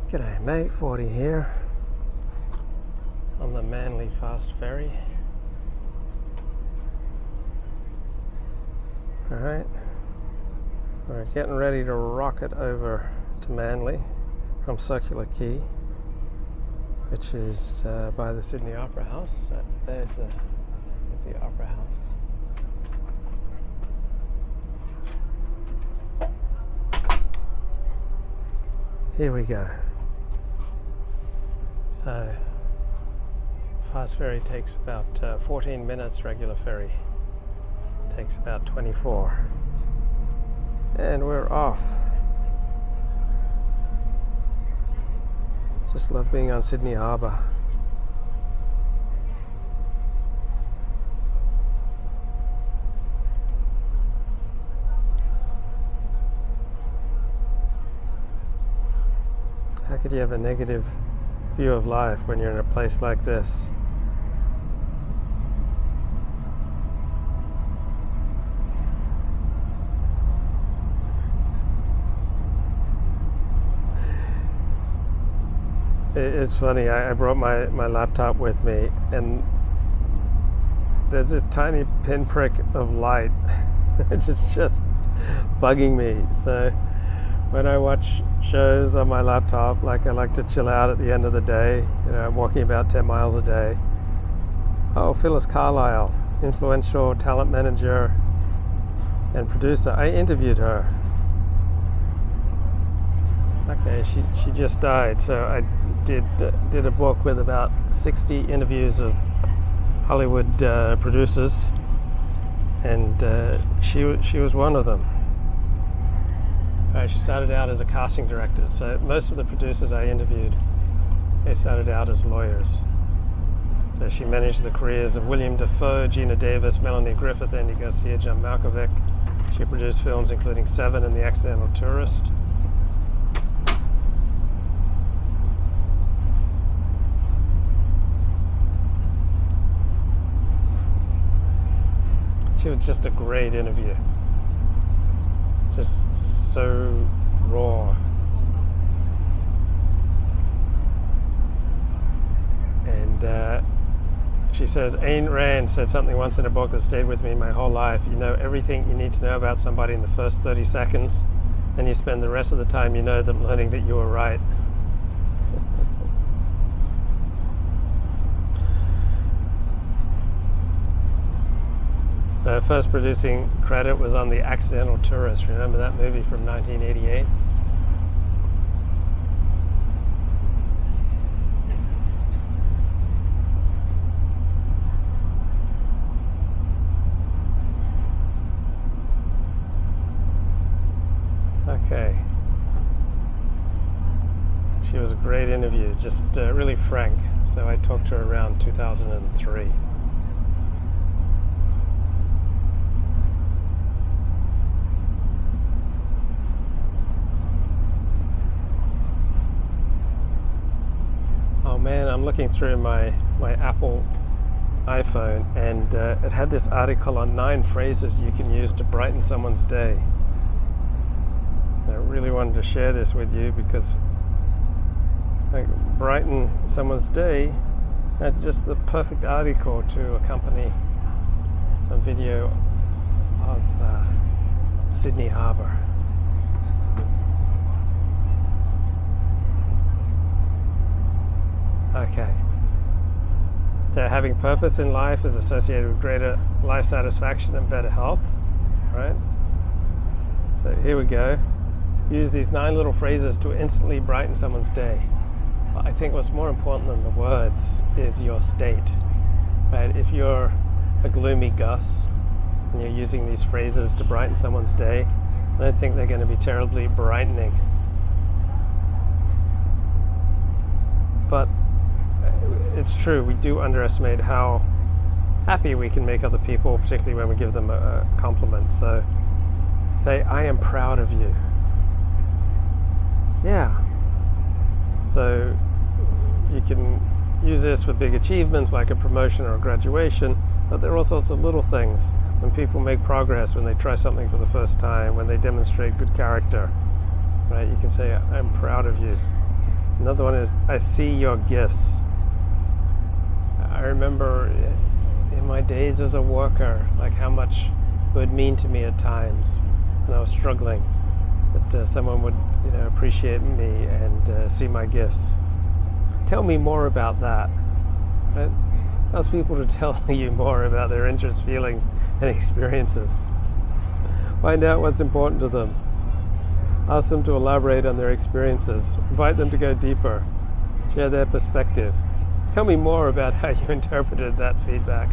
G'day mate, 40 here on the Manly Fast Ferry. Alright, we're getting ready to rocket over to Manly from Circular Quay, which is by the Sydney Opera House. There's the Opera House. Here we go. So, fast ferry takes about 14 minutes, regular ferry takes about 24. And we're off. Just love being on Sydney Harbour. How could you have a negative view of life when you're in a place like this? It's funny, I brought my laptop with me, and there's this tiny pinprick of light which is just bugging me. So when I watch shows on my laptop, like I like to chill out at the end of the day, you know, I'm walking about 10 miles a day. Oh, Phyllis Carlisle, influential talent manager and producer. I interviewed her. Okay, she just died. So I did a book with about 60 interviews of Hollywood producers, and she was one of them. She started out as a casting director, so most of the producers I interviewed, they started out as lawyers. So she managed the careers of William Dafoe, Gina Davis, Melanie Griffith, Andy Garcia, John Malkovich. She produced films including Seven and The Accidental Tourist. She was just a great interview. Just so raw. And she says, Ayn Rand said something once in a book that stayed with me my whole life. You know everything you need to know about somebody in the first 30 seconds, and you spend the rest of the time you know them learning that you were right. So her first producing credit was on The Accidental Tourist. Remember that movie from 1988? Okay. She was a great interview, just really frank. So I talked to her around 2003. Man, I'm looking through my Apple iPhone, and it had this article on 9 phrases you can use to brighten someone's day. And I really wanted to share this with you because brighten someone's day had just the perfect article to accompany some video of Sydney Harbour. Okay. So having purpose in life is associated with greater life satisfaction and better health, right? So here we go. Use these 9 little phrases to instantly brighten someone's day. Well, I think what's more important than the words is your state, right? If you're a gloomy Gus and you're using these phrases to brighten someone's day, I don't think they're going to be terribly brightening. But it's true, we do underestimate how happy we can make other people, particularly when we give them a compliment. So say, I am proud of you. Yeah. So you can use this with big achievements like a promotion or a graduation, but there are all sorts of little things. When people make progress, when they try something for the first time, when they demonstrate good character, right? You can say, I'm proud of you. Another one is, I see your gifts. I remember in my days as a worker, like how much it would mean to me at times when I was struggling, that someone would, appreciate me and see my gifts. Tell me more about that. Right? Ask people to tell you more about their interests, feelings, and experiences. Find out what's important to them. Ask them to elaborate on their experiences. Invite them to go deeper. Share their perspective. Tell me more about how you interpreted that feedback.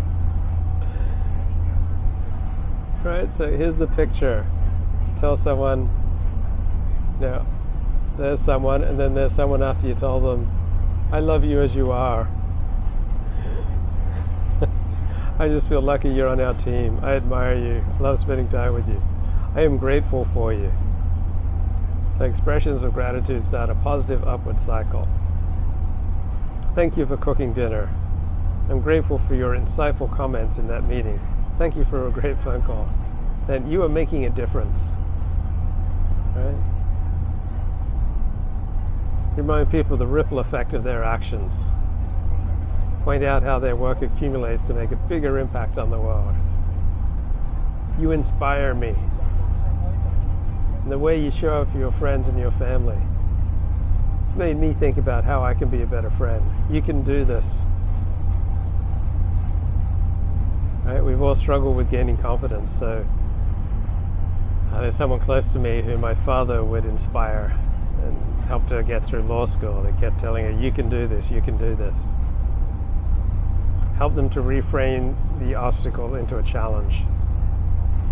Right, so here's the picture. Tell someone, there's someone, and then there's someone after you tell them, I love you as you are. I just feel lucky you're on our team. I admire you. I love spending time with you. I am grateful for you. So expressions of gratitude start a positive upward cycle. Thank you for cooking dinner. I'm grateful for your insightful comments in that meeting. Thank you for a great phone call. And you are making a difference. Right? Remind people of the ripple effect of their actions. Point out how their work accumulates to make a bigger impact on the world. You inspire me. And the way you show up for your friends and your family, it's made me think about how I can be a better friend. You can do this. Right? We've all struggled with gaining confidence, so there's someone close to me who my father would inspire and helped her get through law school. They kept telling her, you can do this, you can do this. Help them to reframe the obstacle into a challenge.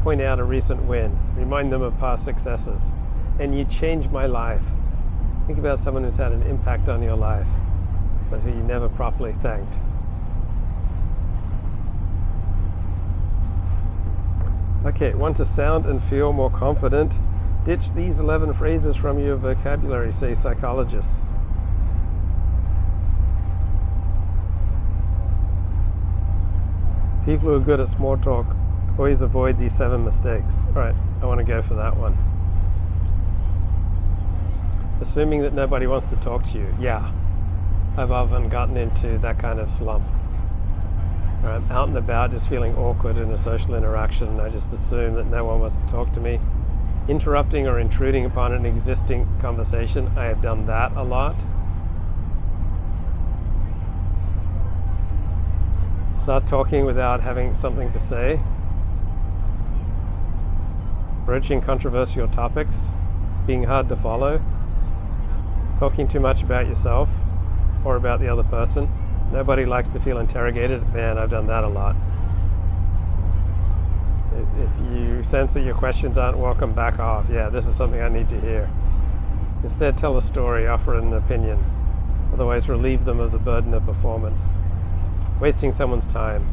Point out a recent win. Remind them of past successes. And you changed my life. Think about someone who's had an impact on your life, but who you never properly thanked. Okay, want to sound and feel more confident? Ditch these 11 phrases from your vocabulary, say psychologists. People who are good at small talk always avoid these 7 mistakes. All right, I want to go for that one. Assuming that nobody wants to talk to you. Yeah, I've often gotten into that kind of slump. I'm out and about just feeling awkward in a social interaction, and I just assume that no one wants to talk to me. Interrupting or intruding upon an existing conversation, I have done that a lot. Start talking without having something to say. Broaching controversial topics, being hard to follow. Talking too much about yourself or about the other person. Nobody likes to feel interrogated. Man, I've done that a lot. If you sense that your questions aren't welcome, back off. Yeah, this is something I need to hear. Instead, tell a story, offer an opinion. Otherwise, relieve them of the burden of performance. Wasting someone's time.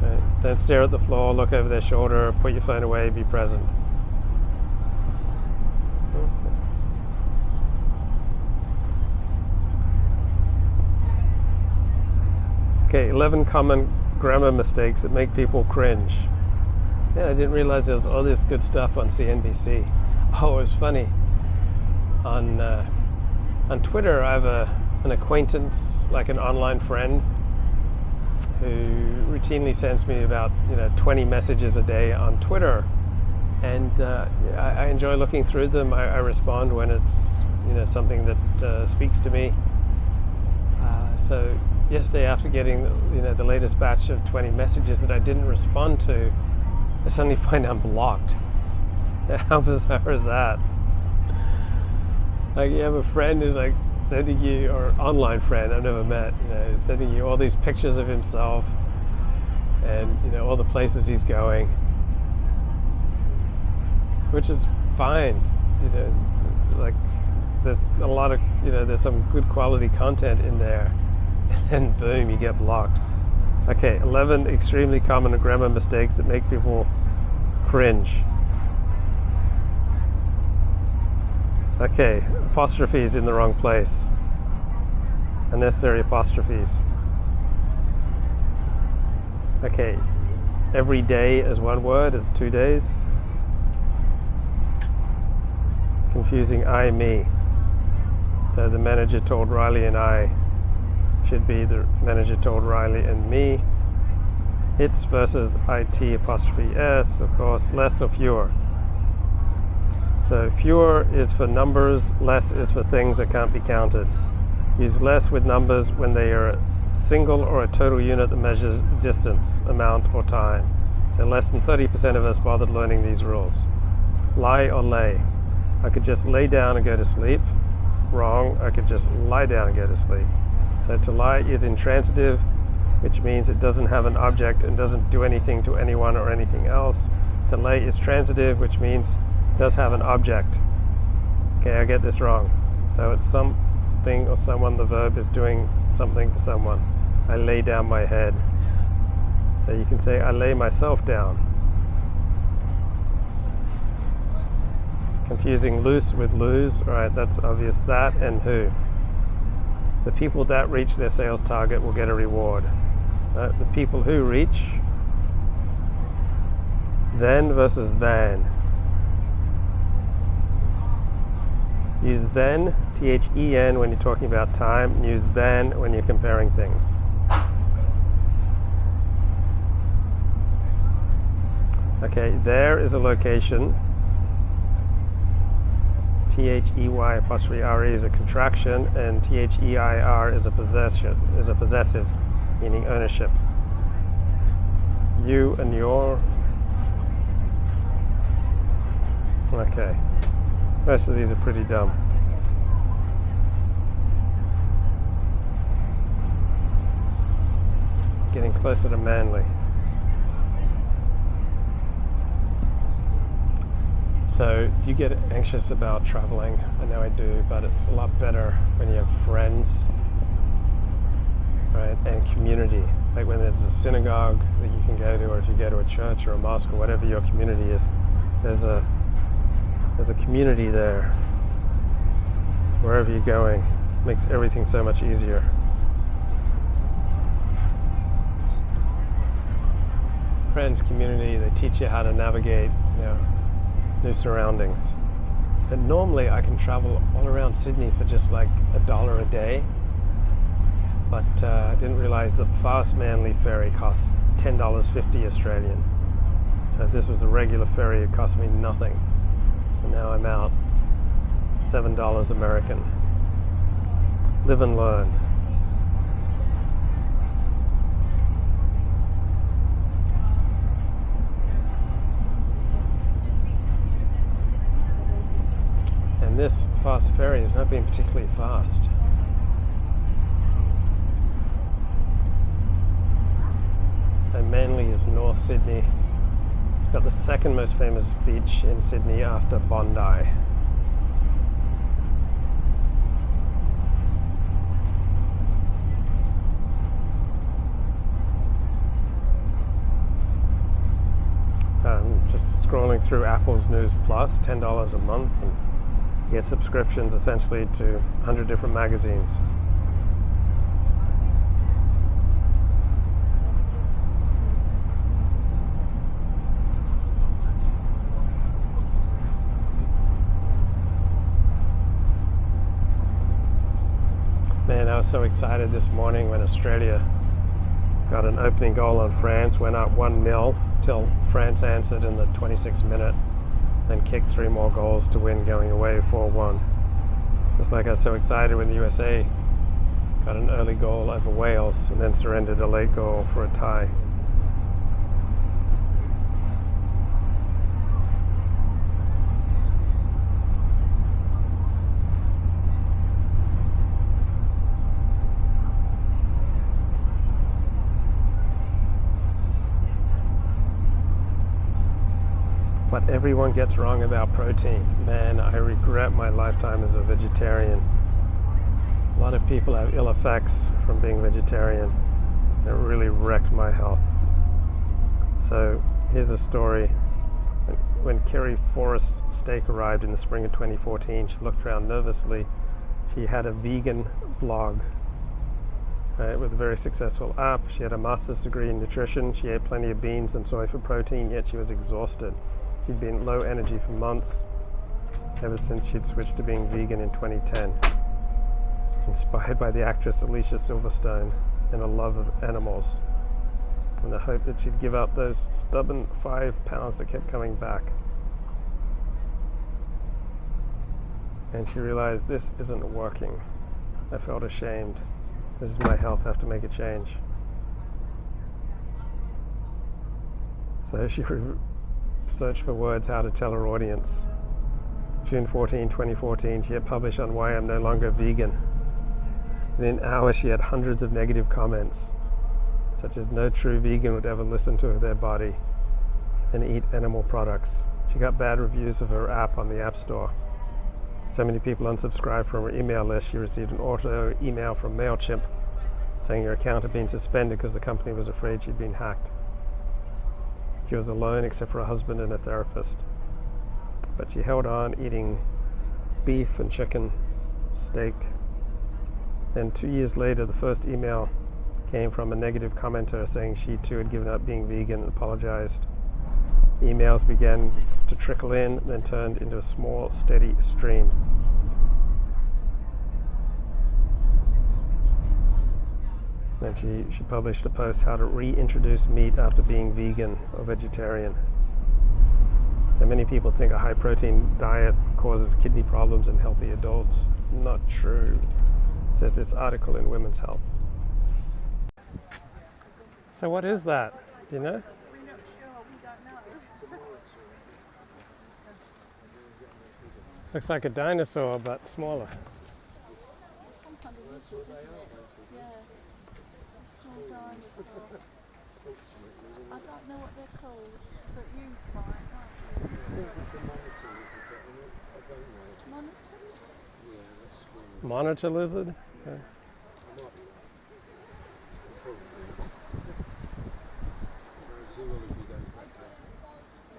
Okay. Don't stare at the floor, look over their shoulder, put your phone away, be present. Okay, 11 common grammar mistakes that make people cringe. Yeah, I didn't realize there was all this good stuff on CNBC. Oh, it was funny. On Twitter, I have an acquaintance, like an online friend, who routinely sends me about 20 messages a day on Twitter, and I enjoy looking through them. I respond when it's something that speaks to me. So yesterday, after getting the latest batch of 20 messages that I didn't respond to, I suddenly find I'm blocked. How bizarre is that? Like, you have a friend who's like sending you, or online friend I've never met, sending you all these pictures of himself and all the places he's going, which is fine. Like, there's a lot of there's some good quality content in there, and boom, you get blocked. Okay, 11 extremely common grammar mistakes that make people cringe. Okay, apostrophes in the wrong place. Unnecessary apostrophes. Okay, every day is one word, it's 2 days. confusing I, me. So the manager told Riley and I should be the manager told Riley and me. It's versus IT apostrophe S, of course, less or fewer. So fewer is for numbers, less is for things that can't be counted. Use less with numbers when they are a single or a total unit that measures distance, amount, or time. And less than 30% of us bothered learning these rules. Lie or lay. I could just lay down and go to sleep. Wrong, I could just lie down and go to sleep. So to lie is intransitive, which means it doesn't have an object and doesn't do anything to anyone or anything else. To lay is transitive, which means it does have an object. Okay, I get this wrong. So it's something or someone, the verb is doing something to someone. I lay down my head. So you can say, I lay myself down. Confusing loose with lose, right, that's obvious. That and who. The people that reach their sales target will get a reward. The people who reach. Then versus than. Use then, T-H-E-N, when you're talking about time, and use than when you're comparing things. Okay, there is a location. T-H-E-Y apostrophe R-E is a contraction, and T-H-E-I-R is a possessive, meaning ownership. You and your. Okay. Most of these are pretty dumb. Getting closer to manly. So, do you get anxious about traveling? I know I do, but it's a lot better when you have friends, right, and community. Like when there's a synagogue that you can go to, or if you go to a church or a mosque or whatever your community is, there's a community there. Wherever you're going, makes everything so much easier. Friends, community, they teach you how to navigate, new surroundings. And normally I can travel all around Sydney for just like $1 a day, but I didn't realize the Fast Manly ferry costs $10.50 Australian. So if this was the regular ferry, it cost me nothing. So now I'm out $7 American. Live and learn. And this fast ferry has not been particularly fast. And Manly is North Sydney. It's got the second most famous beach in Sydney after Bondi. So I'm just scrolling through Apple's News Plus, $10 a month, and you get subscriptions essentially to 100 different magazines. Man, I was so excited this morning when Australia got an opening goal on France, went up 1-0 till France answered in the 26th minute. Then kicked 3 more goals to win, going away 4-1. Just like I was so excited when the USA got an early goal over Wales and then surrendered a late goal for a tie. What everyone gets wrong about protein. Man, I regret my lifetime as a vegetarian. A lot of people have ill effects from being vegetarian. It really wrecked my health. So here's a story. When Kerry Forrest Steak arrived in the spring of 2014, she looked around nervously. She had a vegan blog, right, with a very successful app. She had a master's degree in nutrition. She ate plenty of beans and soy for protein, yet she was exhausted. She'd been low energy for months. ever since she'd switched to being vegan in 2010, inspired by the actress Alicia Silverstone and a love of animals, and the hope that she'd give up those stubborn 5 pounds that kept coming back. And she realized, this isn't working. I felt ashamed. This is my health, I have to make a change. So she searched for words how to tell her audience. June 14, 2014, she had published on Why I'm No Longer Vegan. Within hours, she had hundreds of negative comments, such as no true vegan would ever listen to their body and eat animal products. She got bad reviews of her app on the App Store. So many people unsubscribed from her email list, she received an auto email from MailChimp saying her account had been suspended because the company was afraid she'd been hacked. She was alone except for her husband and a therapist. But she held on, eating beef and chicken, steak. Then 2 years later, the first email came from a negative commenter saying she too had given up being vegan and apologized. Emails began to trickle in, then turned into a small, steady stream. Then she published a post, how to reintroduce meat after being vegan or vegetarian. So many people think a high-protein diet causes kidney problems in healthy adults. Not true, says this article in Women's Health. So what is that? Do you know? We're not sure, we don't know. Looks like a dinosaur, but smaller. Some kind of lizard, isn't it? Yeah. Small dinosaur. I don't know what they're called, but you might, aren't you? I think it's a monitor lizard, but I don't know. Monitor lizard? Yeah, that's one. Monitor lizard? Yeah. I might be. Probably. Zoology goes back a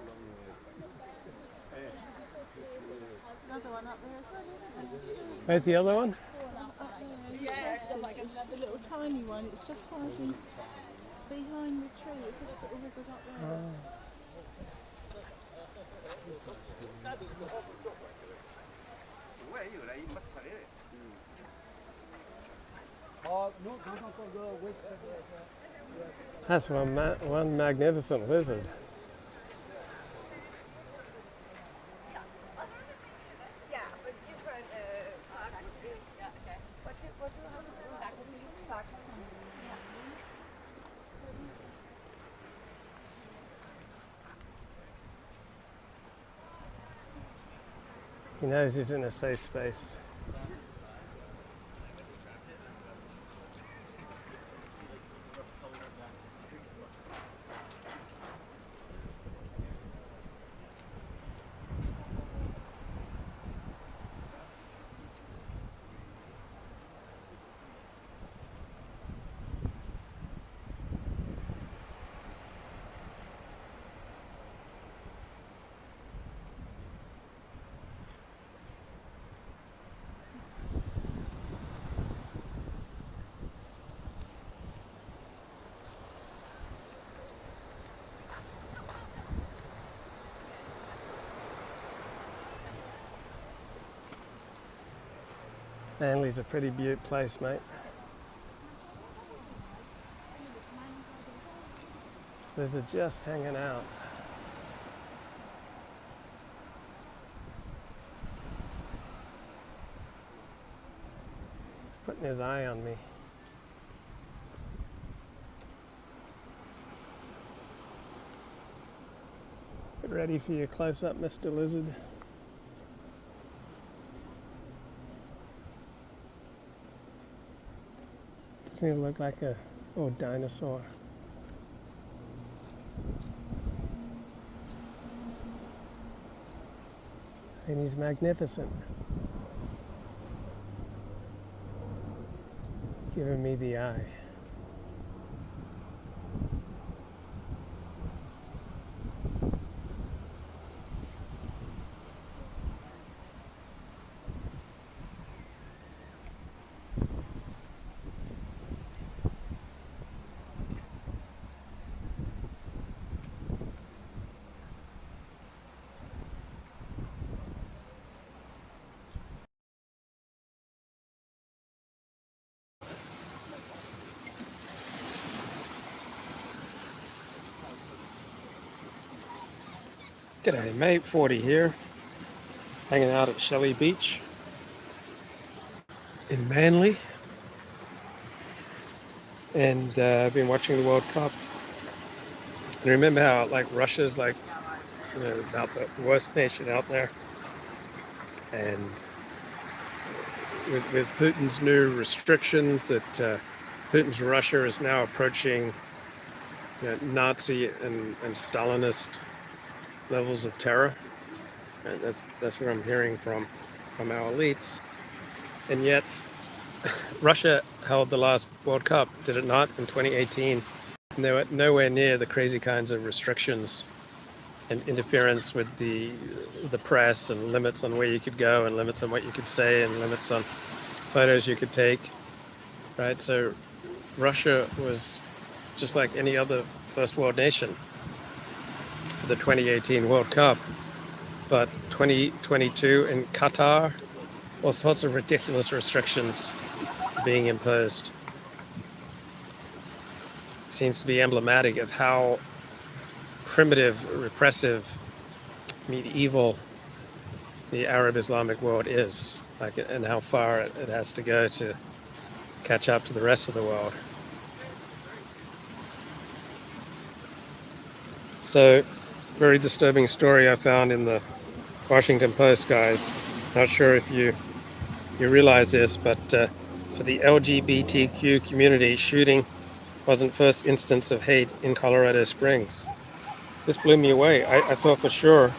long way. Another one up there as well, isn't it? Where's the other one? Up there, the little tiny one, it's just hiding behind the tree, it just sort of wriggled up there. That's one magnificent lizard. Yeah, but different what do you have He knows he's in a safe space. Manly's a pretty beaut place, mate. This lizard just hanging out. He's putting his eye on me. Get ready for your close-up, Mr. Lizard. Doesn't he look like a old dinosaur? And he's magnificent. Giving me the eye. G'day mate, 40 here, hanging out at Shelley Beach in Manly, and I've been watching the World Cup. And remember how like Russia's like, you know, about the worst nation out there, and with Putin's new restrictions, that Putin's Russia is now approaching, you know, Nazi and Stalinist levels of terror. And that's what I'm hearing from our elites. And yet, Russia held the last World Cup, did it not, in 2018? And they were nowhere near the crazy kinds of restrictions and interference with the press, and limits on where you could go, and limits on what you could say, and limits on photos you could take, right? So Russia was just like any other first world nation for the 2018 World Cup. But 2022 in Qatar, all sorts of ridiculous restrictions being imposed. Seems to be emblematic of how primitive, repressive, medieval the Arab Islamic world is, like, and how far it has to go to catch up to the rest of the world. So, very disturbing story I found in the Washington Post, guys. Not sure if you realize this, but for the LGBTQ community, shooting wasn't first instance of hate in Colorado Springs. This blew me away. I thought for sure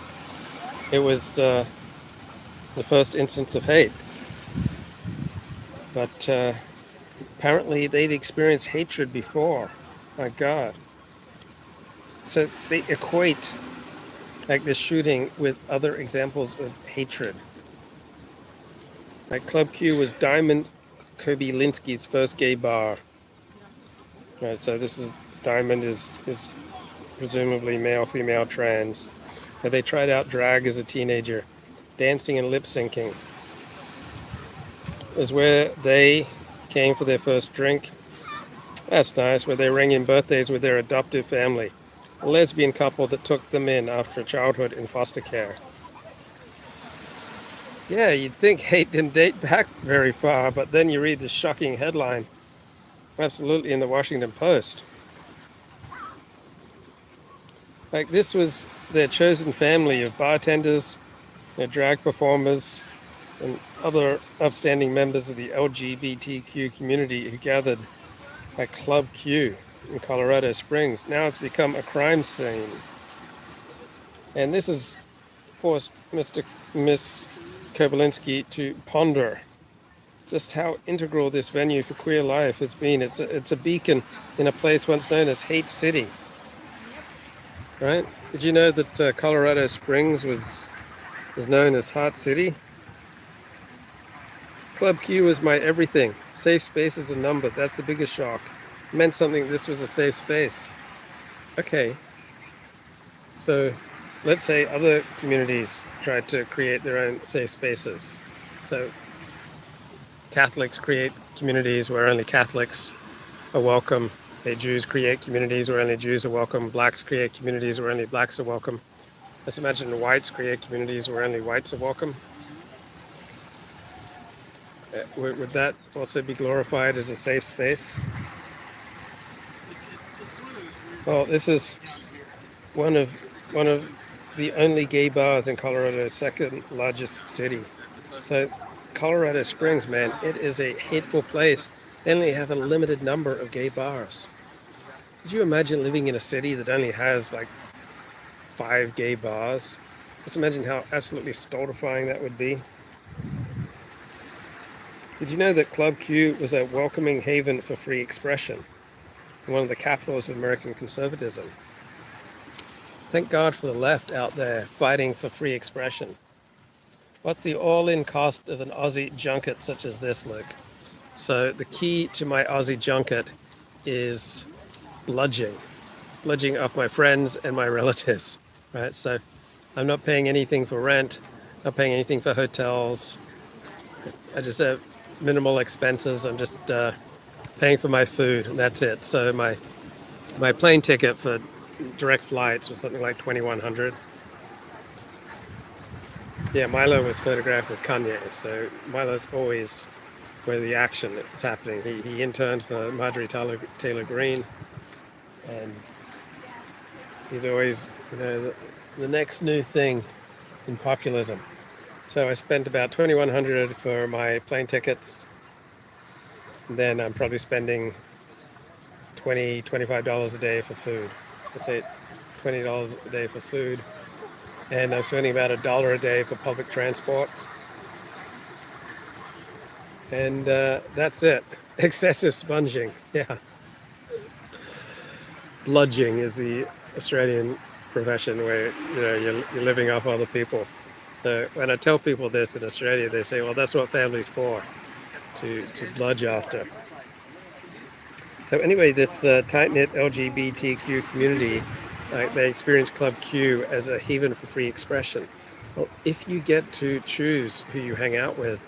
it was the first instance of hate. But apparently they'd experienced hatred before. My God. So they equate like this shooting with other examples of hatred. Like Club Q was Diamond Kobylinski's first gay bar. Right, so this is Diamond is presumably male, female, trans. But they tried out drag as a teenager, dancing and lip syncing. Is where they came for their first drink. That's nice, where they rang in birthdays with their adoptive family. A lesbian couple that took them in after childhood in foster care. Yeah, you'd think hate didn't date back very far, but then you read this shocking headline, absolutely in the Washington Post. Like, this was their chosen family of bartenders, their drag performers, and other upstanding members of the LGBTQ community who gathered at Club Q in Colorado Springs. Now it's become a crime scene. And this has forced Miss Kobylinski to ponder just how integral this venue for queer life has been. It's a beacon in a place once known as Hate City. Right? Did you know that Colorado Springs was known as Heart City? Club Q was my everything. Safe space is a number. That's the biggest shock. It meant something. This was a safe space. Okay. So let's say other communities tried to create their own safe spaces. So Catholics create communities where only Catholics are welcome. Jews create communities where only Jews are welcome. Blacks create communities where only blacks are welcome. Let's imagine whites create communities where only whites are welcome. Would that also be glorified as a safe space? Well, this is one of the only gay bars in Colorado's second largest city. So Colorado Springs, man, it is a hateful place. They only have a limited number of gay bars. Could you imagine living in a city that only has like 5 gay bars? Just imagine how absolutely stultifying that would be. Did you know that Club Q was a welcoming haven for free expression, one of the capitals of American conservatism? Thank God for the left out there fighting for free expression. What's the all-in cost of an Aussie junket such as this, Luke? So the key to my Aussie junket is bludging off my friends and my relatives, right? So I'm not paying anything for rent, not paying anything for hotels. I just have minimal expenses. I'm just paying for my food, and that's it. So my plane ticket for direct flights was something like $2,100. Yeah, Milo was photographed with Kanye, so Milo's always where the action is happening. He interned for Marjorie Taylor Greene, and he's always, the next new thing in populism. So I spent about $2,100 for my plane tickets. And then I'm probably spending $25 a day for food. Let's say $20 a day for food. And I'm spending about $1 a day for public transport. And that's it. Excessive sponging. Yeah. Bludging is the Australian profession where you're living off other people. So when I tell people this in Australia, they say, well, that's what family's for, to bludge after. So anyway, this tight-knit LGBTQ community, they experience Club Q as a haven for free expression. Well, if you get to choose who you hang out with,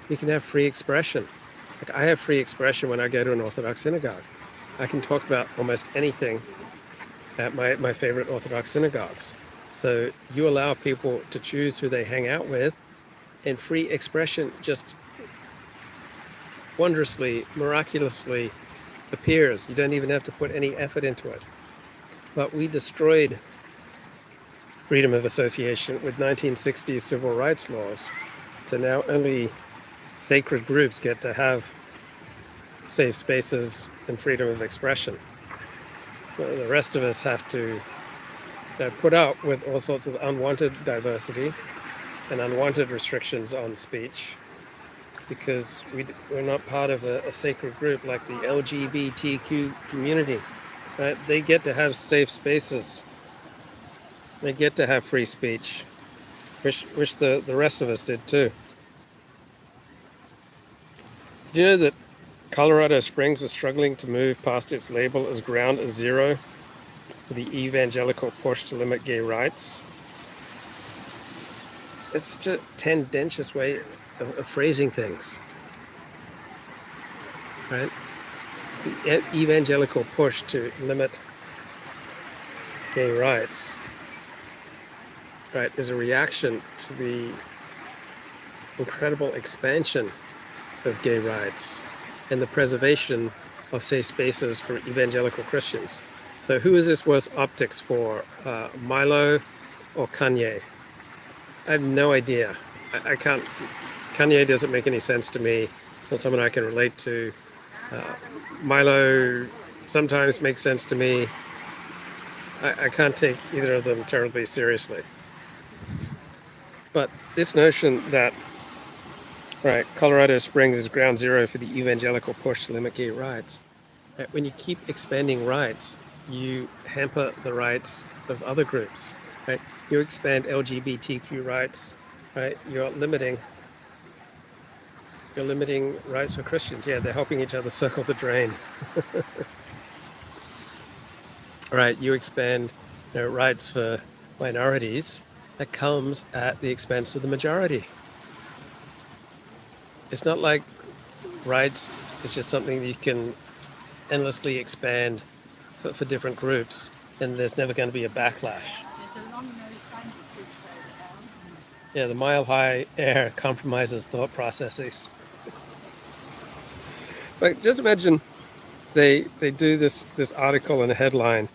you can have free expression. Like I have free expression when I go to an Orthodox synagogue. I can talk about almost anything at my favorite Orthodox synagogues. So you allow people to choose who they hang out with, and free expression just wondrously, miraculously appears. You don't even have to put any effort into it. But we destroyed freedom of association with 1960s civil rights laws. So now only sacred groups get to have safe spaces and freedom of expression. So the rest of us have to put up with all sorts of unwanted diversity and unwanted restrictions on speech, because we're not part of a sacred group like the LGBTQ community. Right? They get to have safe spaces. They get to have free speech. Wish the rest of us did too. Did you know that Colorado Springs was struggling to move past its label as ground zero for the evangelical push to limit gay rights? It's just a tendentious way of phrasing things, right? The evangelical push to limit gay rights, right, is a reaction to the incredible expansion of gay rights and the preservation of safe spaces for evangelical Christians. So who is this worse optics for, Milo or Kanye? I have no idea. I can't. Kanye doesn't make any sense to me. It's not someone I can relate to. Milo sometimes makes sense to me. I can't take either of them terribly seriously. But this notion that, right, Colorado Springs is ground zero for the evangelical push to limit gay rights. Right, when you keep expanding rights, you hamper the rights of other groups. Right? You expand LGBTQ rights, right? You're limiting rights for Christians. Yeah, they're helping each other circle the drain. Right, you expand rights for minorities. That comes at the expense of the majority. It's not like rights is just something that you can endlessly expand for different groups, and there's never going to be a backlash. Yeah, the mile-high air compromises thought processes. But just imagine they do this article in a headline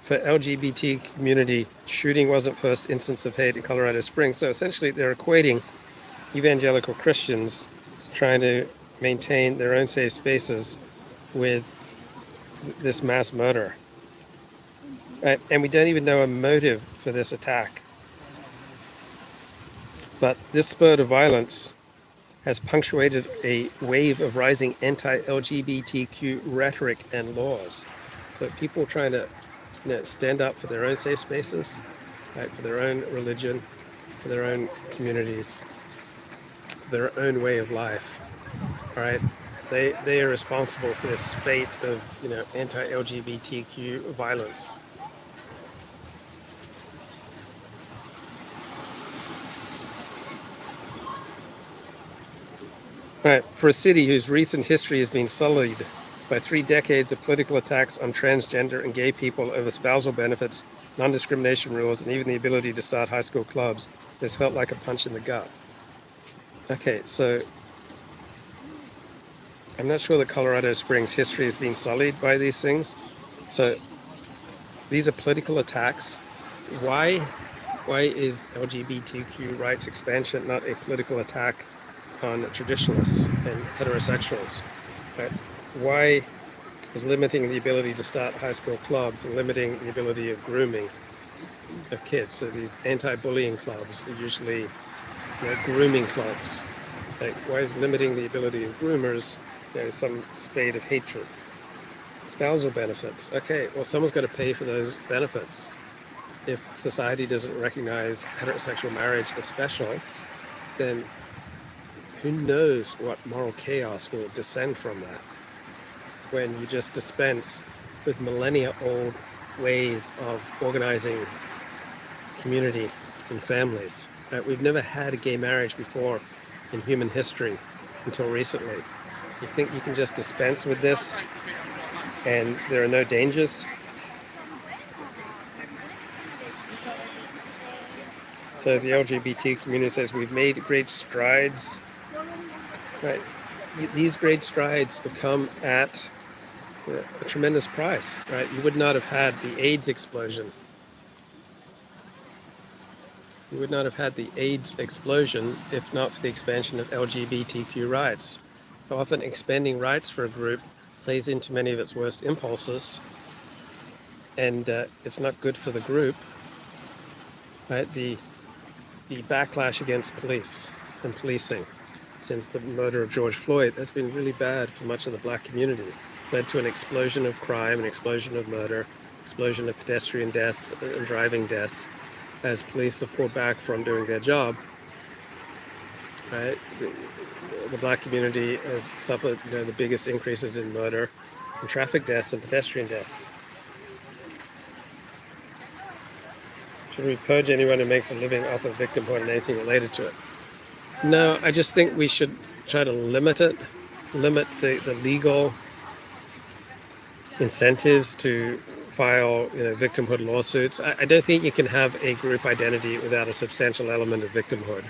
for LGBT community, shooting wasn't first instance of hate in Colorado Springs. So essentially they're equating evangelical Christians trying to maintain their own safe spaces with this mass murder. And we don't even know a motive for this attack. But this spurt of violence has punctuated a wave of rising anti-LGBTQ rhetoric and laws. So people trying to stand up for their own safe spaces, right, for their own religion, for their own communities, for their own way of life. Right? They are responsible for this spate of anti-LGBTQ violence. Right, for a city whose recent history has been sullied by 3 decades of political attacks on transgender and gay people over spousal benefits, non-discrimination rules, and even the ability to start high school clubs. This felt like a punch in the gut. Okay, so I'm not sure that Colorado Springs history has been sullied by these things. So these are political attacks. Why is LGBTQ rights expansion not a political attack on traditionalists and heterosexuals? Right? Why is limiting the ability to start high school clubs and limiting the ability of grooming of kids? So these anti-bullying clubs are usually grooming clubs. Like, why is limiting the ability of groomers some spade of hatred? Spousal benefits. Okay, well, someone's got to pay for those benefits. If society doesn't recognize heterosexual marriage as special, then who knows what moral chaos will descend from that when you just dispense with millennia-old ways of organizing community and families. We've never had a gay marriage before in human history until recently. You think you can just dispense with this and there are no dangers? So the LGBT community says we've made great strides. Right. These great strides have come at a tremendous price. Right. You would not have had the AIDS explosion. You would not have had the AIDS explosion if not for the expansion of LGBTQ rights. How often expanding rights for a group plays into many of its worst impulses, and it's not good for the group. Right. The backlash against police and policing since the murder of George Floyd has been really bad for much of the black community. It's led to an explosion of crime, an explosion of murder, explosion of pedestrian deaths and driving deaths as police have pulled back from doing their job. Right? The black community has suffered the biggest increases in murder and traffic deaths and pedestrian deaths. Should we purge anyone who makes a living off of victimhood and anything related to it? No, I just think we should try to limit it, limit the legal incentives to file victimhood lawsuits. I don't think you can have a group identity without a substantial element of victimhood.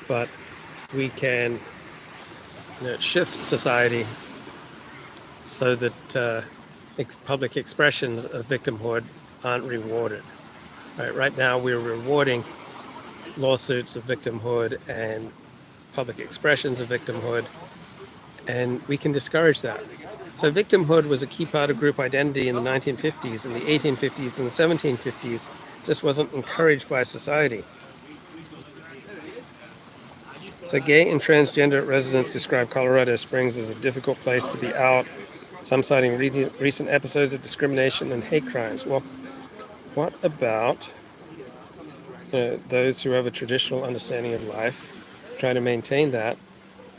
But we can shift society so that public expressions of victimhood aren't rewarded. Right now we're rewarding lawsuits of victimhood and public expressions of victimhood, and we can discourage that. So victimhood was a key part of group identity in the 1950s, in the 1850s, and the 1750s, just wasn't encouraged by society. So gay and transgender residents describe Colorado Springs as a difficult place to be out, some citing recent episodes of discrimination and hate crimes. Well, what about those who have a traditional understanding of life, trying to maintain that?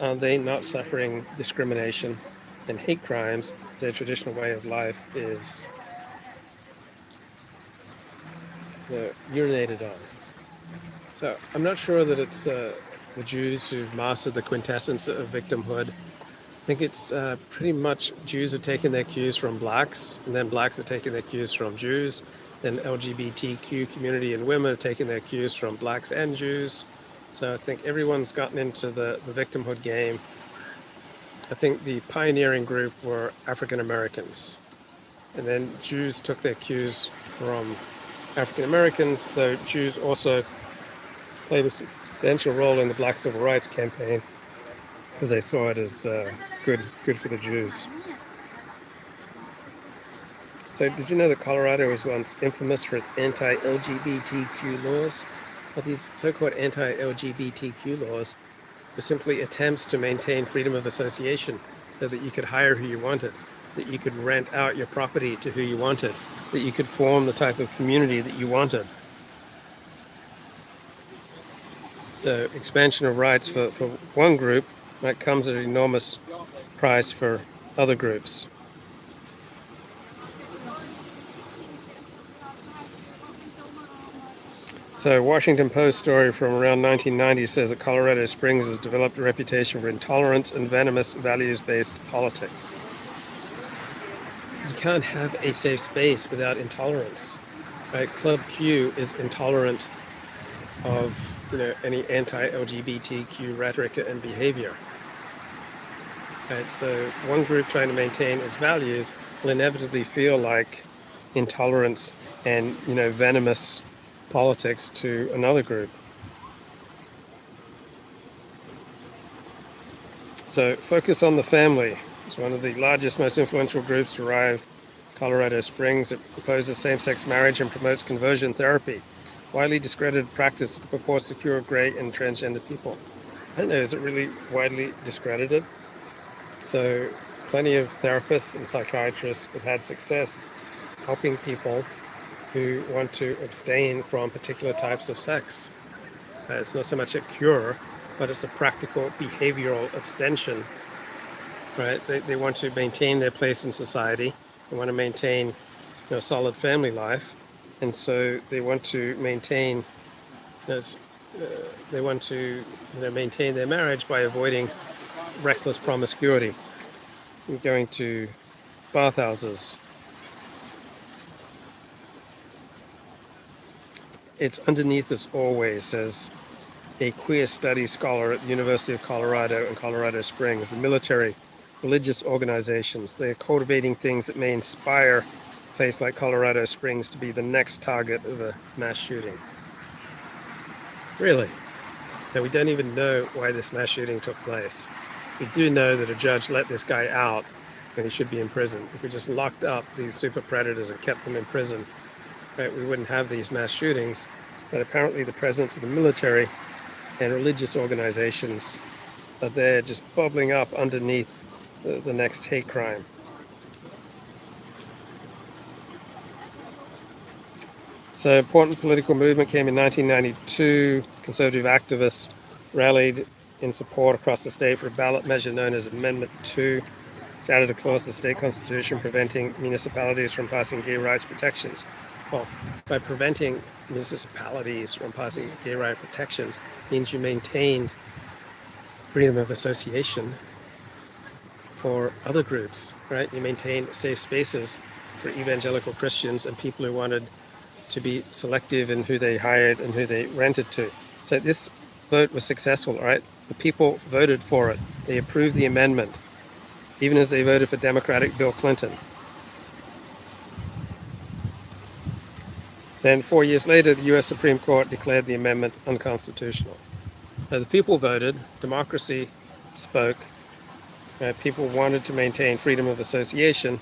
Are they not suffering discrimination and hate crimes? Their traditional way of life is urinated on. So I'm not sure that it's the Jews who've mastered the quintessence of victimhood. I think it's pretty much Jews have taken their cues from blacks, and then blacks have taken their cues from Jews. Then LGBTQ community and women have taken their cues from blacks and Jews. So I think everyone's gotten into the victimhood game. I think the pioneering group were African Americans. And then Jews took their cues from African Americans, though Jews also played a substantial role in the Black Civil Rights Campaign because they saw it as good for the Jews. So did you know that Colorado was once infamous for its anti-LGBTQ laws? Well, these so-called anti-LGBTQ laws were simply attempts to maintain freedom of association so that you could hire who you wanted, that you could rent out your property to who you wanted, that you could form the type of community that you wanted. So expansion of rights for one group comes at an enormous price for other groups. So, Washington Post story from around 1990 says that Colorado Springs has developed a reputation for intolerance and venomous values-based politics. You can't have a safe space without intolerance. Right? Club Q is intolerant of any anti-LGBTQ rhetoric and behavior. Right? So one group trying to maintain its values will inevitably feel like intolerance and venomous politics to another group. So focus on the family. It's one of the largest, most influential groups to arrive Colorado Springs. It opposes same-sex marriage and promotes conversion therapy, widely discredited practice that purports to cure gay and transgender people. I don't know, is it really widely discredited? So plenty of therapists and psychiatrists have had success helping people who want to abstain from particular types of sex. It's not so much a cure, but it's a practical behavioral abstention, right? They want to maintain their place in society. They want to maintain a solid family life. And so they want to maintain maintain their marriage by avoiding reckless promiscuity, going to bathhouses. It's underneath this always, says a queer studies scholar at the University of Colorado in Colorado Springs. The military, religious organizations, they're cultivating things that may inspire a place like Colorado Springs to be the next target of a mass shooting. Really? Now, we don't even know why this mass shooting took place. We do know that a judge let this guy out and he should be in prison. If we just locked up these super predators and kept them in prison, right, we wouldn't have these mass shootings. But apparently the presence of the military and religious organizations are there just bubbling up underneath the next hate crime. So important political movement came in 1992. Conservative activists rallied in support across the state for a ballot measure known as Amendment 2, which added a clause to the state constitution preventing municipalities from passing gay rights protections. Well, by preventing municipalities from passing gay rights protections means you maintain freedom of association for other groups, right? You maintain safe spaces for evangelical Christians and people who wanted to be selective in who they hired and who they rented to. So this vote was successful, right? The people voted for it. They approved the amendment, even as they voted for Democratic Bill Clinton. Then 4 years later, the US Supreme Court declared the amendment unconstitutional. Now, the people voted, democracy spoke, people wanted to maintain freedom of association,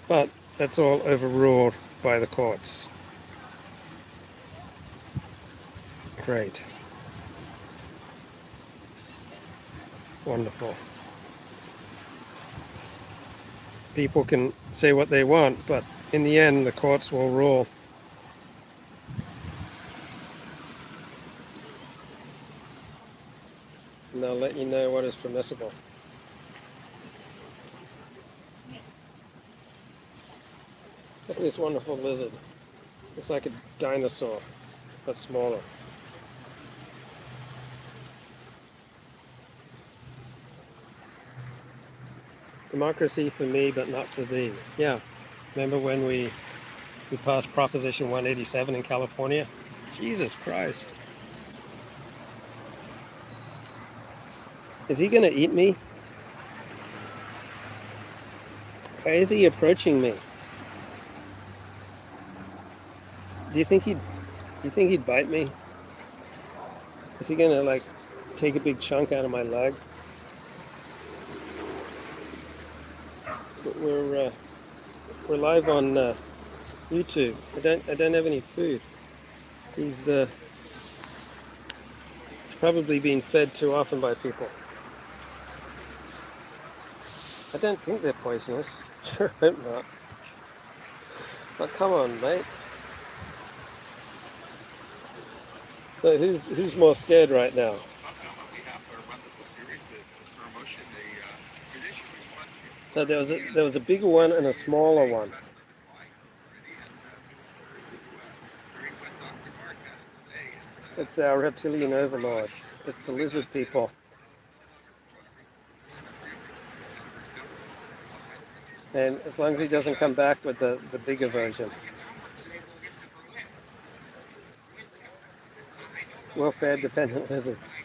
but that's all overruled by the courts. Great. Wonderful. People can say what they want, but in the end, the courts will rule. And they'll let you know what is permissible. Look at this wonderful lizard. Looks like a dinosaur, but smaller. Democracy for me, but not for thee. Yeah. Remember when we passed Proposition 187 in California? Jesus Christ. Is he going to eat me? Why is he approaching me? Do you think he'd bite me? Is he going to take a big chunk out of my leg? We're live on YouTube. I don't have any food. He's probably being fed too often by people. I don't think they're poisonous. Sure hope not. But come on, mate. So who's more scared right now? So there was a bigger one and a smaller one. It's our reptilian overlords. It's the lizard people. And as long as he doesn't come back with the bigger version, welfare-dependent lizards.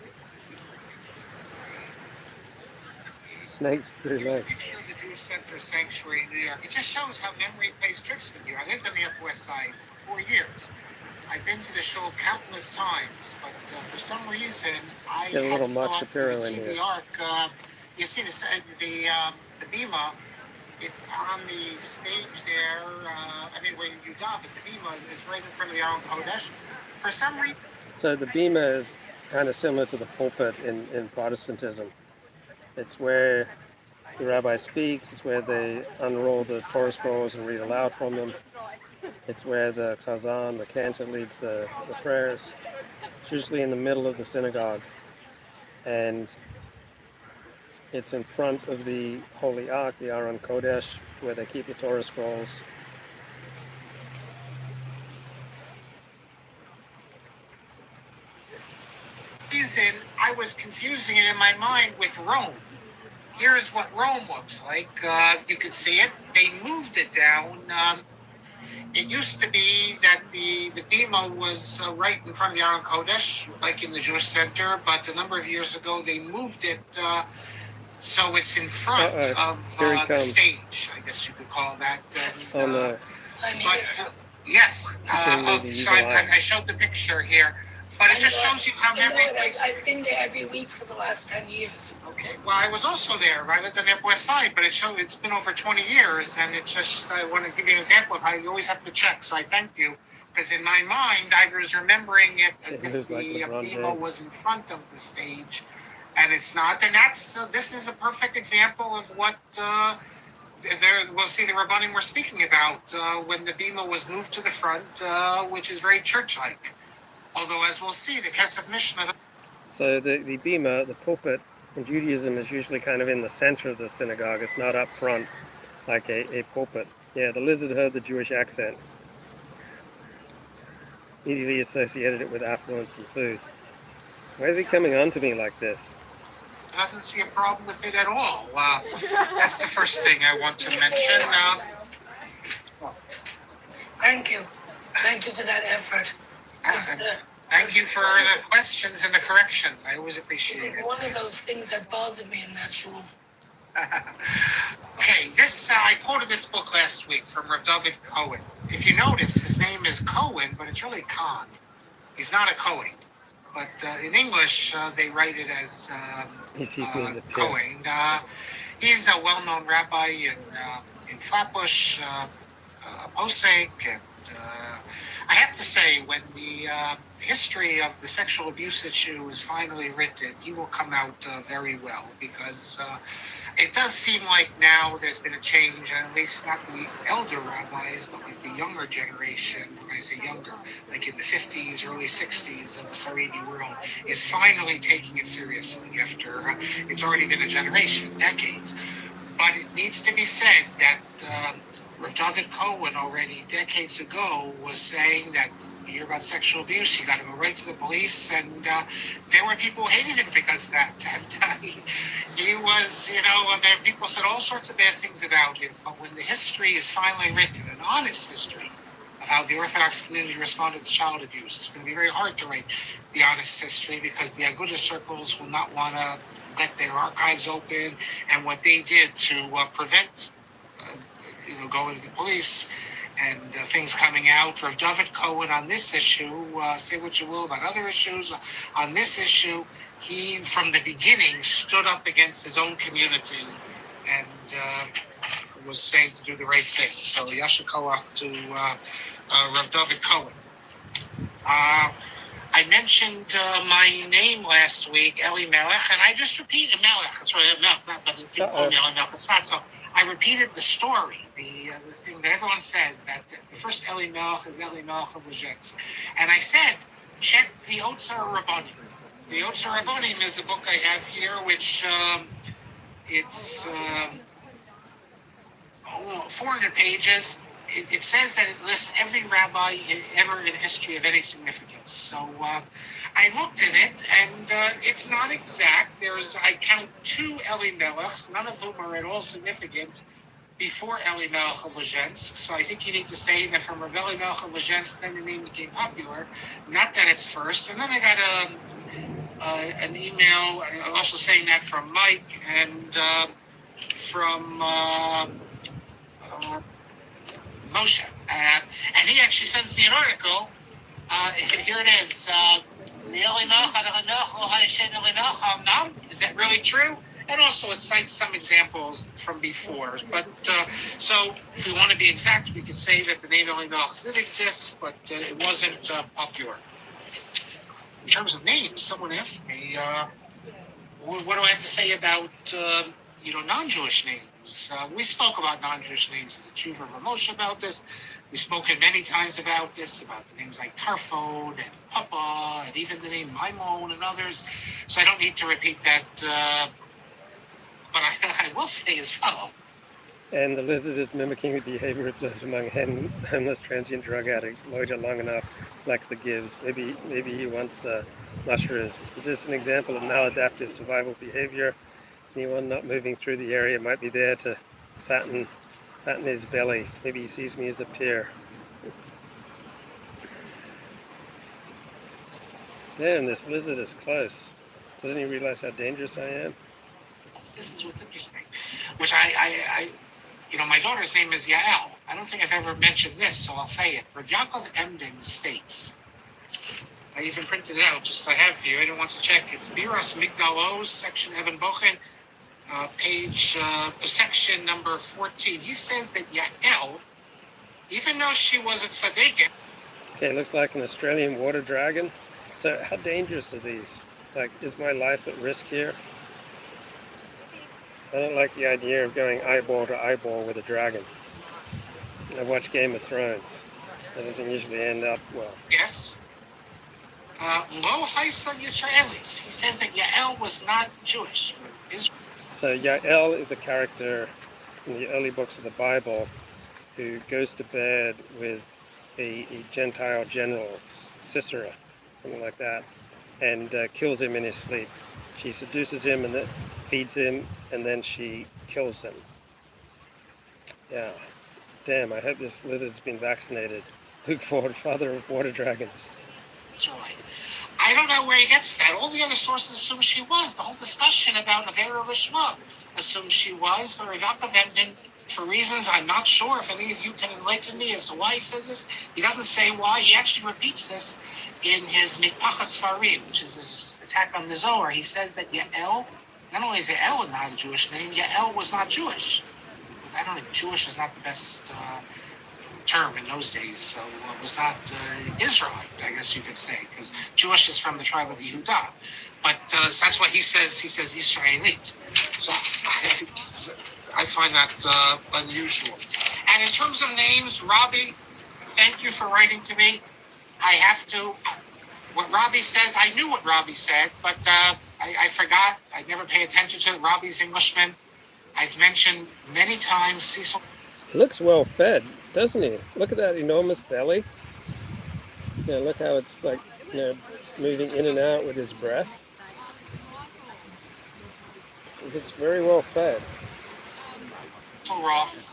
Snakes grew legs. The Jewish Center Sanctuary in New York. It just shows how memory plays tricks with you. I lived on the Upper West Side for 4 years. I've been to the show countless times, but for some reason I Get a little Mark thought Shapiro you in see here. the arc. You see the bima. It's on the stage there. I mean, where you dive, but the bima is right in front of the Aron Kodesh. For some reason. So the bima is kind of similar to the pulpit in Protestantism. It's where the rabbi speaks. It's where they unroll the Torah scrolls and read aloud from them. It's where the chazan, the cantor, leads the prayers. It's usually in the middle of the synagogue. And it's in front of the Holy Ark, the Aron Kodesh, where they keep the Torah scrolls. Reason I was confusing it in my mind with Rome. Here's what Rome looks like. You can see it. They moved it down. It used to be that the bima was right in front of the Aron Kodesh, like in the Jewish Center, but a number of years ago they moved it so it's in front of the stage, I guess you could call that. Oh no. Yes, so I showed the picture here. But it just shows you how memory. I've been there every week for the last 10 years. Okay, well, I was also there. I lived on the Upper West Side, but it's been over 20 years, and it's just, I want to give you an example of how you always have to check, so I thank you. Because in my mind, I was remembering it as if the bima was in front of the stage, and it's not. And this is a perfect example of what we'll see the Rabbanim were speaking about when the bima was moved to the front, which is very church-like. Although, as we'll see, the Kesef Mishnah. So the bima, the pulpit, in Judaism is usually kind of in the center of the synagogue. It's not up front like a pulpit. Yeah, the lizard heard the Jewish accent. Immediately associated it with affluence and food. Why is he coming on to me like this? Doesn't see a problem with it at all. That's the first thing I want to mention. Thank you. Thank you for that effort. Thank you for the questions and the corrections. I always appreciate it. It's one of those things that bothered me in that shul. Okay, I quoted this book last week from Rav David Cohen. If you notice, his name is Cohen, but it's really Khan. He's not a Cohen. But in English, they write it as Cohen. He's a well-known rabbi in Flatbush, Posek, and I have to say, when the history of the sexual abuse issue is finally written, he will come out very well, because it does seem like now there's been a change, at least not the elder rabbis, but like the younger generation, when I say younger, like in the 50s, early 60s of the Haredi world, is finally taking it seriously after it's already been a generation, decades. But it needs to be said that Rav David Cohen already decades ago was saying that you hear about sexual abuse, you got to go right to the police, and there were people who hated him because of that. And he was, people said all sorts of bad things about him, but when the history is finally written, an honest history of how the Orthodox community responded to child abuse, it's going to be very hard to write the honest history, because the Aguda circles will not want to let their archives open, and what they did to prevent going to the police and things coming out. Rav David Cohen on this issue, say what you will about other issues, on this issue, he from the beginning stood up against his own community and was saying to do the right thing. So Yasher Koach to Rav David Cohen. I mentioned my name last week, Eli Melech, and I just repeated Melech. That's right, Melech, not that people call me Eli Melech. It's not so. I repeated the story, the thing that everyone says, that the first Eli Melech is Eli Melech of Lezhetsk. And I said, check the Otzar Rabbanim. The Otzar Rabbanim is a book I have here, which it's 400 pages. It says that it lists every rabbi ever in history of any significance. So I looked in it, and it's not exact. I count 2 Elimelechs, none of whom are at all significant before Elimelech of Lezhensk. So I think you need to say that from Rav Elimelech of Lezhensk, then the name became popular, not that it's first. And then I got an email also saying that from Mike and from Moshe. And he actually sends me an article. Here it is. Is that really true? And also it cites some examples from before. But so if we want to be exact, we could say that the name Elimelech did exist, but it wasn't popular. In terms of names, someone asked me, what do I have to say about non-Jewish names? We spoke about non-Jewish names as a Tshuva of Moshe about this. We've spoken many times about this, about the names like Tarfod and Papa, and even the name Maimon and others. So I don't need to repeat that. But I will say as well. And the lizard is mimicking the behavior observed among homeless transient drug addicts, loiter long enough, like the gives. Maybe he wants mushrooms. Is this an example of maladaptive survival behavior? Anyone not moving through the area might be there to fatten his belly. Maybe he sees me as a peer. Damn, this lizard is close. Doesn't he realize how dangerous I am? This is what's interesting, which my daughter's name is Yael. I don't think I've ever mentioned this, so I'll say it. Rav Yaakov Emden states, I even printed it out just so I have for you. Anyone wants to check? It's Biras Migdal Oz, section Evan Bochen, section number 14. He says that Yael, even though she was a tzaddikim. Okay, looks like an Australian water dragon. So how dangerous are these? Like, is my life at risk here? I don't like the idea of going eyeball to eyeball with a dragon. I watch Game of Thrones. That doesn't usually end up well. Yes. Lo Haisa Yisraelis. He says that Yael was not Jewish. So Yael is a character in the early books of the Bible who goes to bed with a Gentile general, Sisera, something like that, and kills him in his sleep. She seduces him and then feeds him, and then she kills him. Yeah. Damn, I hope this lizard's been vaccinated. Luke Ford, father of water dragons. Right. I don't know where he gets that. All the other sources assume she was. The whole discussion about Avera Lishma assumes she was. But Rav Yaakov Emden, for reasons I'm not sure if any of you can enlighten me as to why he says this, he doesn't say why. He actually repeats this in his Mikpachat Sfarim, which is his attack on the Zohar. He says that Yael, not only is Yael not a Jewish name, Yael was not Jewish. I don't think Jewish is not the best term in those days, so it was not Israelite, I guess you could say, because Jewish is from the tribe of Yehudah. But so that's why he says Israelite. So I find that unusual. And in terms of names, Robbie, thank you for writing to me. I have to. What Robbie says, I knew what Robbie said, but I forgot. I never pay attention to it. Robbie's Englishman. I've mentioned many times Cecil. He looks well fed, doesn't he? Look at that enormous belly. Look how it's like, moving in and out with his breath. He looks very well fed. Roth.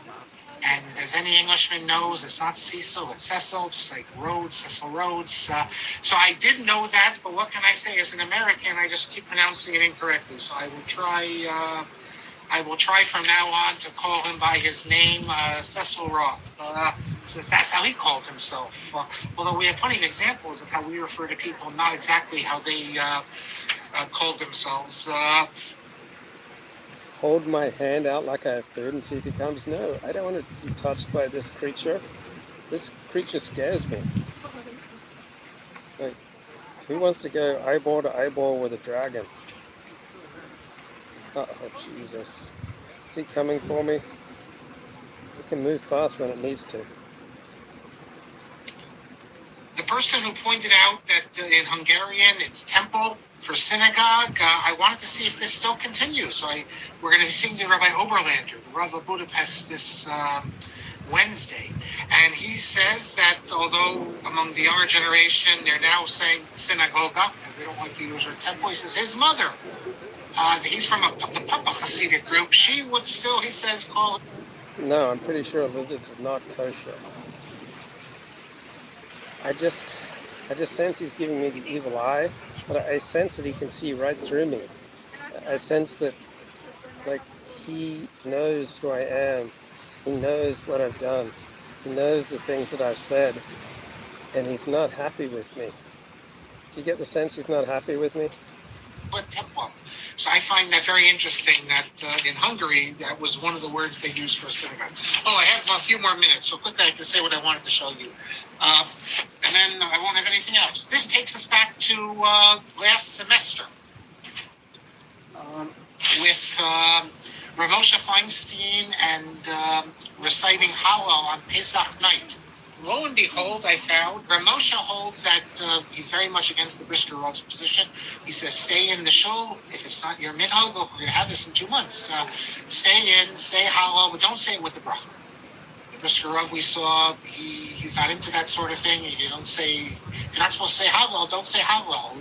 And as any Englishman knows, it's not Cecil, it's Cecil, just like Rhodes, Cecil Rhodes. So I did know that, but what can I say? As an American, I just keep pronouncing it incorrectly. So I will try from now on to call him by his name, Cecil Roth, since that's how he called himself. Although we have plenty of examples of how we refer to people, not exactly how they called themselves. Hold my hand out like I have food and see if he comes. No, I don't want to be touched by this creature. This creature scares me. Like, who wants to go eyeball to eyeball with a dragon? Oh, Jesus. Is he coming for me? It can move fast when it needs to. The person who pointed out that in Hungarian it's temple for synagogue, I wanted to see if this still continues. So we're going to be seeing the Rabbi Oberlander, the Rav of Budapest, this Wednesday. And he says that although among the younger generation, they're now saying synagoga, because they don't like to use her temple, he says his mother, he's from the Papa Hasidic group, she would still, he says, call it. No, I'm pretty sure lizards are not kosher. I just sense he's giving me the evil eye, but I sense that he can see right through me. I sense that, like, he knows who I am. He knows what I've done. He knows the things that I've said, and he's not happy with me. Do you get the sense he's not happy with me? Temple. So I find that very interesting that in Hungary, that was one of the words they used for a synagogue. Oh, I have a few more minutes, so quickly I can say what I wanted to show you. And then I won't have anything else. This takes us back to last semester with Rav Moshe Feinstein and reciting Hallel on Pesach night. Lo and behold, I found Rav Moshe holds that he's very much against the Brisker Rav's position. He says, stay in the shul. If it's not your minhag, look, we're going to have this in 2 months. Stay in, say Hallel, but don't say it with the bracha. The Brisker Rav we saw, he's not into that sort of thing. You don't say, if you're not supposed to say Hallel, don't say Hallel.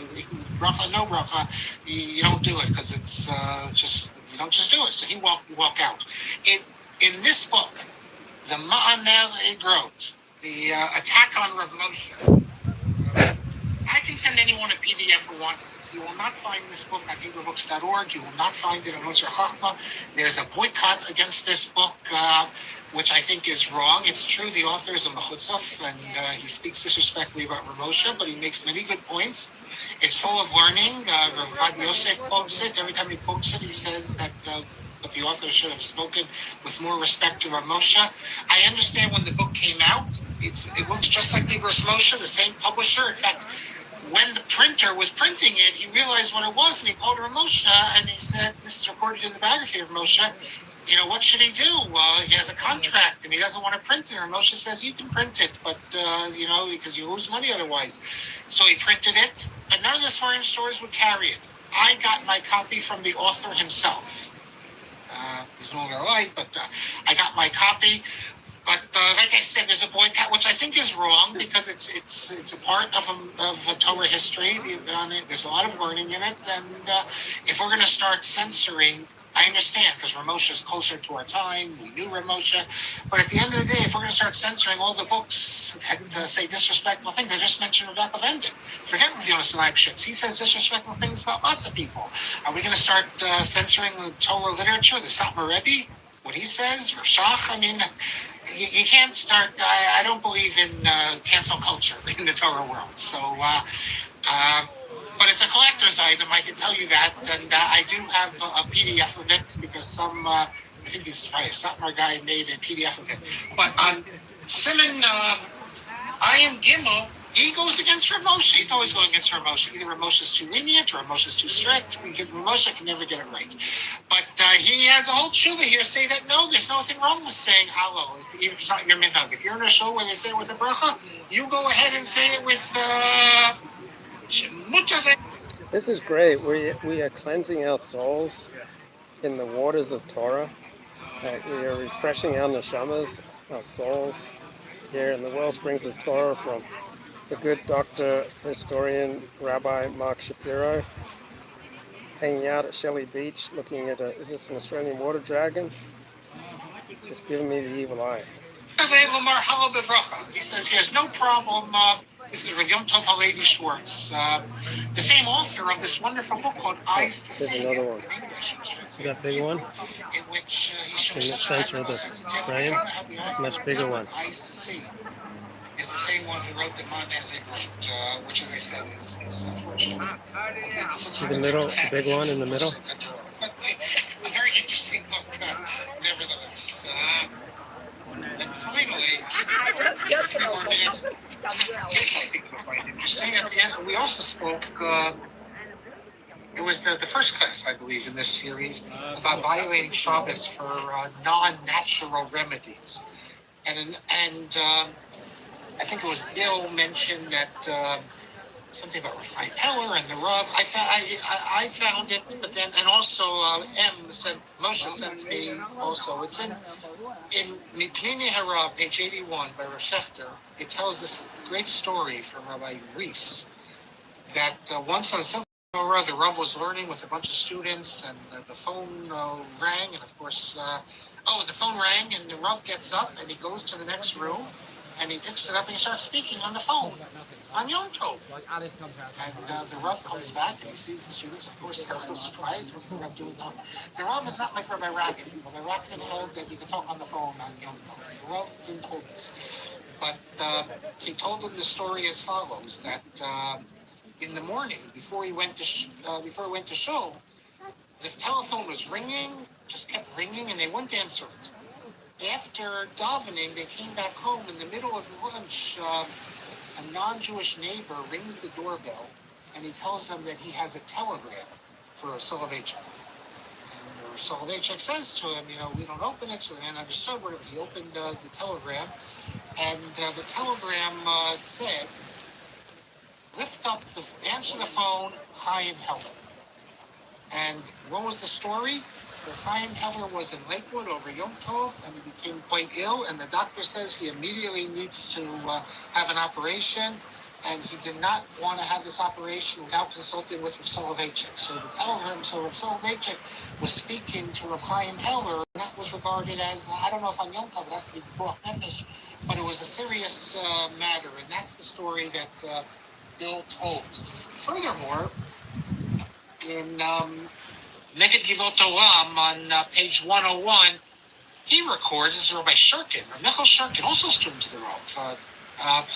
Bracha, no bracha, you don't do it because it's just, you don't just do it. So he walk out. In this book, the Ma'anel Egrot, the attack on Rav Moshe. I can send anyone a PDF who wants this. You will not find this book at eagerbooks.org. You will not find it on Otzer Chachma. There's a boycott against this book, which I think is wrong. It's true the author is a mechutzaf, and he speaks disrespectfully about Rav Moshe, but he makes many good points. It's full of learning. Rav Yosef quotes it. Every time he quotes it, he says that the author should have spoken with more respect to Rav Moshe. I understand when the book came out, it looks just like the Rav Moshe, the same publisher. In fact, when the printer was printing it, he realized what it was, and he called Rav Moshe, and he said, this is recorded in the biography of Moshe. You know, what should he do? He has a contract, and he doesn't want to print it. And Moshe says, you can print it, but, because you lose money otherwise. So he printed it, but none of the foreign stores would carry it. I got my copy from the author himself. He's no longer alive, but I got my copy. But like I said, there's a boycott, which I think is wrong because it's a part of a Torah history. There's a lot of learning in it, and if we're going to start censoring, I understand because Rav Moshe is closer to our time. We knew Rav Moshe, but at the end of the day, if we're going to start censoring all the books that say disrespectful things, I just mentioned Rebecca Venden. Forget Rav Yonah Leibschitz. He says disrespectful things about lots of people. Are we going to start censoring the Torah literature? The Satmar Rebbe, what he says, Rav Shach? I mean, you can't start. I don't believe in cancel culture in the Torah world. So. But it's a collector's item, I can tell you that, and I do have a PDF of it because I think he's probably a Satmar guy made a PDF of it. But on Simon, I am Gimel, he goes against Rav Moshe. He's always going against Rav Moshe. Either Rav Moshe is too lenient or Rav Moshe is too strict. Rav Moshe can never get it right. But he has a whole tshuva here say that no, there's nothing wrong with saying hello, even if it's not your minhag. If you're in a show where they say it with a bracha, you go ahead and say it with... This is great. We are cleansing our souls in the waters of Torah. We are refreshing our neshamas, our souls, here in the wellsprings of Torah from the good doctor, historian, Rabbi Mark Shapiro, hanging out at Shelley Beach, looking at is this an Australian water dragon? Just giving me the evil eye. He says he has no problem. This is Rav Yom Tov Halevi Schwartz, the same author of this wonderful book called Eyes to See. There's another one. That big one? In which he in the center of the frame, much bigger one. Eyes to See is the same one who wrote the Ma'anel, which, as I said, is unfortunate. The middle, the big one in the middle. But a very interesting book, nevertheless. And finally, a few more minutes. This I think you'll find interesting. At the end, we also spoke. It was the first class, I believe, in this series about violating Shabbos for non-natural remedies, and I think it was Bill mentioned that something about Chaim Heller and the Rav. I found it, but then, and also Moshe sent me also. It's in Mipnei Harav, page 81 by Rav Schechter. It tells this great story from Rabbi Reese that once on some or other, the Rav was learning with a bunch of students, and the phone rang, and of course, the phone rang, and the Rav gets up and he goes to the next room, and he picks it up and he starts speaking on the phone on Yom Tov. And the Rav comes back and he sees the students. Of course, they're a little surprised. What's the Rav doing now? The Rav is not like Rabbi Rakin. Rabbi Rakin held that you could talk on the phone on Yom Tov. The Rav didn't hold this, but he told them the story as follows: that in the morning, before he went to shul, the telephone was ringing, just kept ringing, and they wouldn't answer it. After davening, they came back home. In the middle of lunch, a non-Jewish neighbor rings the doorbell, and he tells them that he has a telegram for Soloveitchik. And Soloveitchik says to him, we don't open it, so then understood what he opened the telegram, and the telegram said, answer the phone, Chaim Heller. And what was the story? Chaim Heller was in Lakewood over Yom Tov, and he became quite ill, and the doctor says he immediately needs to have an operation, and he did not want to have this operation without consulting with Rav Soloveitchik. So the telegram, Rav Soloveitchik was speaking to Rav Chaim Heller, and that was regarded as, I don't know if on Yom Tov it has to be P'ruach Nefesh, but it was a serious matter, and that's the story that Bill told. Furthermore, in Neged Givot Olam on page 101, he records, this is Rabbi Shurkin, Michael Shurkin, also a student of the Rav,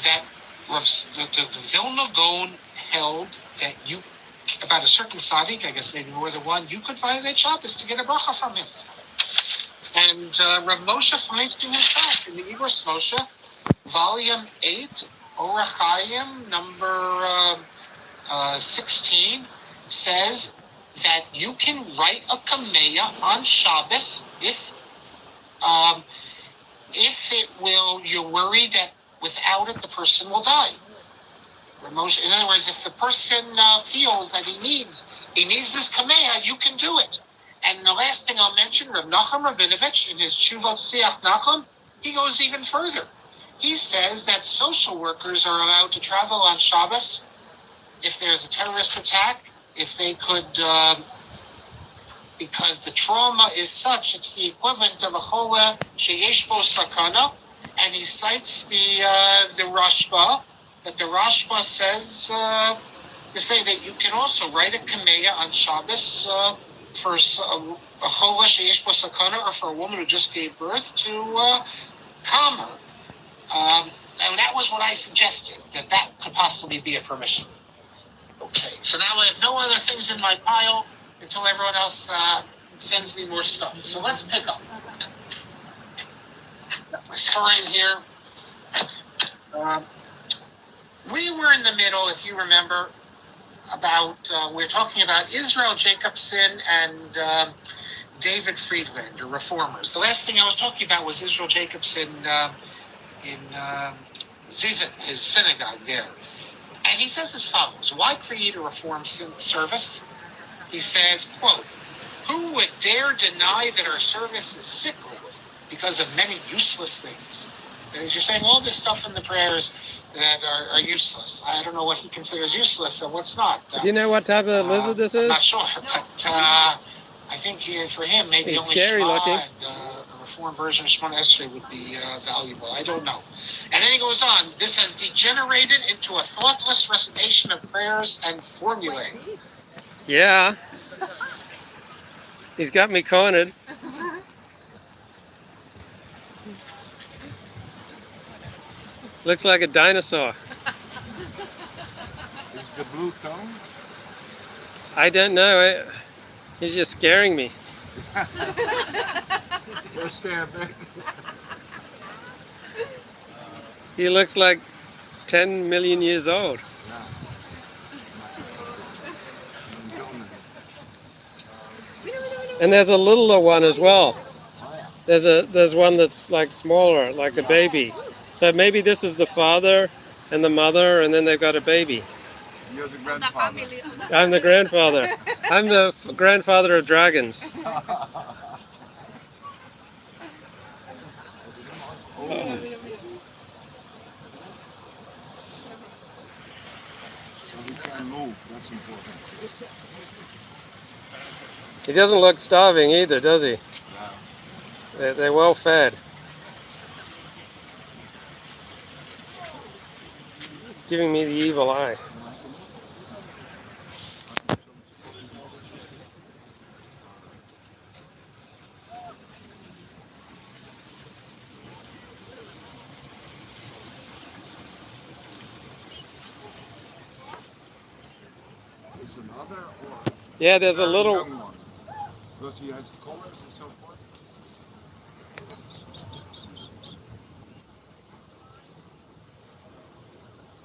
that the Vilna Gaon held that about a certain tzaddik, I guess maybe more than one, you could violate Shabbos to get a bracha from him. And Rav Moshe Feinstein himself, in the Igros Moshe, volume 8, Orach Chaim, number 16, says that you can write a kameya on Shabbos if you're worried that without it the person will die. In other words, if the person feels that he needs this kameya, you can do it. And the last thing I'll mention, Rav Nachum Rabinovich, in his Tshuvot Siach Nachum, he goes even further. He says that social workers are allowed to travel on Shabbos if there's a terrorist attack, if they could, because the trauma is such, it's the equivalent of a chola sheyesh bo sakana, and he cites the Rashba, that the Rashba says, to say that you can also write a kameya on Shabbos for a chola sheyesh bo sakana, or for a woman who just gave birth, to calm her. And that was what I suggested, that could possibly be a permission. Okay, so now I have no other things in my pile until everyone else sends me more stuff. So let's pick up. This time here, we were in the middle, if you remember, we're talking about Israel Jacobson and David Friedlander, reformers. The last thing I was talking about was Israel Jacobson in Zizan, his synagogue there. And he says as follows: why create a reform service? He says, quote, who would dare deny that our service is sickly because of many useless things? And as you're saying, all this stuff in the prayers that are useless. I don't know what he considers useless and what's not. Do you know what type of lizard this is? I'm not sure, but I think for him, maybe it's only scary Shema looking. and a reform version of Shemona Esrei would be valuable. I don't know. And then he goes on, this has degenerated into a thoughtless recitation of prayers and formulae. Yeah. He's got me cornered. Looks like a dinosaur. Is the blue tongue? I don't know. He's just scaring me. Just stand back. He looks like 10 million years old. And there's a littler one as well. There's one that's like smaller, like a baby. So maybe this is the father and the mother, and then they've got a baby. You're the The grandfather. family. I'm the grandfather. I'm the grandfather of dragons. And we can move, that's important. He doesn't look starving either, does he? Yeah. They're well fed. It's giving me the evil eye. Is another or Yeah, there's a very little. young one? Because he has colors and so forth.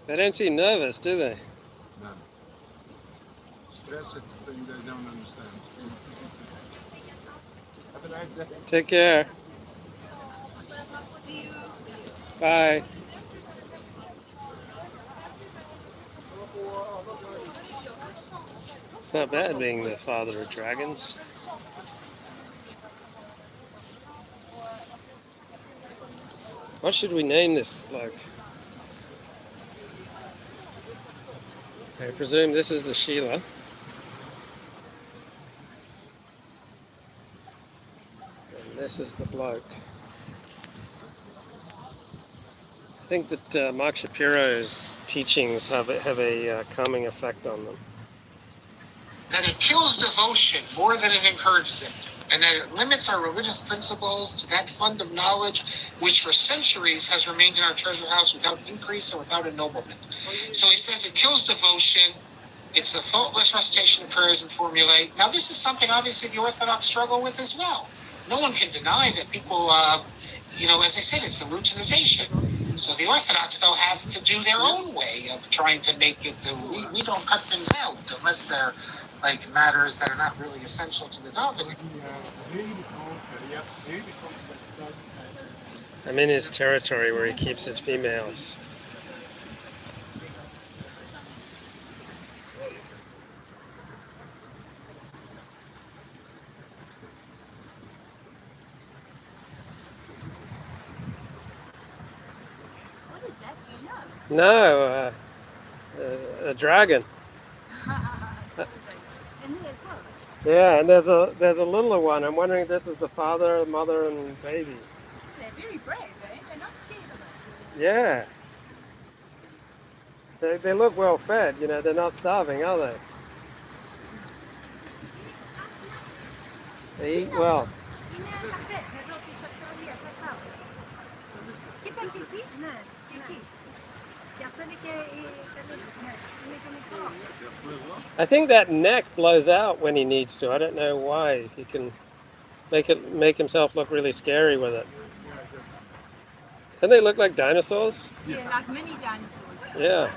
They don't seem nervous, do they? No. Stress is the thing they don't understand. Have a nice day. Take care. See you. Bye. It's not bad being the father of dragons. What should we name this bloke? I presume this is the Sheila. And this is the bloke. I think that Mark Shapiro's teachings have a calming effect on them. That it kills devotion more than it encourages it, and that it limits our religious principles to that fund of knowledge which for centuries has remained in our treasure house without increase and without ennoblement. So he says it kills devotion. It's a thoughtless recitation of prayers and formulae. Now, this is something obviously the Orthodox struggle with as well. No one can deny that people, as I said, it's the routinization. So the Orthodox, though, have to do their own way of trying to make it. We don't cut things out unless they're like matters that are not really essential to the davening. I'm in his territory where he keeps his females. What is that? Do you know? No, a dragon. And here as well. Yeah, and there's a littler one. I'm wondering if this is the father, mother, and baby. They're very brave, eh? They're not scared of us. Yeah. They look well fed, they're not starving, are they? They eat well. I think that neck blows out when he needs to. I don't know why. He can make himself look really scary with it. Don't they look like dinosaurs? Yeah, like mini dinosaurs. Yeah,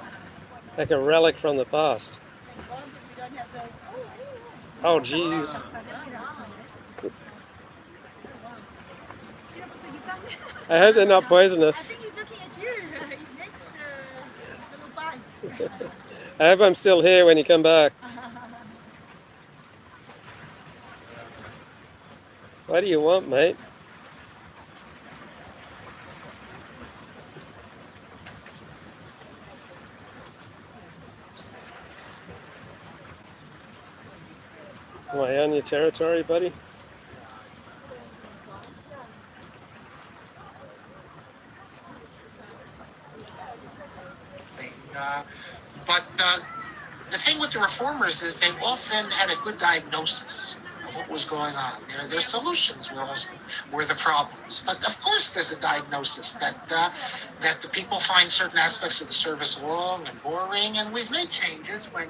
like a relic from the past. Oh, jeez. I hope they're not poisonous. I think he's looking at you. His next little bite. I hope I'm still here when you come back. What do you want, mate? Am I on your territory, buddy? But the thing with the reformers is they often had a good diagnosis of what was going on. Their solutions were the problems. But of course, there's a diagnosis that the people find certain aspects of the service long and boring, and we've made changes when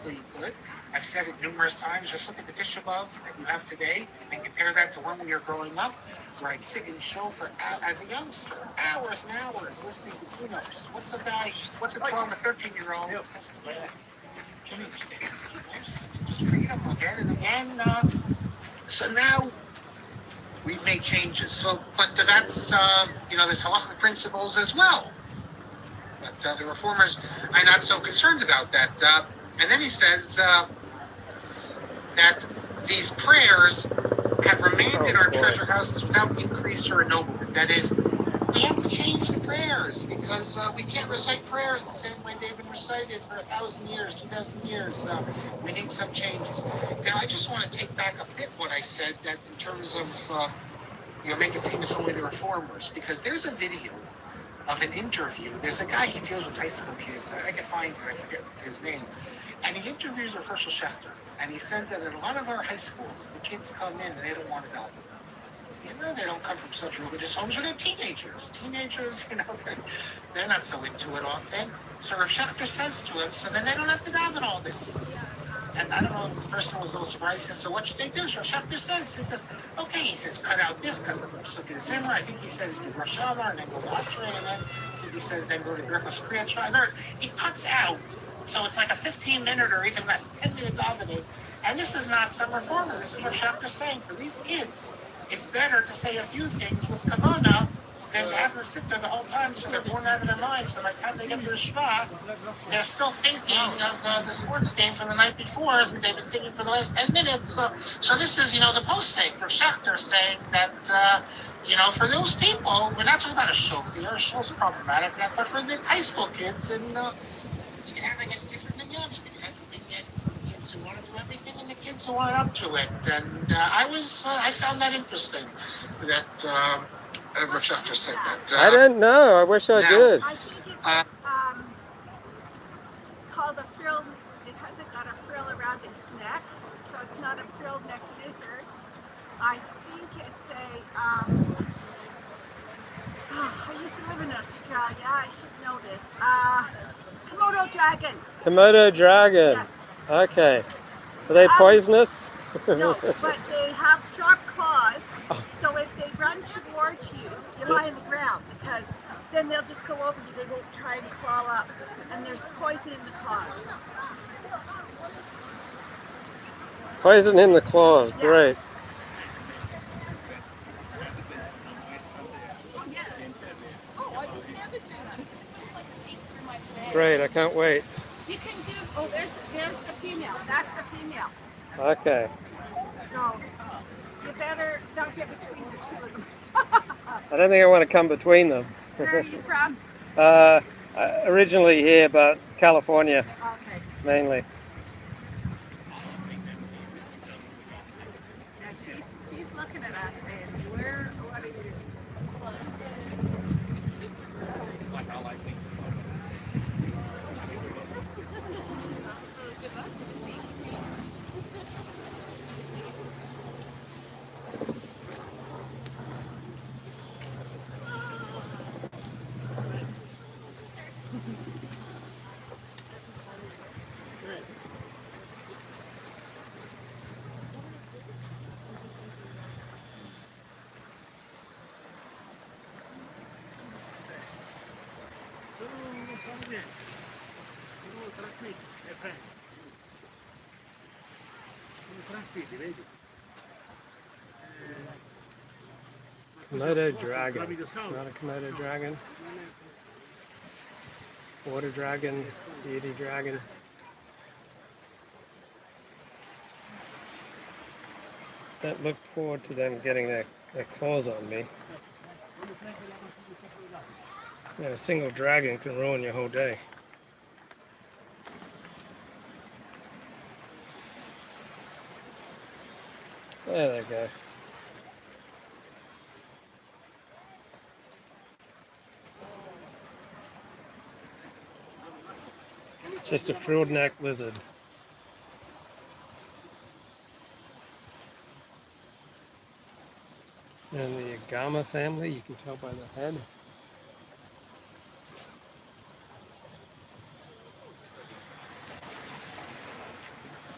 we could. I've said it numerous times. Just look at the Tisha B'Av that you have today and compare that to when we were growing up, where I'd sit in show for as a youngster, hours and hours listening to keynotes. What's a 12 or 13-year-old? Just read them again and again. So now we've made changes. So, but that's there's halachic principles as well. But the reformers are not so concerned about that. And then he says that these prayers have remained in our treasure houses without increase or ennoblement. That is, we have to change the prayers because we can't recite prayers the same way they've been recited for 1,000 years, 2,000 years. We need some changes. Now, I just want to take back a bit what I said that in terms of, make it seem it's only the reformers, because there's a video of an interview. There's a guy, he deals with high school kids. I can find him, I forget his name. And he interviews Rav Hershel Schachter. And he says that in a lot of our high schools, the kids come in and they don't want to daven. They don't come from such religious homes, or they're teenagers. Teenagers, they're not so into it often. So Rav Schachter says to him, so then they don't have to daven all this. And I don't know if the person was a little surprised. He says, so what should they do? So Schachter says, okay, he says, cut out this because of the Pesukei Zimra. I think he says, do Rosh Hashanah, and then go to Ashrei, and then I think he says, then go to Birkos Kriya. In other words, he cuts out. So it's like a 15-minute or even less, 10-minute davening. And this is not some reformer. This is what Schachter saying. For these kids, it's better to say a few things with kavana than to have them sit there the whole time so they're born out of their minds. So by the time they get to the Shema, they're still thinking of the sports game from the night before that they've been thinking for the last 10 minutes. So this is, the post-sake for Schachter saying that, for those people, we're not talking about a show here. A show's problematic, but for the high school kids, and you can have, I guess, different minyanim. You can have the minyan for the kids who want to do everything and the kids who aren't up to it. And I found that interesting that Rav Schachter said that. I didn't know. I wish I did. I think it's called a frill. It hasn't got a frill around its neck, so it's not a frilled neck lizard. I think it's a. I used to live in Australia. I should know this. Komodo dragon. Komodo dragon. Yes. Okay. Are they poisonous? No, but they have sharp claws. So if they run towards you, you lie on the ground because then they'll just go over you. They won't try and crawl up. And there's poison in the claws. Poison in the claws. Yeah. Great. Great. I can't wait. You can do. Oh, there's the female. That's the female. Okay. So you better don't get between the two of them. I don't think I want to come between them. Where are you from? Originally here, but California Okay. mainly. Now she's looking at us saying, what are you doing? Komodo dragon. It's not a Komodo dragon. Water dragon, beauty dragon. Don't look forward to them getting their claws on me. A single dragon can ruin your whole day. There they go. Just a frilled neck lizard. And the Agama family, you can tell by the head.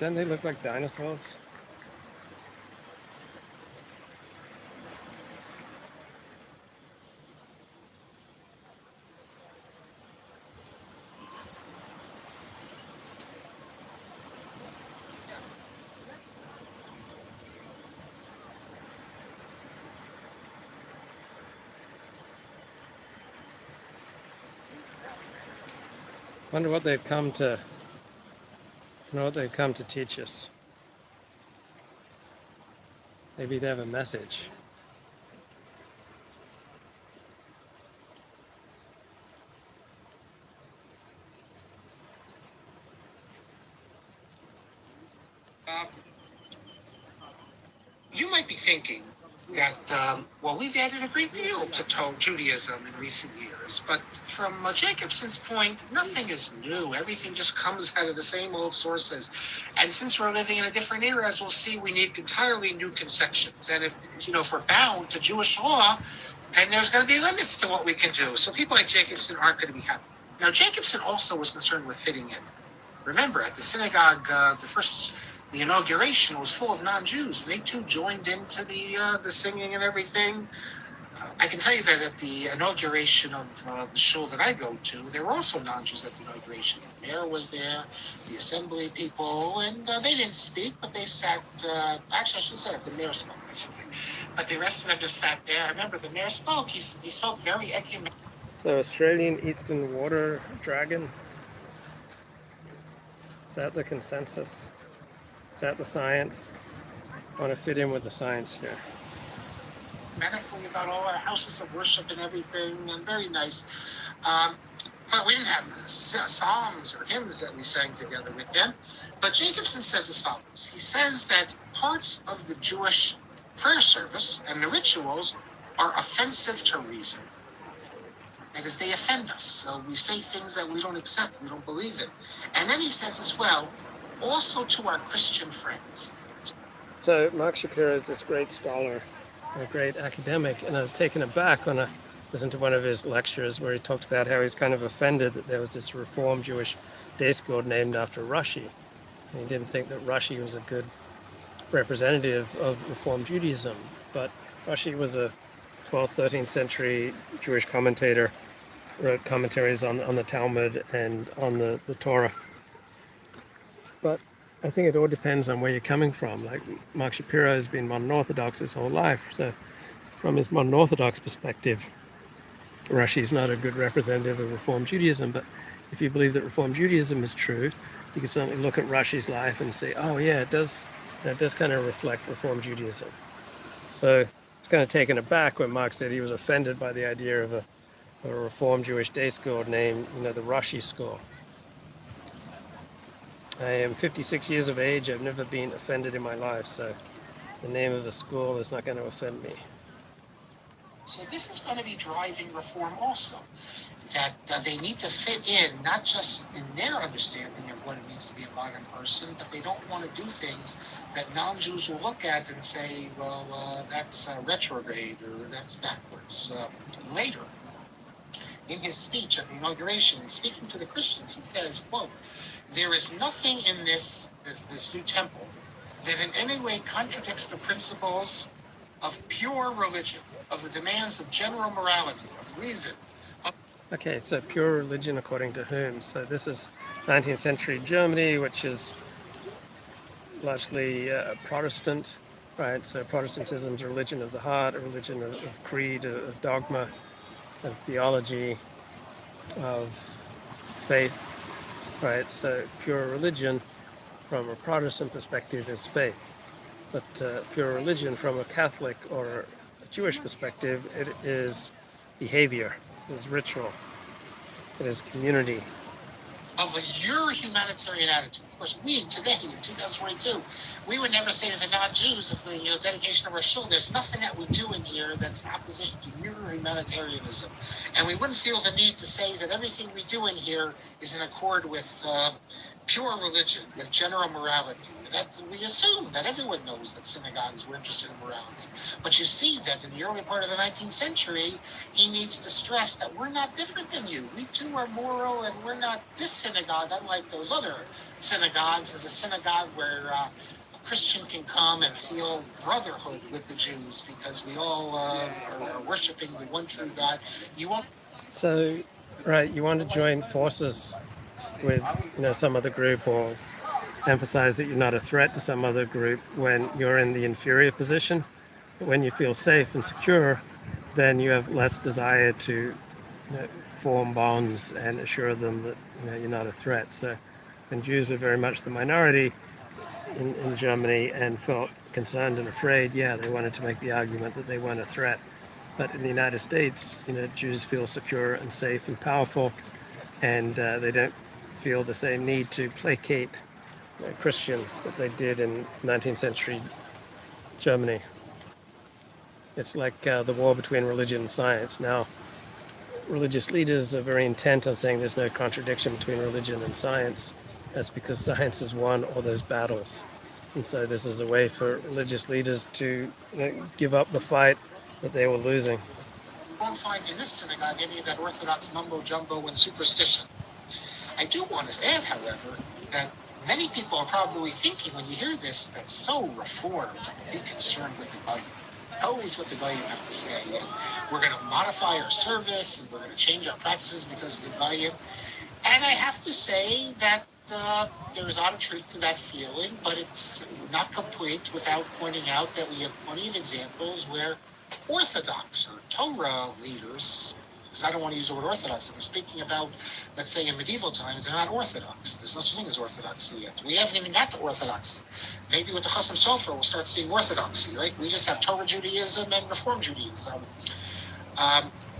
Don't they look like dinosaurs? Wonder what they've come to. What they've come to teach us. Maybe they have a message. You might be thinking that, well, we've added a great deal to Judaism in recent years, but from Jacobson's point, nothing is new. Everything just comes out of the same old sources. And since we're living in a different era, as we'll see, we need entirely new conceptions. And if we're bound to Jewish law, then there's going to be limits to what we can do. So people like Jacobson aren't going to be happy. Now, Jacobson also was concerned with fitting in. Remember, at the synagogue, the inauguration was full of non-Jews. They too joined into the singing and everything. I can tell you that at the inauguration of the shul that I go to, there were also non-Jews at the inauguration. The mayor was there, the assembly people, and they didn't speak, but they sat. Actually, I should say that the mayor spoke, I should think. But the rest of them just sat there. I remember the mayor spoke. He spoke very ecumenical. So Australian Eastern Water Dragon. Is that the consensus? Is that the science? I want to fit in with the science here. Medically about all our houses of worship and everything, and very nice. But we didn't have songs or hymns that we sang together with them. But Jacobson says as follows. He says that parts of the Jewish prayer service and the rituals are offensive to reason. That is, they offend us. So we say things that we don't accept, we don't believe in. And then he says as well, also to our Christian friends. So Mark Shapiro is this great scholar, a great academic, and I was taken aback when I listened to one of his lectures where he talked about how he's kind of offended that there was this Reform Jewish day school named after Rashi. And he didn't think that Rashi was a good representative of Reform Judaism. But Rashi was a 12th, 13th century Jewish commentator, wrote commentaries on the Talmud and on the Torah. But I think it all depends on where you're coming from. Like Mark Shapiro has been modern Orthodox his whole life, so from his modern Orthodox perspective, Rashi is not a good representative of Reform Judaism. But if you believe that Reform Judaism is true, you can certainly look at Rashi's life and say, oh yeah, it does kind of reflect Reform Judaism. So it's kind of taken aback when Mark said he was offended by the idea of a Reform Jewish day school named, the Rashi School. I am 56 years of age. I've never been offended in my life, so the name of a school is not going to offend me. So this is going to be driving reform also, that they need to fit in, not just in their understanding of what it means to be a modern person, but they don't want to do things that non-Jews will look at and say, well, that's retrograde or that's backwards. Later, in his speech at the inauguration, speaking to the Christians, he says, quote, there is nothing in this new temple that in any way contradicts the principles of pure religion, of the demands of general morality, of reason. Okay, so pure religion according to whom? So this is 19th century Germany, which is largely Protestant, right? So Protestantism is a religion of the heart, a religion of creed, of dogma, of theology, of faith. Right, so pure religion from a Protestant perspective is faith, but pure religion from a Catholic or a Jewish perspective, it is behavior, it is ritual, it is community. Of your humanitarian attitude. Of course, we today in 2022, we would never say to the non-Jews of the dedication of our shul, there's nothing that we do in here that's in opposition to your humanitarianism, and we wouldn't feel the need to say that everything we do in here is in accord with pure religion, with general morality. That we assume that everyone knows that synagogues were interested in morality. But you see that in the early part of the 19th century, he needs to stress that we're not different than you. We too are moral, and we're not this synagogue, unlike those other synagogues, is a synagogue where a Christian can come and feel brotherhood with the Jews because we all are worshiping the one true God. So, right, you want to join forces with some other group, or emphasize that you're not a threat to some other group when you're in the inferior position. But when you feel safe and secure, then you have less desire to form bonds and assure them that you're not a threat. So when Jews were very much the minority in Germany and felt concerned and afraid, they wanted to make the argument that they weren't a threat. But in the United States, Jews feel secure and safe and powerful, and they don't feel the same need to placate Christians that they did in 19th century Germany. It's like the war between religion and science. Now, religious leaders are very intent on saying there's no contradiction between religion and science. That's because science has won all those battles. And so this is a way for religious leaders to give up the fight that they were losing. You won't find in this synagogue any of that Orthodox mumbo jumbo and superstition. I do want to add, however, that many people are probably thinking when you hear this, that's so reformed, be concerned with the Bible. Always what the Goyim have to say. And we're going to modify our service and we're going to change our practices because of the Goyim. And I have to say that there is odd truth to that feeling, but it's not complete without pointing out that we have plenty of examples where Orthodox or Torah leaders, because I don't want to use the word Orthodox, I'm speaking about, let's say in medieval times, they're not Orthodox. There's no such thing as Orthodoxy yet. We haven't even got to Orthodoxy. Maybe with the Chasam Sofer, we'll start seeing Orthodoxy, right? We just have Torah Judaism and Reform Judaism,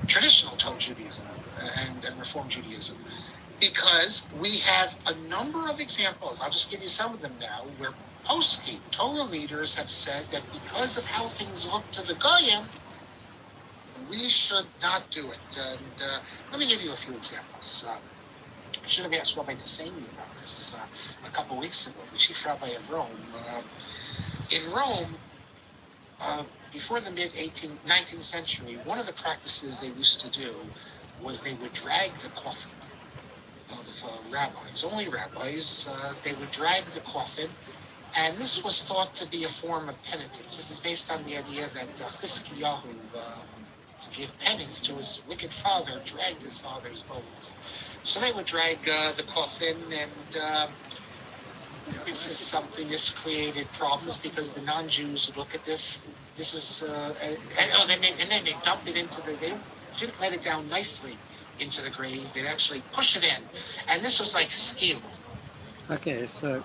traditional Torah Judaism and Reform Judaism. Because we have a number of examples, I'll just give you some of them now, where poskim, Torah leaders have said that because of how things look to the Goyim, we should not do it. And let me give you a few examples. I should have asked Rabbi Tassani about this a couple weeks ago, the chief rabbi of Rome. In Rome, before the mid-19th century, one of the practices they used to do was they would drag the coffin of rabbis, only rabbis. They would drag the coffin, and this was thought to be a form of penitence. This is based on the idea that Chizkiyahu, to give penance to his wicked father, dragged his father's bones. So they would drag the coffin, and this created problems because the non-Jews look at this. This is, and then they dumped it into they didn't let it down nicely into the grave. They'd actually push it in, and this was like skill. Okay, so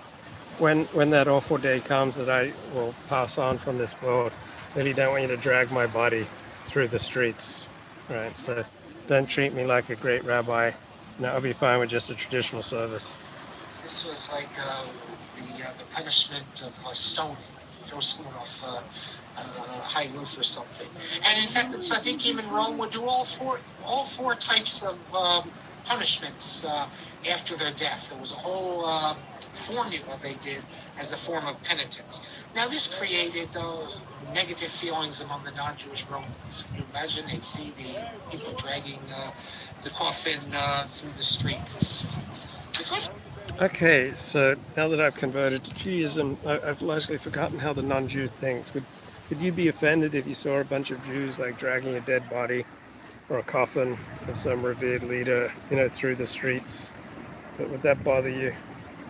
when that awful day comes that I will pass on from this world, really don't want you to drag my body through the streets, right? So don't treat me like a great rabbi. No, I'll be fine with just a traditional service. This was like the punishment of stoning. You throw someone off a high roof or something. And in fact, the tzaddikim in Rome would do all four types of punishments after their death. There was a whole formula they did as a form of penitence. Now this created negative feelings among the non-Jewish Romans. Can you imagine? They'd see the people dragging the coffin through the streets. Okay, so now that I've converted to Judaism, I've largely forgotten how the non-Jew thinks. Would you be offended if you saw a bunch of Jews like dragging a dead body or a coffin of some revered leader, through the streets? Would that bother you?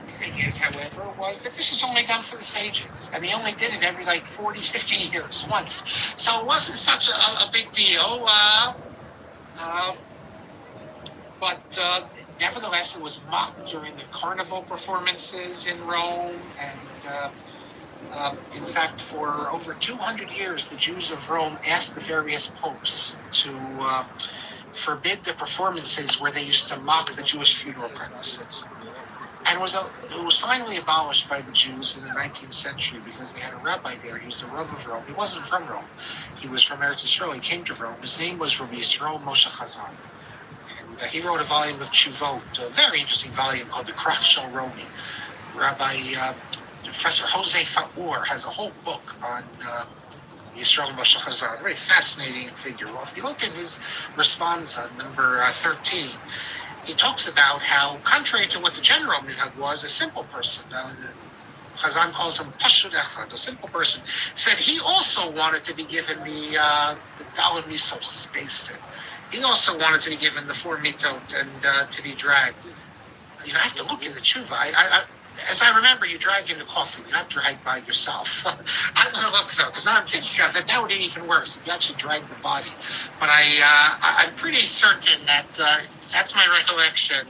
The thing is, however, was that this was only done for the sages. I mean, only did it every 40, 50 years once. So it wasn't such a big deal. But nevertheless, it was mocked during the carnival performances in Rome. And in fact, for over 200 years, the Jews of Rome asked the various popes to forbid the performances where they used to mock the Jewish funeral practices. And it was finally abolished by the Jews in the 19th century because they had a rabbi there. He was the Rav of Rome. He wasn't from Rome. He was from Eretz Yisrael. He came to Rome. His name was Rabbi Yisrael Moshe Chazan. And he wrote a volume of Tshuvot, a very interesting volume called the Krach Shel Romi. Rabbi Professor Jose Faur has a whole book on Yisrael Moshe Chazan, a very fascinating figure. Well, if you look at his responsa, number 13, he talks about how, contrary to what the general minhag was, a simple person, Chazan calls him Pashut Echad, a simple person, said he also wanted to be given the Dalar Misos based it. He also wanted to be given the 4 mitot and to be dragged. You have to look in the tshuva. As I remember, you drag in the coffin. You're not dragged by yourself. I'm going to look, though, because now I'm thinking of it. That would be even worse if you actually drag the body. But I'm pretty certain that that's my recollection,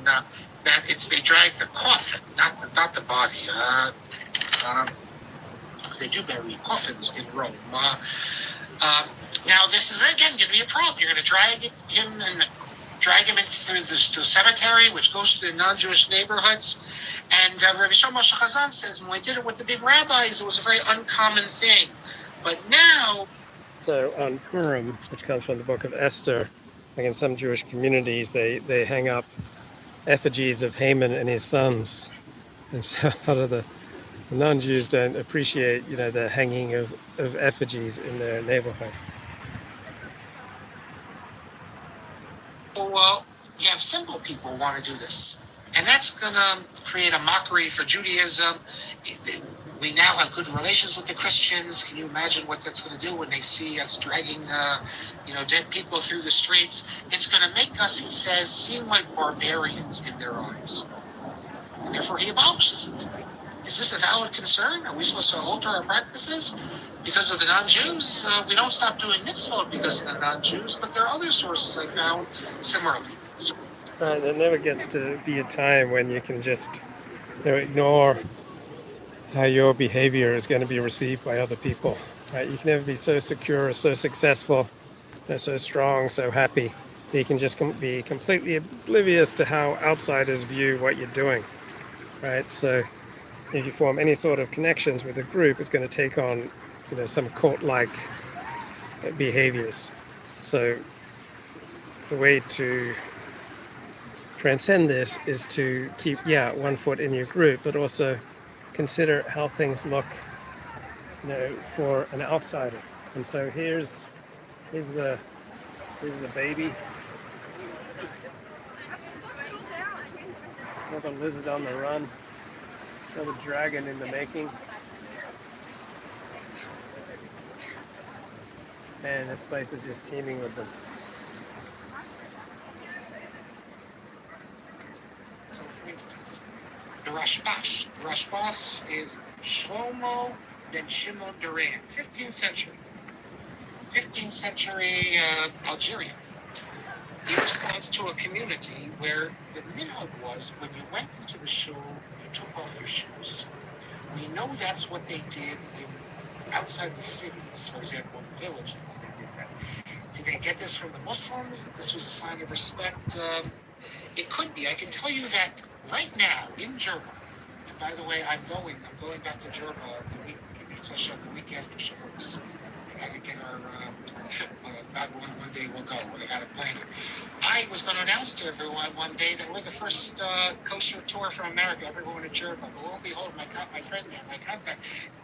that they drag the coffin, not the body. They do bury coffins in Rome. Now this is again going to be a problem. You're going to drag him into the cemetery, which goes to the non-Jewish neighborhoods. And Rabbi Shlomo Chazan says, when we did it with the big rabbis, it was a very uncommon thing. But now... So on Purim, which comes from the book of Esther, like in some Jewish communities, they hang up effigies of Haman and his sons. And so a lot of the non-Jews don't appreciate, the hanging of effigies in their neighborhood. Well, you have simple people who want to do this. And that's going to create a mockery for Judaism. We now have good relations with the Christians. Can you imagine what that's going to do when they see us dragging, dead people through the streets? It's going to make us, he says, seem like barbarians in their eyes. And therefore, he abolishes it. Is this a valid concern? Are we supposed to alter our practices because of the non-Jews? We don't stop doing mitzvot because of the non-Jews, but there are other sources I found similarly. Right, there never gets to be a time when you can just ignore how your behavior is going to be received by other people. Right? You can never be so secure, so successful, so strong, so happy that you can just be completely oblivious to how outsiders view what you're doing. Right? So if you form any sort of connections with a group, it's going to take on some cult-like behaviors. So the way to transcend this is to keep one foot in your group, but also consider how things look for an outsider. And so here's the baby, another lizard on the run, another dragon in the making. And this place is just teeming with them. So, for instance, the Rashbash. The Rashbash is Shlomo ben Shimon Duran, 15th century Algeria. He responds to a community where the minhag was when you went into the shul, you took off your shoes. We know that's what they did outside the cities, for example, in the villages. They did that. Did they get this from the Muslims? That this was a sign of respect? It could be. I can tell you that right now in Germany, and by the way, I'm going back to Germany the week after Shavuos. I gotta get our trip. God willing, one day we'll go. I gotta plan it. I was going to announce to everyone one day that we're the first kosher tour from America ever going to Germany. But lo and behold, my friend there, my contact,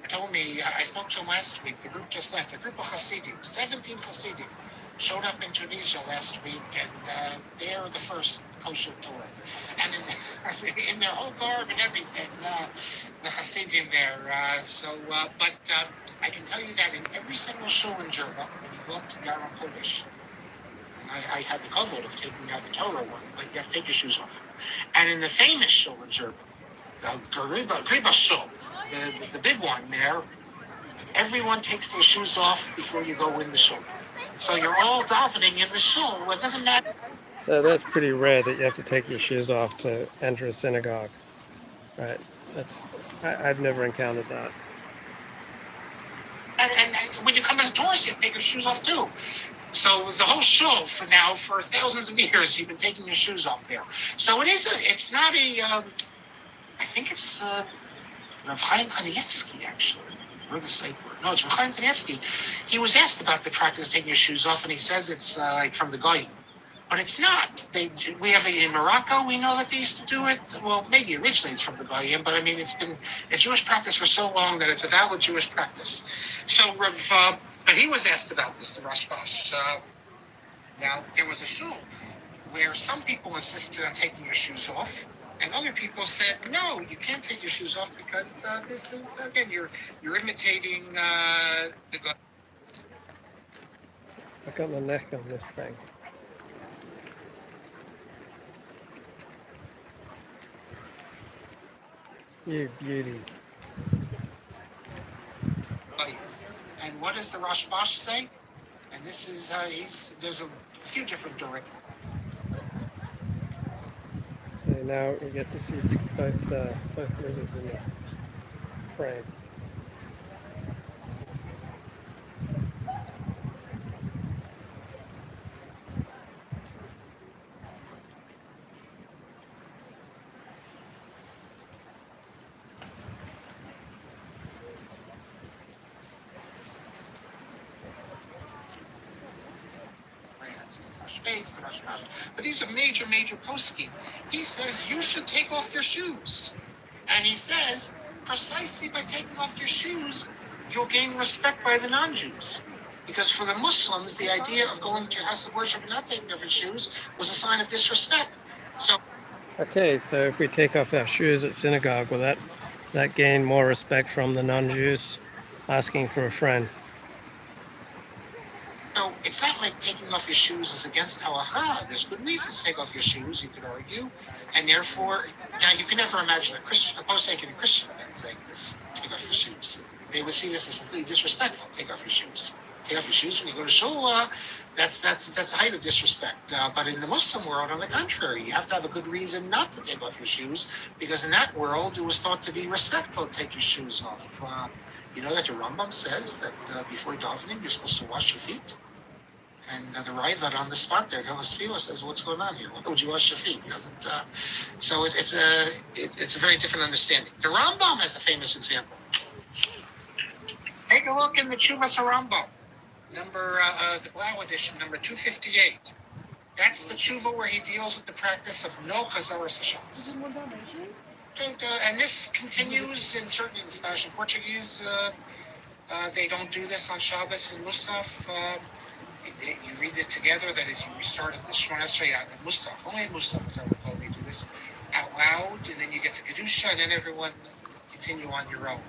told me, I spoke to him last week, the group just left, a group of Hasidim, 17 Hasidim, showed up in Tunisia last week, and they're the first kosher tour. And in their whole garb and everything, the Hasidim there. But I can tell you that in every single shul in Germany, when you go up to the Aron Kodesh, I had the kavod of taking out the Torah one, but you have to take your shoes off. And in the famous shul in Germany, the Griba shul, the big one there, everyone takes their shoes off before you go in the shul. So you're all davening in the shul. Well, it doesn't matter. So that's pretty rare that you have to take your shoes off to enter a synagogue, right? I've never encountered that. And when you come as a tourist, you have to take your shoes off too. So the whole shul for thousands of years, you've been taking your shoes off there. So it's not a, I think it's Rav Chaim Kanievsky, actually. Or the site word. No, it's Rav Chaim Kanievsky. He was asked about the practice of taking your shoes off, and he says it's like from the Goyim. But it's not. We have it in Morocco. We know that they used to do it. Well, maybe originally it's from the Goyim, but I mean, it's been a Jewish practice for so long that it's a valid Jewish practice. So but he was asked about this, the Rashbash. Now, there was a shul where some people insisted on taking your shoes off, and other people said, no, you can't take your shoes off because this is, again, you're imitating the Goyim. Look at the neck of this thing. You beauty. And what does the Rashbash say? And this is, there's a few different direct. So Okay, now we get to see both lizards in the frame. But he's a major, major postscript. He says you should take off your shoes. And he says, precisely by taking off your shoes, you'll gain respect by the non-Jews. Because for the Muslims, the idea of going to your house of worship and not taking off your shoes was a sign of disrespect. So, Okay, so if we take off our shoes at synagogue, will that gain more respect from the non-Jews asking for a friend? so it's not like taking off your shoes is against halacha. There's good reasons to take off your shoes, you could argue. And therefore, now you can never imagine a post-taken Christian man saying this, take off your shoes. They would see this as completely disrespectful, take off your shoes. Take off your shoes when you go to shul, that's the height of disrespect. But in the Muslim world, on the contrary, you have to have a good reason not to take off your shoes, because in that world, it was thought to be respectful to take your shoes off. You know that the Rambam says that before davening, you're supposed to wash your feet? And the Raivad on the spot there, Hillis Tefillah, says, "What's going on here? Why would you wash your feet?" He doesn't. So it's a very different understanding. The Rambam has a famous example. Take a look in the Chuvas Rambam, the Blau edition, number 258. That's the tshuva where he deals with the practice of no chazaras Hashabbos. And this continues in certain Spanish and Portuguese. They don't do this on Shabbos and Musaf. You read it together. That is, you restart the Shemona Esrei at Musaf. Only at Musaf, as I recall, they do this out loud, and then you get to Kedusha, and then everyone continue on your own.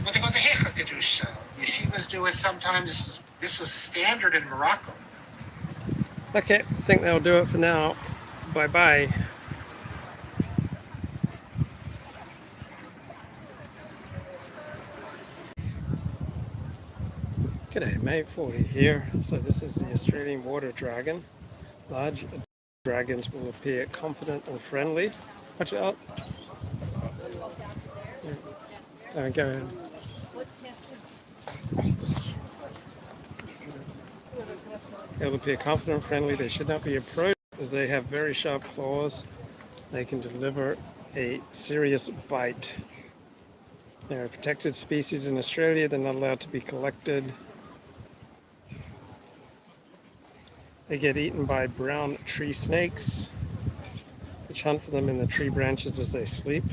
What they call the Hecha Kedusha. Yeshivas do it sometimes. This was standard in Morocco. Okay, I think that'll do it for now. Bye-bye. G'day, mate, 40 here. So this is the Australian water dragon. Large dragons will appear confident and friendly. Watch out. Go ahead. They'll appear confident and friendly. They should not be approached as they have very sharp claws. They can deliver a serious bite. They're a protected species in Australia. They're not allowed to be collected. They get eaten by brown tree snakes, which hunt for them in the tree branches as they sleep.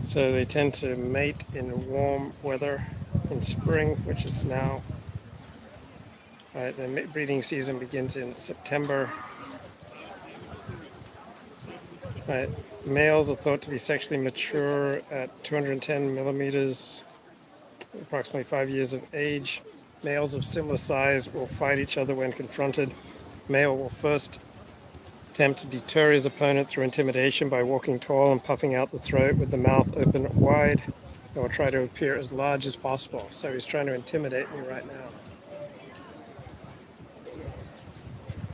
So they tend to mate in warm weather in spring, which is now. The breeding season begins in September. Males are thought to be sexually mature at 210 millimeters, approximately 5 years of age. Males of similar size will fight each other when confronted. Male will first attempt to deter his opponent through intimidation by walking tall and puffing out the throat with the mouth open wide. He will try to appear as large as possible. So he's trying to intimidate me right now.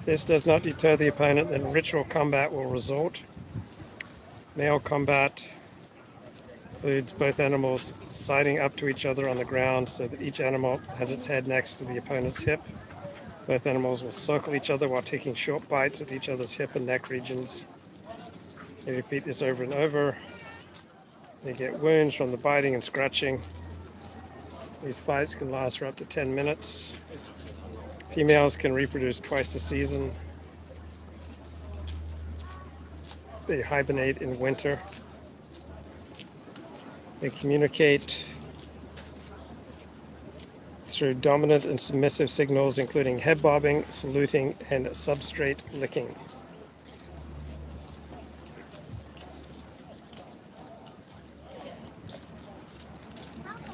This does not deter the opponent, then ritual combat will resort. Male combat includes both animals siding up to each other on the ground so that each animal has its head next to the opponent's hip. Both animals will circle each other while taking short bites at each other's hip and neck regions. They repeat this over and over. They get wounds from the biting and scratching. These fights can last for up to 10 minutes. Females can reproduce twice a season. They hibernate in winter. They communicate through dominant and submissive signals, including head bobbing, saluting, and substrate licking.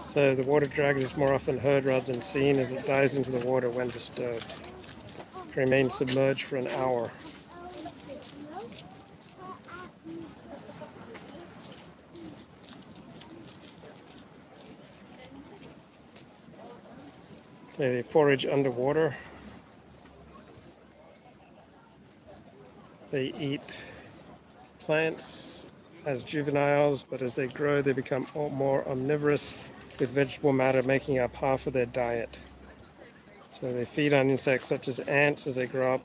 So the water dragon is more often heard rather than seen as it dives into the water when disturbed. It remains submerged for an hour. They forage underwater. They eat plants as juveniles, but as they grow, they become more omnivorous, with vegetable matter making up half of their diet. So they feed on insects such as ants as they grow up,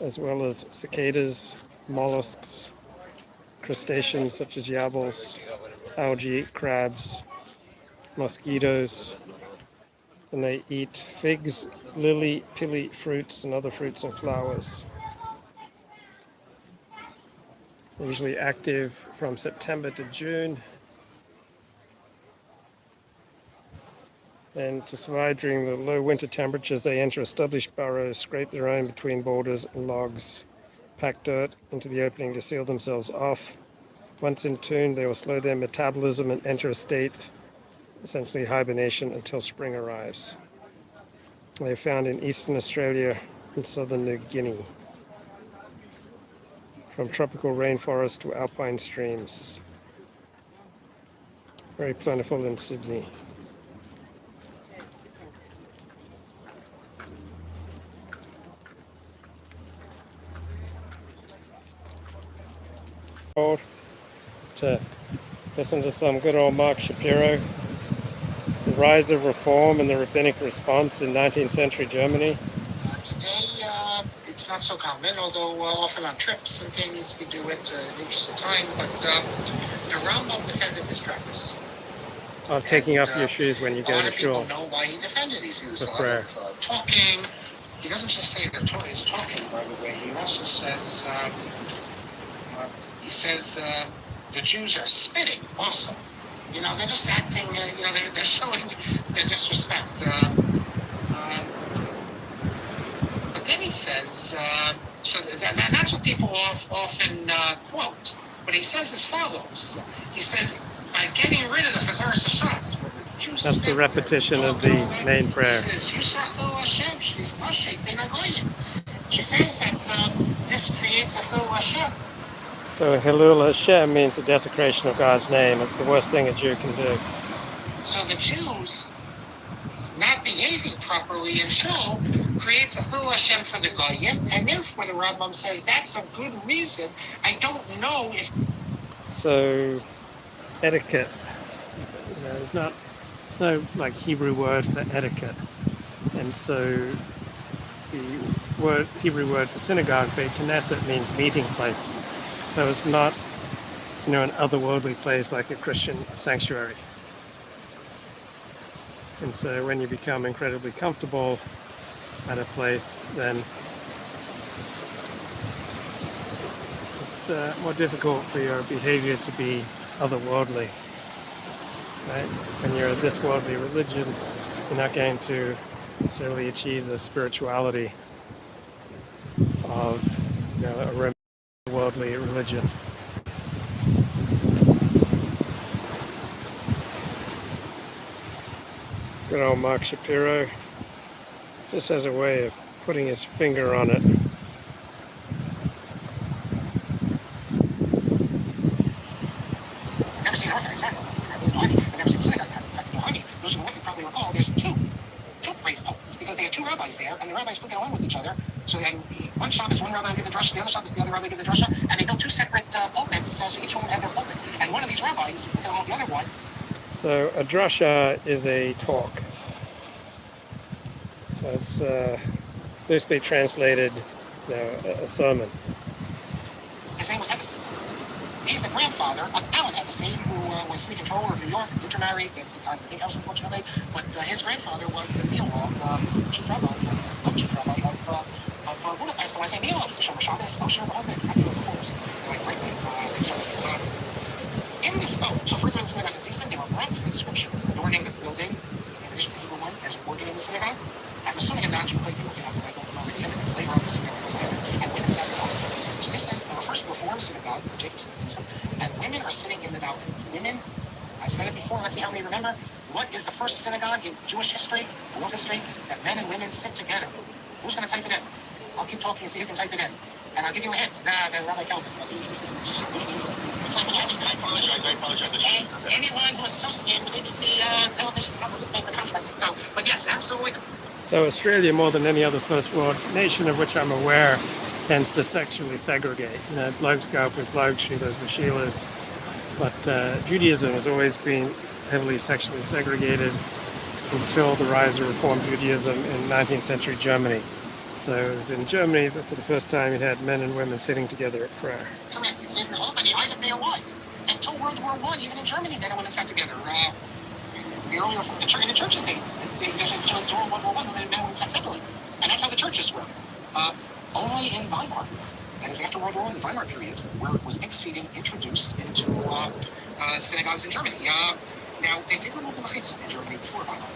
as well as cicadas, mollusks, crustaceans such as yabbles, algae, crabs, mosquitoes, and they eat figs, lily, pilly fruits, and other fruits and flowers. They're usually active from September to June. And to survive during the low winter temperatures, they enter established burrows, scrape their own between boulders and logs, pack dirt into the opening to seal themselves off. Once in tune, they will slow their metabolism and enter a state, essentially hibernation, until spring arrives. They are found in eastern Australia and southern New Guinea, from tropical rainforest to alpine streams. Very plentiful in Sydney. To listen to some good old Mark Shapiro, the rise of reform and the rabbinic response in 19th century Germany. Today, it's not so common, although often on trips and things you do it in the interest of time. But the Rambam defended this practice Of taking off your shoes when you go to shul. A lot of people know why he defended it. He sees a lot prayer. of talking. He doesn't just say that Torah is talking, by the way. He also says, the Jews are spitting also. You know, they're just acting, they're showing their disrespect. But then he says, that's what people often quote. What he says as follows. He says, by getting rid of the Chazaras Hashatz, where the Jews That's the repetition of the main prayer. He says, he says that this creates a Chil Hashem. So Hilul Hashem means the desecration of God's name. It's the worst thing a Jew can do. So the Jews not behaving properly in shul creates a Chil Hashem for the Goyim, and therefore the Rambam says that's a good reason. I don't know if... So etiquette, there's no like Hebrew word for etiquette, and so the Hebrew word for synagogue, Beit Knesset, means meeting place. So it's not, an otherworldly place like a Christian sanctuary. And so when you become incredibly comfortable at a place, then it's more difficult for your behavior to be otherworldly. Right? When you're this worldly religion, you're not going to necessarily achieve the spirituality of a worldly religion. Good old Mark Shapiro just has a way of putting his finger on it. Never seen Orthodox sacrifice. I've never seen synagogue pass. In fact, those who are with me probably recall there's two praise pulpits because they had two rabbis there, and the rabbis couldn't get along with each other. So then one Shabbos, one rabbi would give the drasha, the other Shabbos, the other rabbi would give the drasha, and they built two separate pulpits, so each one would have their pulpit. And one of these rabbis would get along with the other one. So a drasha is a talk. So it's loosely translated, a sermon. His name was Hevesi. He's the grandfather of Alan Hevesi, who was city controller of New York, intermarried at the time of the big house, unfortunately. But his grandfather was the Neolog, chief rabbi of Budapest. And when I say Neolog, he's a Shomer Shabbos, Moshe, Rahobet, Matthew, before us. In this, so further in the synagogue in Zisim, there were granted inscriptions adorning the building. In addition to the Hebrew ones, there's wording in the synagogue. I'm assuming a non-Jew might be looking at it. I don't know the evidence. Later on, the synagogue was there, and women sat in the balcony. So this is the first Reform synagogue, the Jacobson Zisim, and women are sitting in the balcony. Women, I've said it before, let's see how many remember. What is the first synagogue in Jewish history, world history, that men and women sit together? Who's going to type it in? I'll keep talking and see who can type it in. And I'll give you a hint. The Rabbi Calvin. I apologize. And anyone who is associated with ABC television published make the contrast. So, but yes, absolutely. So Australia, more than any other first world nation of which I'm aware, tends to sexually segregate. You know, blokes go up with blokes, Sheilas with Sheilas. But Judaism has always been heavily sexually segregated until the rise of Reform Judaism in 19th century Germany. So it was in Germany that for the first time you had men and women sitting together at prayer. Correct. It's in Albany, Isaac Mayer Wise. Until World War I, even in Germany, men and women sat together. The earlier in the churches, there's until World War I, men and women sat separately, and that's how the churches were. Only in Weimar, and it's after World War I, the Weimar period, where it was mixed seating introduced into synagogues in Germany. Now they did remove the mechitza in Germany before Weimar.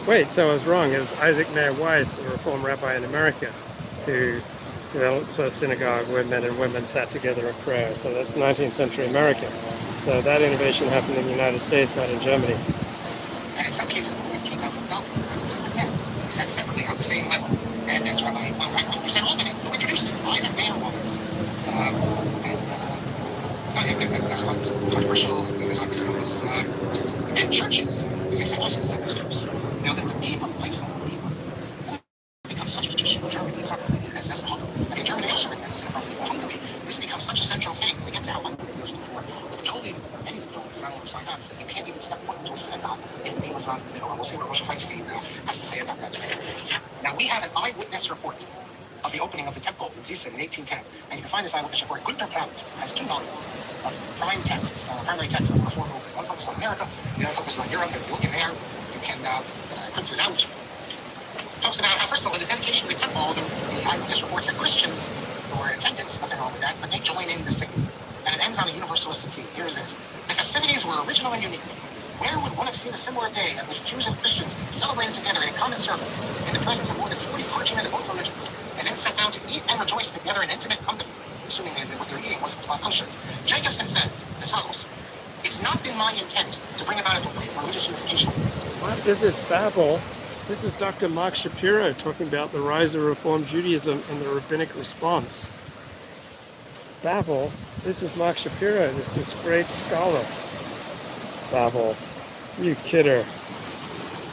Wait, so I was wrong. It was Isaac Mayer Weiss, a Reform rabbi in America, who developed the first synagogue where men and women sat together at prayer. So that's 19th century America. So that innovation happened in the United States, not in Germany. And in some cases, the women came down from Belgium and sit with men. They sat separately on the same level. And that's Rabbi, you said Albany, who introduced it, Isaac Mayer Weiss. There's a lot of controversial, there's a lot of this, and churches, as I said, also the Baptist groups. Now that the name of the place, has become such a tradition in Germany, it's not really as Hungary. I mean, Germany also recognizes it, probably Hungary. This becomes such a central thing. We get to how Hungary was before. The Catholic, many of the Catholics, not all of Sinai, said you can't even step foot into a synagogue if the name was not in the middle. And we'll see what Moshe Feinstein has to say about that today. Now, we have an eyewitness report of the opening of the temple in Zissen in 1810. And you can find this eyewitness report. Gunter Plaut has 2 volumes of prime texts, primary texts on the Reform movement. One focus on America, the other focus on Europe. And if you look in there, you can print it out. Talks about how, first of all, in the dedication of the temple, the eyewitness reports that Christians who were in attendance, nothing wrong with that, but they join in the singing. And it ends on a universalistic theme. Here it is. The festivities were original and unique. Where would one have seen a similar day at which Jews and Christians celebrated together in a common service in the presence of more than 40 clergymen of both religions, and then sat down to eat and rejoice together in intimate company, assuming that what they're eating wasn't kosher? Jacobson says as follows: "It's not been my intent to bring about a religious unification." What is this babble? This is Dr. Mark Shapiro talking about the rise of Reform Judaism and the rabbinic response. Babel, this is Mark Shapiro, this great scholar. Babel, you kidder.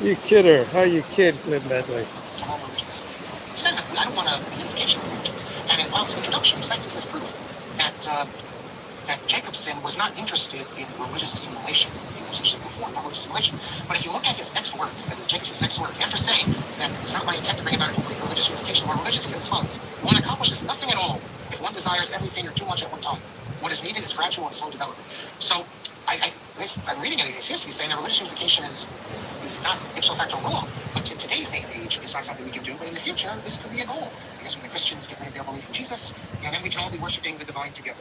You kidder. How you kid, Glib Medley? To all religions. He says that I don't want a unification of religions. And in Bob's introduction, he cites this as proof that Jacobson was not interested in religious assimilation. He was interested in reform, not religious assimilation. But if you look at his next words, that is Jacobson's next words, after saying that it's not my intent to bring about a complete religious unification of our religions, he says as follows: "One accomplishes nothing at all if one desires everything or too much at one time. What is needed is gradual and slow development." So I'm reading it, it seems to be saying that religious unification is not ipso facto wrong, but in today's day and age, it's not something we can do, but in the future, this could be a goal. I guess when the Christians get rid of their belief in Jesus, then we can all be worshiping the divine together.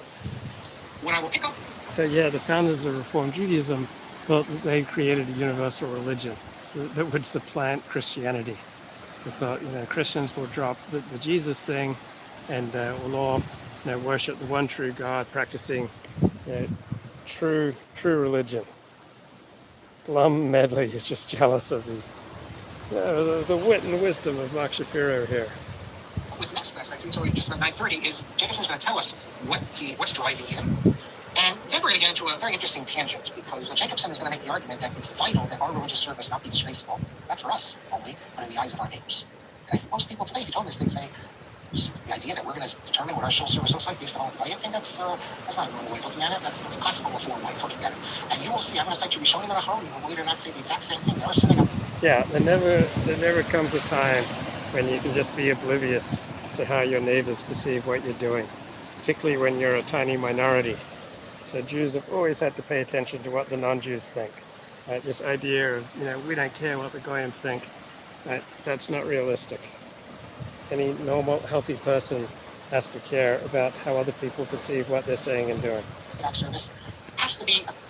When I will pick up... So yeah, the founders of Reform Judaism thought that they created a universal religion that would supplant Christianity. They thought, Christians will drop the Jesus thing and we'll all worship the one true God, practicing true religion. Glum Medley is just jealous of the wit and wisdom of Mark Shapiro here. With next, as I see, so just about 9:30, is Jacobson's going to tell us what's driving him. And then we're going to get into a very interesting tangent, because Jacobson is going to make the argument that it's vital that our religious service not be disgraceful, not for us only, but in the eyes of our neighbors. And I think most people today, if you told this, they'd say, the idea that we're going to determine what our social service looks like based on I think that's not a normal way of looking at it. That's a classical reform way of looking at it. And you will see, I'm going to cite you Rishonim and Acharonim, you will believe it or not, say the exact same thing. They are sitting up. Yeah, there never comes a time when you can just be oblivious to how your neighbors perceive what you're doing, particularly when you're a tiny minority. So Jews have always had to pay attention to what the non-Jews think. This idea of, we don't care what the Goyim think, that's not realistic. Any normal, healthy person has to care about how other people perceive what they're saying and doing. Synagogue service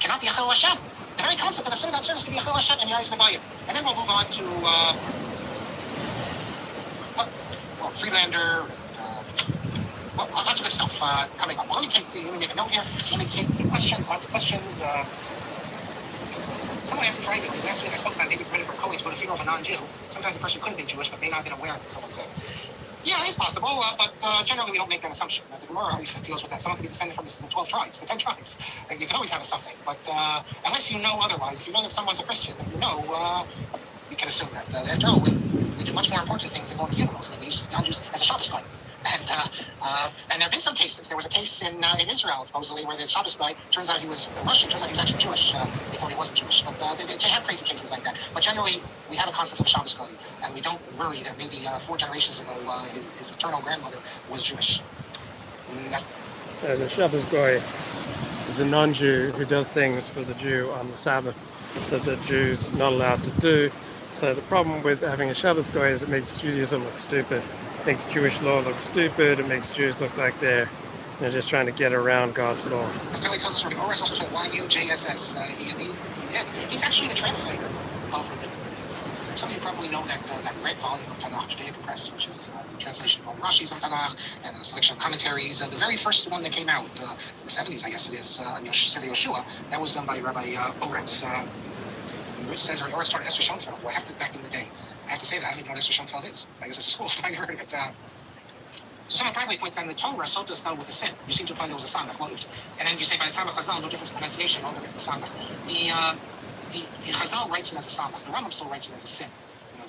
cannot be a Chil Hashem. The very concept of a synagogue service can be a Chil Hashem in the eyes of the Goyim. And then we'll move on to Freelander. Lots of good stuff coming up. Let me make a note here. Let me take the questions, lots of questions. Someone asked privately, last week I spoke about maybe credit for Cohen to go to the funeral of a non-Jew. Sometimes the person could have been Jewish, but may not have been aware of it, someone says. Yeah, it's possible, but generally we don't make that assumption. The Gemara always deals with that. Someone could be descended from the 12 tribes, the 10 tribes. You can always have a suffix, but unless you know otherwise, if you know that someone's a Christian, then you know, you can assume that. After all, we do much more important things than going to funerals. I mean, we use non-Jews as a Shabbos guy. And there have been some cases. There was a case in Israel, supposedly, where the Shabbos guy, turns out he was Russian, turns out he was actually Jewish. They thought he wasn't Jewish. But they have crazy cases like that. But generally, we have a concept of Shabbos guy, and we don't worry that maybe 4 generations ago his maternal grandmother was Jewish. So the Shabbos Goy is a non-Jew who does things for the Jew on the Sabbath that the Jew's not allowed to do. So the problem with having a Shabbos Goy is it makes Judaism look stupid. It makes Jewish law look stupid. It makes Jews look like they're just trying to get around God's law. Apparently tells us from the Oris also said YUJSS. He's actually the translator of the. Some of you probably know that red volume of Tanakh, Judaic Press, which is a translation of all the Rashis of Tanakh and a selection of commentaries. The very first one that came out, in the 70s, I guess it is, Sefer Yoshua, that was done by Rabbi Oretz. Which says Oretz started Esther Schoenfeld. Well, I have to, back in the day, I have to say that I don't even know what Esther Schoenfeld is. I guess it's a school. I never heard of it. Someone probably points out in the Torah, Sota spelled with a sin. You seem to imply there was a Samach. Well, and then you say by the time of Chazal, no difference in pronunciation, all the way to the Samach. The Chazal writes it as a Samach. The Rambam still writes it as a sin.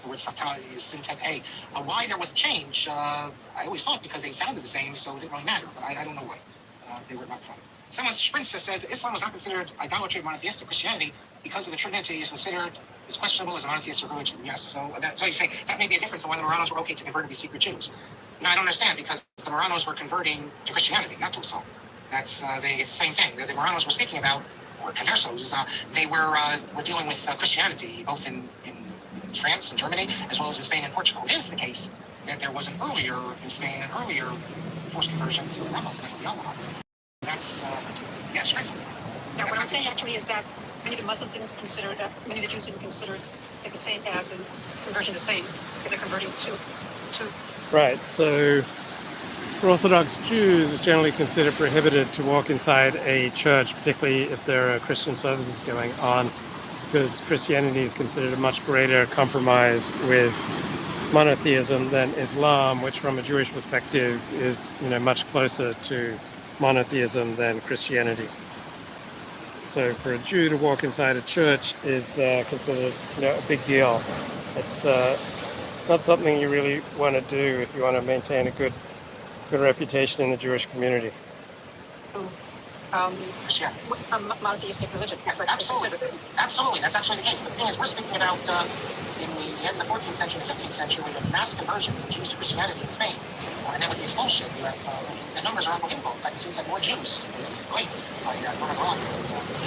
The word Satah is sin 10a. Why there was a change, I always thought because they sounded the same, so it didn't really matter. But I don't know why they were not from. Someone Sprinza says that Islam was not considered idolatry of monotheistic Christianity because of the Trinity is considered as questionable as a monotheistic religion. Yes, so you say that may be a difference in why the Marranos were okay to convert to be secret Jews. No, I don't understand because the Marranos were converting to Christianity, not to Islam. That's it's the same thing. The Marranos were speaking about, or conversos, they were dealing with Christianity both in France and Germany, as well as in Spain and Portugal. It is the case that there was an earlier in Spain, forced conversions of Ramos than the Allies. That's, crazy. Now, what I'm saying actually is that many of the Muslims didn't consider it, many of the Jews didn't consider it the same as in conversion the same, because they're converting to. Right, so for Orthodox Jews, it's generally considered prohibited to walk inside a church, particularly if there are Christian services going on, because Christianity is considered a much greater compromise with monotheism than Islam, which from a Jewish perspective is much closer to monotheism than Christianity. So for a Jew to walk inside a church is considered a big deal. It's not something you really want to do if you want to maintain a good reputation in the Jewish community. Monotheistic religion. Absolutely. That's actually the case. But the thing is, we're speaking about in the end of the 14th century and the 15th century, we have mass conversions of Jews to Christianity in Spain. And then with the expulsion, you have the numbers are unbelievable. In fact, it seems like more Jews. This is great by Norman Roth.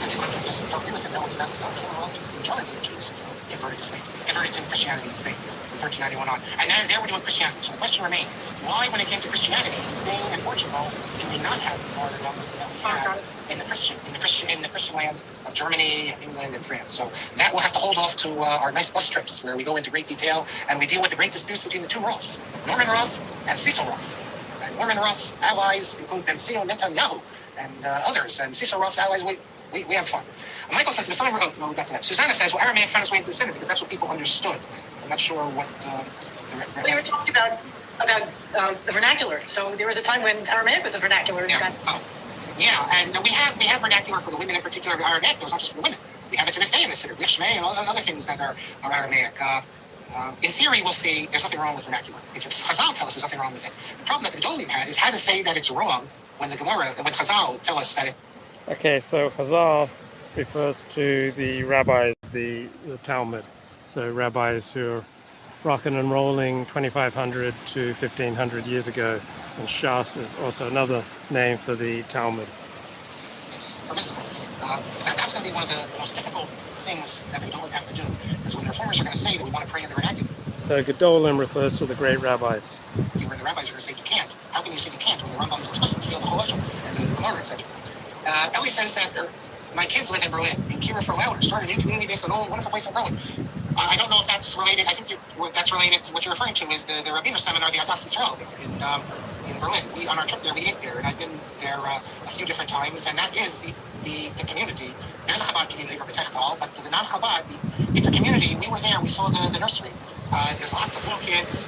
I just don't agree with him. No one's massive. Norman Roth is the majority of Jews converted to Christianity in Spain from 1391 on. And now there we're doing Christianity. So the question remains, why, when it came to Christianity in Spain and Portugal, do we not have the larger number that we have in the Christian lands of Germany, England, and France? So that we'll have to hold off to our nice bus trips where we go into great detail and we deal with the great disputes between the two Roths, Norman Roth and Cecil Roth. And Norman Roth's allies include Benziel Netanyahu and others, and Cecil Roth's allies, we have fun. Michael says, we got to that. Susanna says, well, Aramaic found its way into the Synod because that's what people understood. I'm not sure what... We were talking about the vernacular. So there was a time when Aramaic was the vernacular. And we have vernacular for the women in particular of Aramaic. Those not just for the women. We have it to this day in the Synod. We have Shmei and all other things that are Aramaic. In theory, we'll see there's nothing wrong with vernacular. It's Chazal tell us there's nothing wrong with it. The problem that the Gedolim had is how to say that it's wrong when when Chazal tell us that it... Okay, so Chazal refers to the rabbis, the Talmud. So rabbis who are rocking and rolling 2,500 to 1,500 years ago. And Shas is also another name for the Talmud. It's permissible. That's going to be one of the most difficult things that the Gedolim have to do, is when the reformers are going to say that we want to pray in the vernacular. So Gedolim refers to the great rabbis. When the rabbis are going to say you can't, how can you say you can't when the Rambam is explicit to feel the whole and the Gemara, etc.? Ellie says that my kids live in Berlin, in Kira for Louder, started a new community based on a wonderful place in Berlin. I don't know if that's related. I think that's related to what you're referring to is the Rabbiner seminar, the Adas Yisrael, in Berlin. On our trip there, we ate there, and I've been there a few different times, and that is the community. There's a Chabad community for Betechtal, but the non-Chabad, it's a community. We were there, we saw the nursery. There's lots of little kids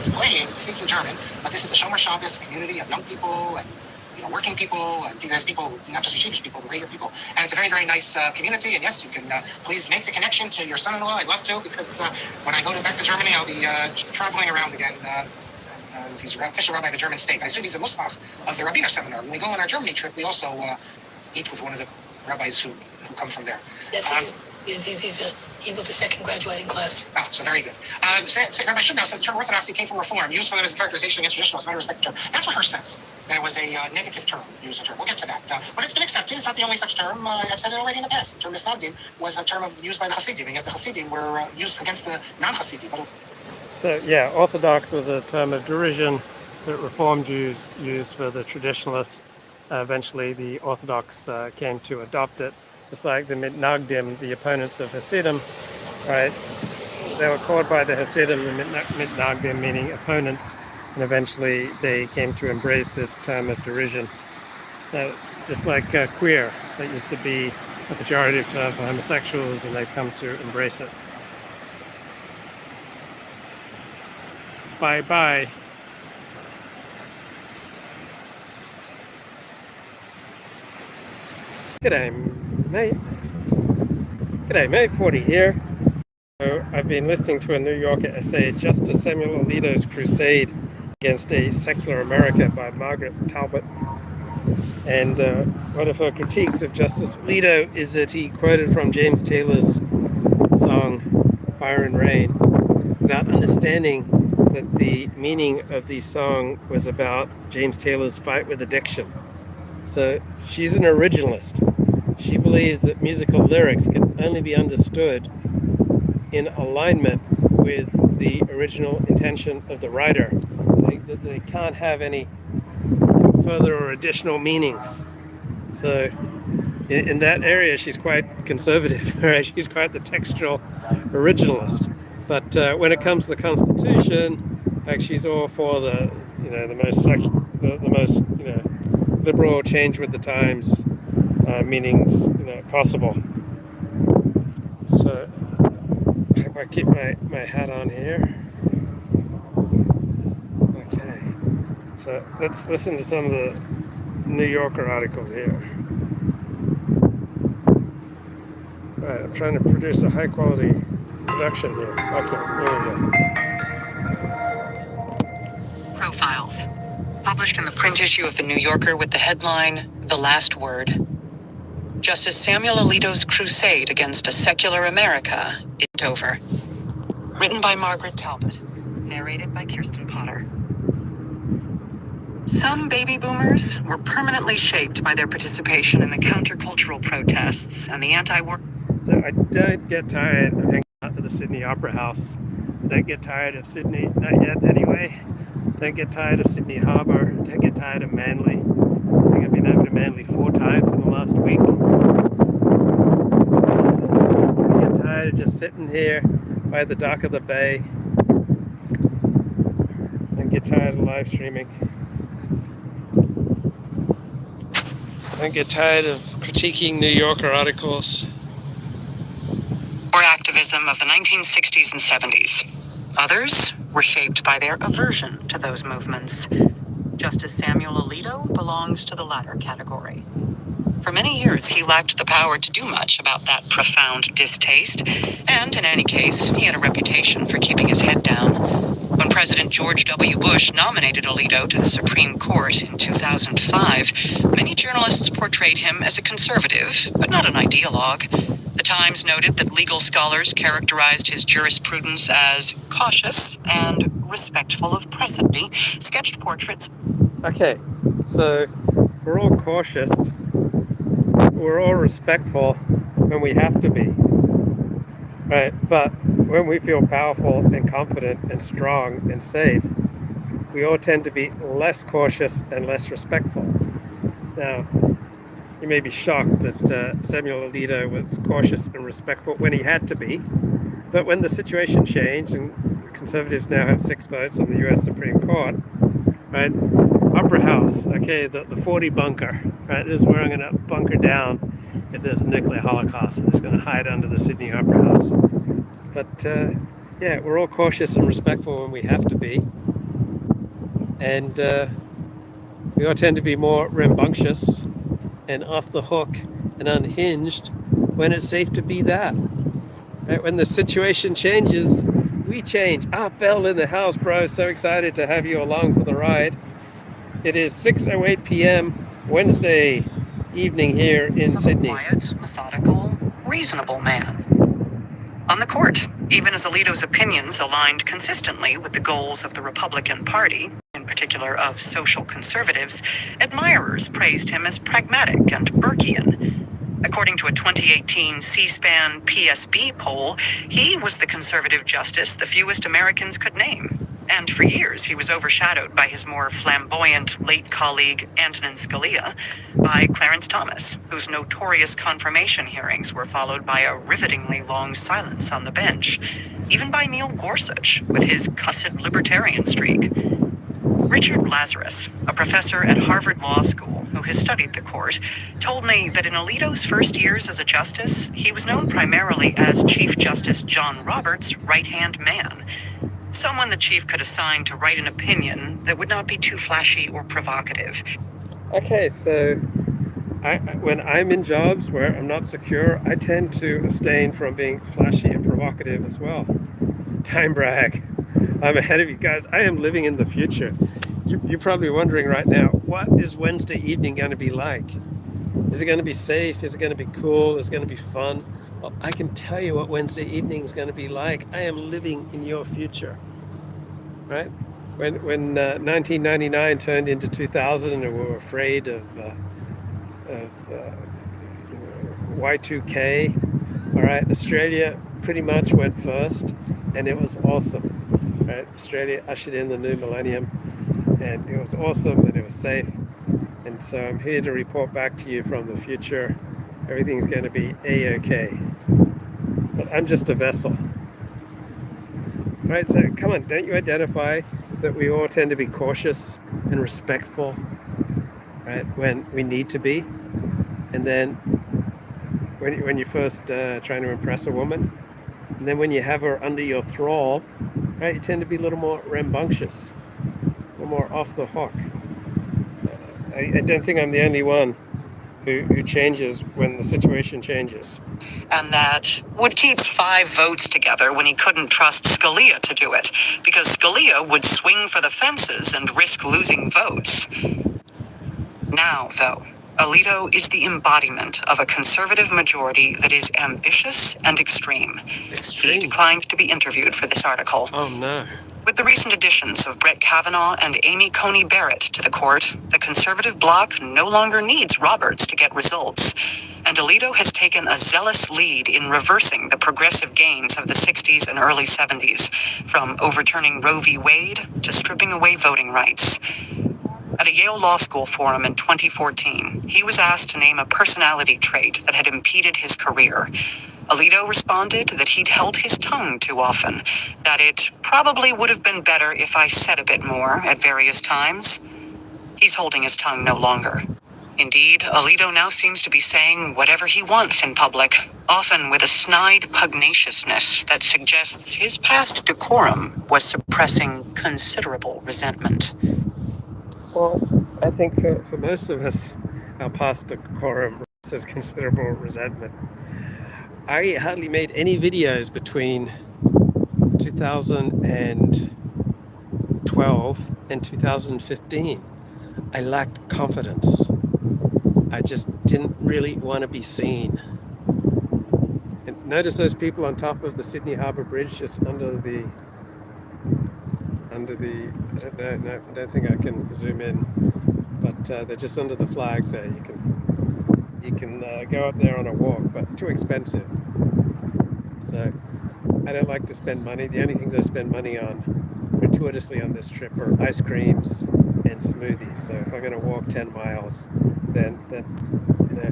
playing, speaking German, but this is the Shomer Shabbos community of young people and working people, and there's people, not just Yeshivish people, but regular people, and it's a very, very nice community. And yes, you can please make the connection to your son-in-law. I'd love to, because when I go back to Germany, I'll be traveling around again. He's official rabbi of the German state. I assume he's a Muslim of the Rabbiner seminar. When we go on our Germany trip, we also eat with one of the rabbis who come from there. Yes, he was the second graduating class. Oh, so very good. Rabbi Shubnow says the term orthodoxy came from reform, used for them as a characterization against traditionalists. Matter of respect term. That's what her says. That it was a negative term, used a term. We'll get to that. But it's been accepted. It's not the only such term. I've said it already in the past. The term misnagdim was a term used by the Hasidim, and yet the Hasidim were used against the non-Hasidim. So yeah, orthodox was a term of derision that Reform Jews used for the traditionalists. Eventually the Orthodox came to adopt it. It's like the Mitnagdim, the opponents of Hasidim, right? They were called by the Hasidim, the Mitnagdim, meaning opponents, and eventually they came to embrace this term of derision. So just like queer, that used to be a pejorative term for homosexuals, and they've come to embrace it. Bye-bye. G'day, mate. G'day, mate. 40 here. So I've been listening to a New Yorker essay, Justice Samuel Alito's Crusade Against a Secular America by Margaret Talbot. And one of her critiques of Justice Alito is that he quoted from James Taylor's song, Fire and Rain, without understanding that the meaning of the song was about James Taylor's fight with addiction. So she's an originalist. She believes that musical lyrics can only be understood in alignment with the original intention of the writer. They can't have any further or additional meanings. So in that area, she's quite conservative, right? She's quite the textual originalist. But when it comes to the Constitution, like, she's all for the most liberal, change with the times meanings possible. So if I keep my hat on here. Okay, so let's listen to some of the New Yorker articles here. Right, I'm trying to produce a high quality production here. Okay, here we go. Profiles. Published in the print issue of The New Yorker with the headline, "The Last Word." Justice Samuel Alito's crusade against a secular America isn't over. Written by Margaret Talbot. Narrated by Kirsten Potter. Some baby boomers were permanently shaped by their participation in the countercultural protests and the anti-war. So I don't get tired of hanging out at the Sydney Opera House. I don't get tired of Sydney, not yet anyway. Don't get tired of Sydney Harbour. Don't get tired of Manly. I think I've been over to Manly 4 times in the last week. Don't get tired of just sitting here by the dock of the bay. Don't get tired of live streaming. Don't get tired of critiquing New Yorker articles. Or activism of the 1960s and 70s. Others were shaped by their aversion to those movements. Justice Samuel Alito belongs to the latter category. For many years, he lacked the power to do much about that profound distaste, and in any case, he had a reputation for keeping his head down. When President George W. Bush nominated Alito to the Supreme Court in 2005, many journalists portrayed him as a conservative, but not an ideologue. The Times noted that legal scholars characterized his jurisprudence as cautious and respectful of precedent, sketched portraits. Okay, so we're all cautious, we're all respectful when we have to be, right? But when we feel powerful and confident and strong and safe, we all tend to be less cautious and less respectful. Now, you may be shocked that Samuel Alito was cautious and respectful when he had to be, but when the situation changed and conservatives now have 6 votes on the US Supreme Court, right? Opera House, okay, the 40 bunker, right? This is where I'm going to bunker down if there's a nuclear holocaust. I'm just going to hide under the Sydney Opera House. But yeah, we're all cautious and respectful when we have to be, and we all tend to be more rambunctious and off the hook and unhinged when it's safe to be that. Right? When the situation changes, we change. Ah, Bell in the house, bro. So excited to have you along for the ride. It is 6:08 p.m. Wednesday evening here in Sydney. A quiet, methodical, reasonable man. On the court, even as Alito's opinions aligned consistently with the goals of the Republican Party, in particular of social conservatives, admirers praised him as pragmatic and Burkean. According to a 2018 C-SPAN PSB poll, he was the conservative justice the fewest Americans could name. And for years, he was overshadowed by his more flamboyant late colleague, Antonin Scalia, by Clarence Thomas, whose notorious confirmation hearings were followed by a rivetingly long silence on the bench, even by Neil Gorsuch, with his cussed libertarian streak. Richard Lazarus, a professor at Harvard Law School who has studied the court, told me that in Alito's first years as a justice, he was known primarily as Chief Justice John Roberts' right-hand man. Someone the chief could assign to write an opinion that would not be too flashy or provocative. Okay, so when I'm in jobs where I'm not secure, I tend to abstain from being flashy and provocative as well. Time brag. I'm ahead of you guys. I am living in the future. You're probably wondering right now, what is Wednesday evening going to be like? Is it going to be safe? Is it going to be cool? Is it going to be fun? Well, I can tell you what Wednesday evening is going to be like. I am living in your future, right? When 1999 turned into 2000 and we were afraid of Y2K, all right, Australia pretty much went first, and it was awesome, right? Australia ushered in the new millennium, and it was awesome, and it was safe. And so I'm here to report back to you from the future. Everything's going to be A-OK. But I'm just a vessel. Right, so come on, don't you identify that we all tend to be cautious and respectful, right, when we need to be? And then when you're first trying to impress a woman, and then when you have her under your thrall, right, you tend to be a little more rambunctious, a little more off the hook. I don't think I'm the only one who changes when the situation changes. And that would keep 5 votes together when he couldn't trust Scalia to do it, because Scalia would swing for the fences and risk losing votes. Now, though, Alito is the embodiment of a conservative majority that is ambitious and extreme. Extreme? He declined to be interviewed for this article. Oh no. With the recent additions of Brett Kavanaugh and Amy Coney Barrett to the court, the conservative bloc no longer needs Roberts to get results. And Alito has taken a zealous lead in reversing the progressive gains of the 60s and early 70s, from overturning Roe v. Wade to stripping away voting rights. At a Yale Law School forum in 2014, he was asked to name a personality trait that had impeded his career. Alito responded that he'd held his tongue too often, that it probably would have been better if I said a bit more at various times. He's holding his tongue no longer. Indeed, Alito now seems to be saying whatever he wants in public, often with a snide pugnaciousness that suggests his past decorum was suppressing considerable resentment. Well, I think for most of us, our past decorum says considerable resentment. I hardly made any videos between 2012 and 2015. I lacked confidence. I just didn't really want to be seen. And notice those people on top of the Sydney Harbour Bridge, just under the I don't know, no, I don't think I can zoom in, but they're just under the flags there. You can go up there on a walk, but too expensive. So I don't like to spend money. The only things I spend money on gratuitously on this trip are ice creams and smoothies. So if I'm going to walk 10 miles, then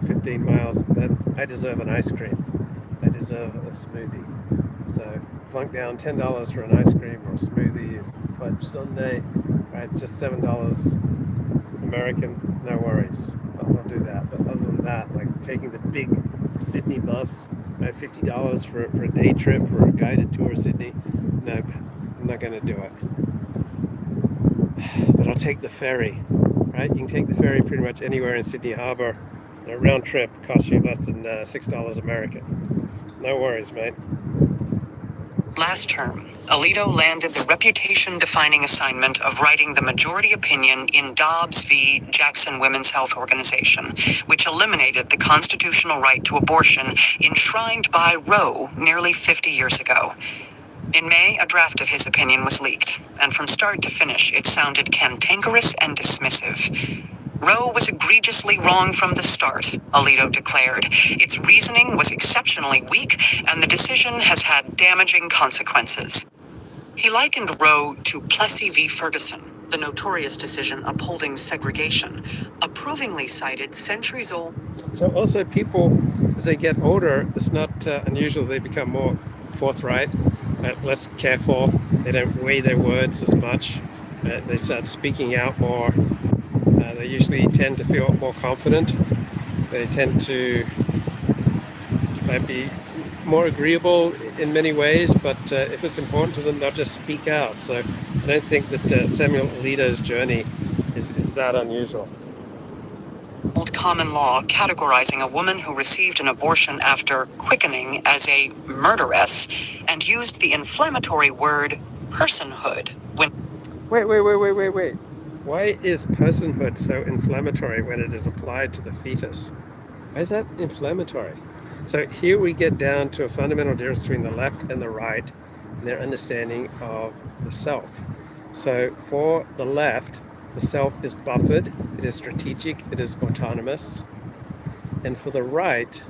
15 miles, then I deserve an ice cream. I deserve a smoothie. So plunk down $10 for an ice cream or a smoothie, fudge sundae, right? Just $7 American, no worries. I'll do that. But other than that, like taking the big Sydney bus, right, $50 for a day trip for a guided tour of Sydney, nope, I'm not going to do it. But I'll take the ferry, right? You can take the ferry pretty much anywhere in Sydney Harbour. A round trip costs you less than $6 American. No worries, mate. Last term, Alito landed the reputation-defining assignment of writing the majority opinion in Dobbs v. Jackson Women's Health Organization, which eliminated the constitutional right to abortion enshrined by Roe nearly 50 years ago. In May, a draft of his opinion was leaked, and from start to finish, it sounded cantankerous and dismissive. Roe was egregiously wrong from the start, Alito declared. Its reasoning was exceptionally weak, and the decision has had damaging consequences. He likened Roe to Plessy v. Ferguson, the notorious decision upholding segregation, approvingly cited centuries-old. So also people, as they get older, it's not unusual they become more forthright, less careful, they don't weigh their words as much, they start speaking out more, they usually tend to feel more confident, they tend to be more agreeable in many ways, but if it's important to them, they'll just speak out. So I don't think that Samuel Alito's journey is that unusual. Old common law categorizing a woman who received an abortion after quickening as a murderess and used the inflammatory word personhood when... Wait. Why is personhood so inflammatory when it is applied to the fetus? Why is that inflammatory? So here we get down to a fundamental difference between the left and the right in their understanding of the self. So for the left, the self is buffered, it is strategic, it is autonomous. And for the right,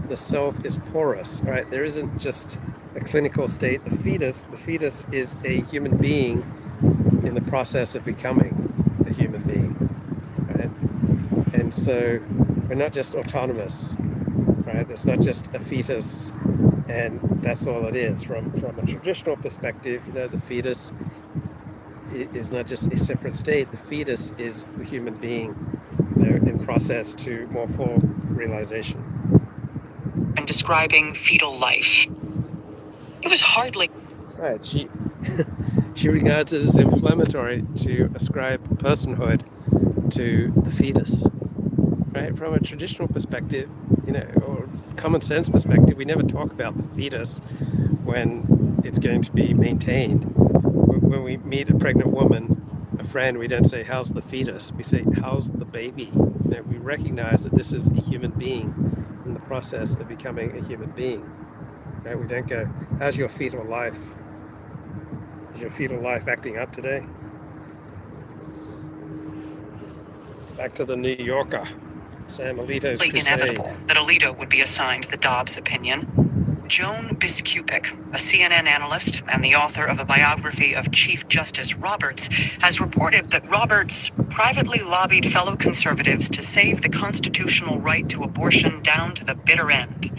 the self is porous. All right, there isn't just a clinical state of fetus. The fetus is a human being in the process of becoming a human being. Right? And so we're not just autonomous. Right? It's not just a fetus and that's all it is. From a traditional perspective, the fetus is not just a separate state. The fetus is the human being, in process to more full realization. And describing fetal life. It was hardly... Right, she regards it as inflammatory to ascribe personhood to the fetus. Right? From a traditional perspective, or common sense perspective, we never talk about the fetus when it's going to be maintained. When we meet a pregnant woman, a friend, we don't say, how's the fetus? We say, how's the baby? We recognize that this is a human being in the process of becoming a human being. Right? We don't go, how's your fetal life? Is your fetal life acting up today? Back to the New Yorker. Sam Alito's crusade. Inevitable that Alito would be assigned the Dobbs opinion. Joan Biskupic, a CNN analyst and the author of a biography of Chief Justice Roberts, has reported that Roberts privately lobbied fellow conservatives to save the constitutional right to abortion down to the bitter end.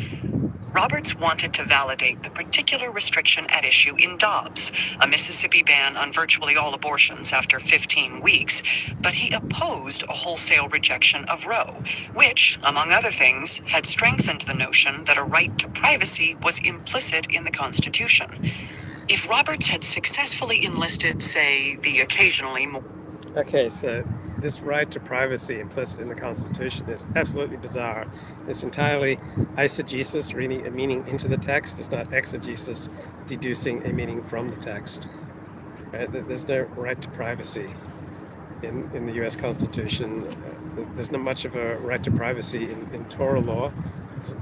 Roberts wanted to validate the particular restriction at issue in Dobbs, a Mississippi ban on virtually all abortions after 15 weeks, but he opposed a wholesale rejection of Roe, which, among other things, had strengthened the notion that a right to privacy was implicit in the Constitution. If Roberts had successfully enlisted, say, the occasionally more... Okay, so this right to privacy implicit in the Constitution is absolutely bizarre. It's entirely eisegesis, reading a meaning into the text. It's not exegesis, deducing a meaning from the text. Right? There's no right to privacy in the U.S. Constitution. There's not much of a right to privacy in Torah law.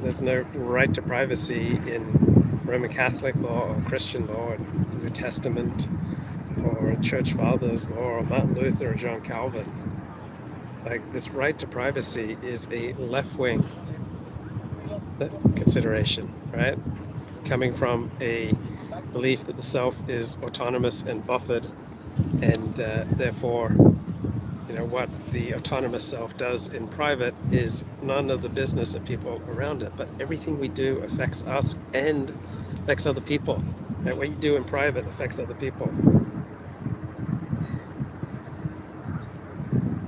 There's no right to privacy in Roman Catholic law or Christian law or New Testament or Church Fathers law or Martin Luther or John Calvin. Like, this right to privacy is a left-wing consideration, right? Coming from a belief that the self is autonomous and buffered, and therefore, what the autonomous self does in private is none of the business of people around it, but everything we do affects us and affects other people. Right? What you do in private affects other people.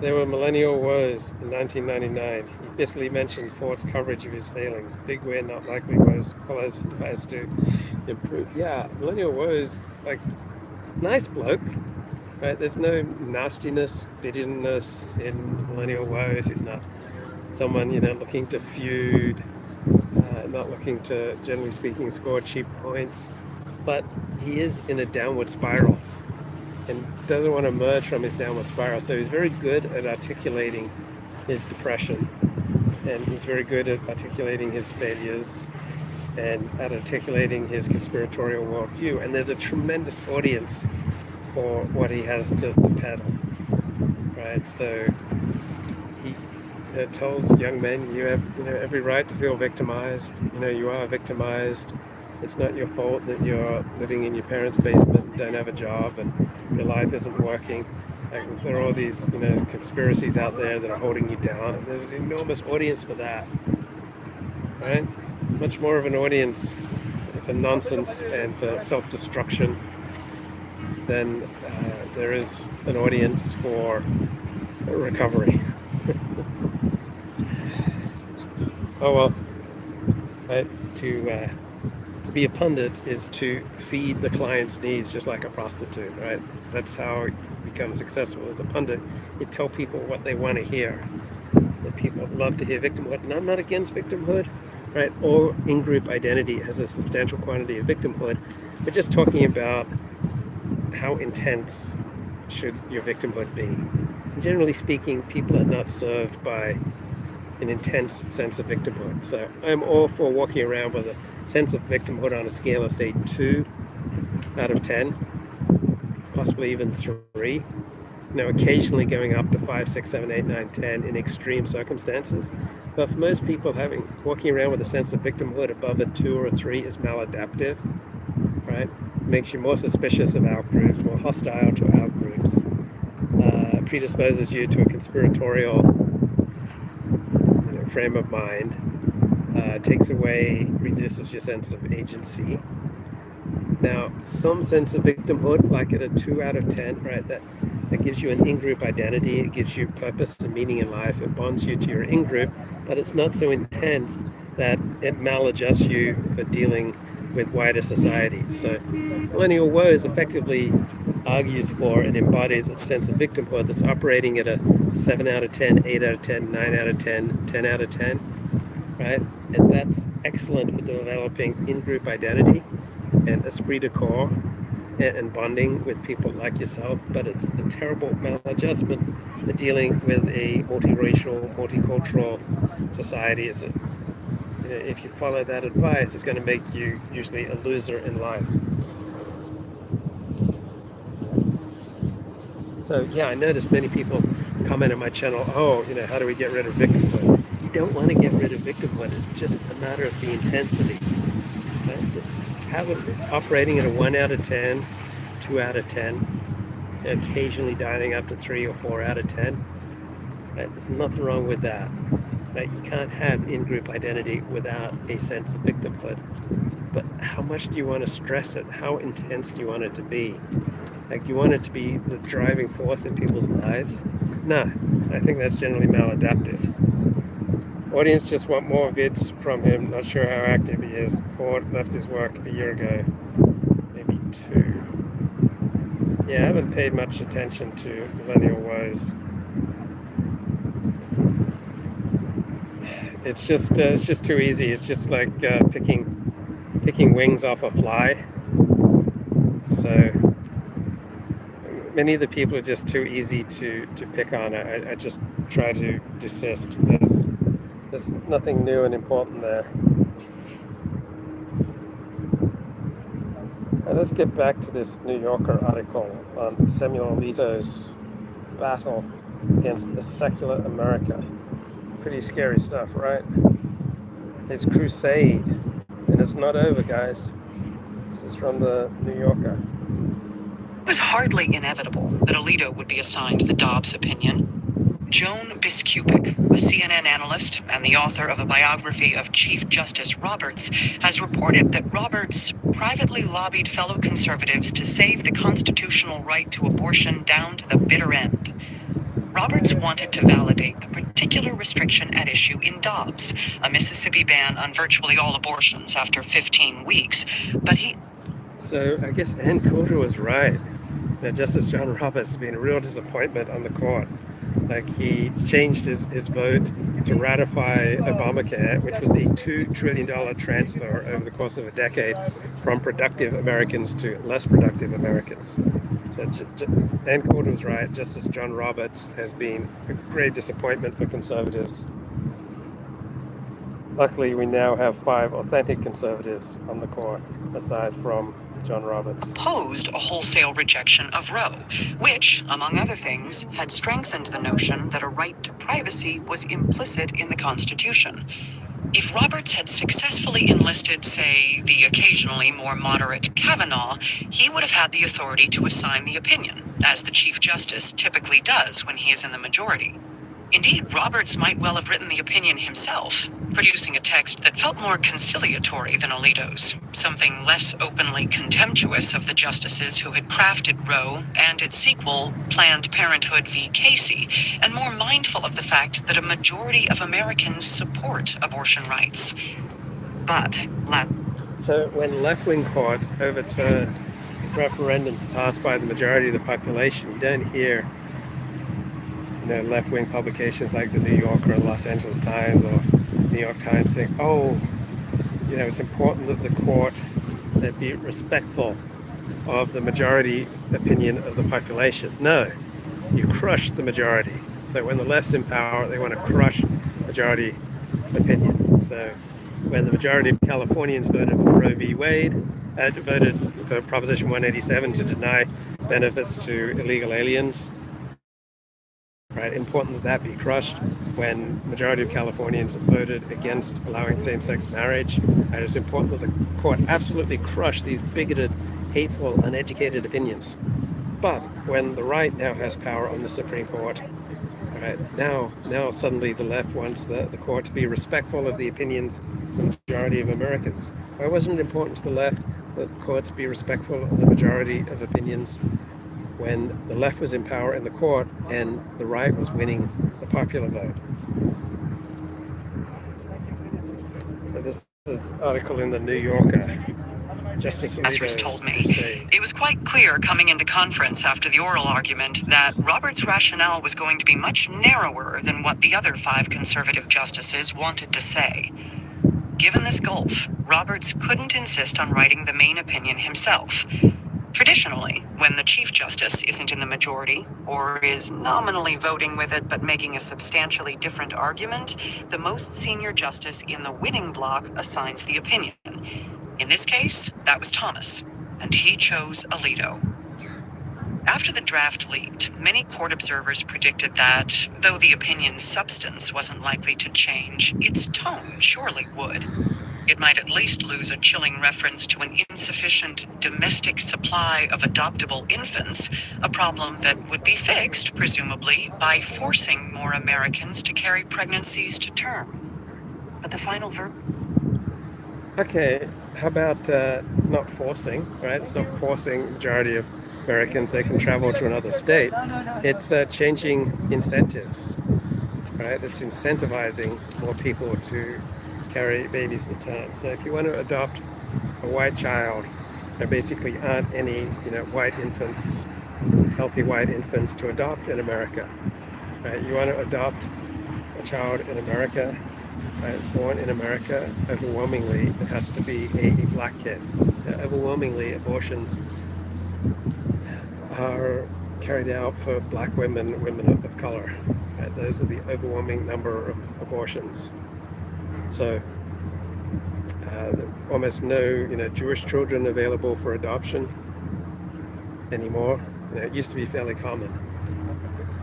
There were millennial woes in 1999. He bitterly mentioned Ford's coverage of his failings. Big win, not likely woes. Follows advice to improve. Yeah, millennial woes, like, nice bloke, right? There's no nastiness, bitterness in millennial woes. He's not someone, looking to feud, not looking to, generally speaking, score cheap points. But he is in a downward spiral and doesn't want to emerge from his downward spiral. So he's very good at articulating his depression, and he's very good at articulating his failures and at articulating his conspiratorial worldview. And there's a tremendous audience for what he has to peddle, right? So he tells young men, you have every right to feel victimized. You are victimized. It's not your fault that you're living in your parents' basement and don't have a job and your life isn't working. Like, there are all these, conspiracies out there that are holding you down. And there's an enormous audience for that, right? Much more of an audience for nonsense and for self-destruction than there is an audience for recovery. Oh well, right? To be a pundit is to feed the client's needs, just like a prostitute, right? That's how you become successful as a pundit. You tell people what they want to hear. That people love to hear victimhood, and I'm not against victimhood, right? All in-group identity has a substantial quantity of victimhood. We're just talking about how intense should your victimhood be. And generally speaking, people are not served by an intense sense of victimhood. So I'm all for walking around with a sense of victimhood on a scale of, say, 2 out of 10, possibly even 3. Occasionally going up to 5, 6, 7, 8, 9, 10 in extreme circumstances. But for most people, walking around with a sense of victimhood above a 2 or a 3 is maladaptive, right? It makes you more suspicious of outgroups, more hostile to outgroups, predisposes you to a conspiratorial frame of mind, reduces your sense of agency. Now, some sense of victimhood, like at a 2 out of 10, right, that gives you an in-group identity, it gives you purpose and meaning in life, it bonds you to your in-group, but it's not so intense that it maladjusts you for dealing with wider society. So millennial woes effectively argues for and embodies a sense of victimhood that's operating at a 7 out of 10, 8 out of 10, 9 out of 10, 10 out of 10, right? And that's excellent for developing in-group identity and esprit de corps and bonding with people like yourself, but it's a terrible maladjustment for dealing with a multiracial, multicultural society. If you follow that advice, it's going to make you usually a loser in life. So yeah, I noticed many people comment on my channel, how do we get rid of victimhood? You don't want to get rid of victimhood. It's just a matter of the intensity. Right? Just have it operating at a 1 out of 10, 2 out of 10, occasionally dialing up to 3 or 4 out of 10. Right? There's nothing wrong with that. Right? You can't have in-group identity without a sense of victimhood. But how much do you want to stress it? How intense do you want it to be? Like, do you want it to be the driving force in people's lives? No, I think that's generally maladaptive. Audience just want more vids from him. Not sure how active he is. Ford left his work a year ago, maybe 2. Yeah, I haven't paid much attention to millennial woes. It's just too easy. It's just like picking wings off a fly. So many of the people are just too easy to pick on. I just try to desist. There's nothing new and important there. And let's get back to this New Yorker article on Samuel Alito's battle against a secular America. Pretty scary stuff, right? His crusade. And it's not over, guys. This is from the New Yorker. It was hardly inevitable that Alito would be assigned the Dobbs opinion. Joan Biskupic, a CNN analyst and the author of a biography of Chief Justice Roberts, has reported that Roberts privately lobbied fellow conservatives to save the constitutional right to abortion down to the bitter end. Roberts wanted to validate the particular restriction at issue in Dobbs, a Mississippi ban on virtually all abortions after 15 weeks, but he... So I guess Ann Coulter was right. Justice John Roberts has been a real disappointment on the court. Like, he changed his vote to ratify Obamacare, which was a $2 trillion transfer over the course of a decade from productive Americans to less productive Americans. So Ann Coulter was right. Justice John Roberts has been a great disappointment for conservatives. Luckily, we now have 5 authentic conservatives on the court, aside from John Roberts. Opposed a wholesale rejection of Roe, which, among other things, had strengthened the notion that a right to privacy was implicit in the Constitution. If Roberts had successfully enlisted, say, the occasionally more moderate Kavanaugh, he would have had the authority to assign the opinion, as the Chief Justice typically does when he is in the majority. Indeed, Roberts might well have written the opinion himself, producing a text that felt more conciliatory than Alito's, something less openly contemptuous of the justices who had crafted Roe and its sequel, Planned Parenthood v. Casey, and more mindful of the fact that a majority of Americans support abortion rights. But, So when left-wing courts overturned referendums passed by the majority of the population, you don't hear left-wing publications like the New Yorker or Los Angeles Times or New York Times saying, oh, it's important that the court be respectful of the majority opinion of the population. No, you crush the majority. So when the left's in power, they want to crush majority opinion. So when the majority of Californians voted for Roe v. Wade, voted for Proposition 187 to deny benefits to illegal aliens, right? Important that be crushed. When the majority of Californians voted against allowing same-sex marriage, and it's important that the court absolutely crush these bigoted, hateful, uneducated opinions. But when the right now has power on the Supreme Court, right, now suddenly the left wants the court to be respectful of the opinions of the majority of Americans. Why wasn't it important to the left that courts be respectful of the majority of opinions when the left was in power in the court and the right was winning the popular vote? So this is an article in the New Yorker. Justice Alito told me it was quite clear coming into conference after the oral argument that Roberts' rationale was going to be much narrower than what the other 5 conservative justices wanted to say. Given this gulf, Roberts couldn't insist on writing the main opinion himself. Traditionally, when the Chief Justice isn't in the majority, or is nominally voting with it but making a substantially different argument, the most senior justice in the winning bloc assigns the opinion. In this case, that was Thomas, and he chose Alito. After the draft leaked, many court observers predicted that, though the opinion's substance wasn't likely to change, its tone surely would. It might at least lose a chilling reference to an insufficient domestic supply of adoptable infants, a problem that would be fixed, presumably, by forcing more Americans to carry pregnancies to term. But the final Okay, how about not forcing, right? It's not forcing the majority of Americans, they can travel to another state. It's changing incentives, right? It's incentivizing more people to carry babies to term. So if you want to adopt a white child, there basically aren't any, white infants, healthy white infants to adopt in America, right? You want to adopt a child in America, right, born in America, overwhelmingly it has to be a black kid. Overwhelmingly, abortions are carried out for black women of color. Right? Those are the overwhelming number of abortions. So almost no Jewish children available for adoption anymore. It used to be fairly common.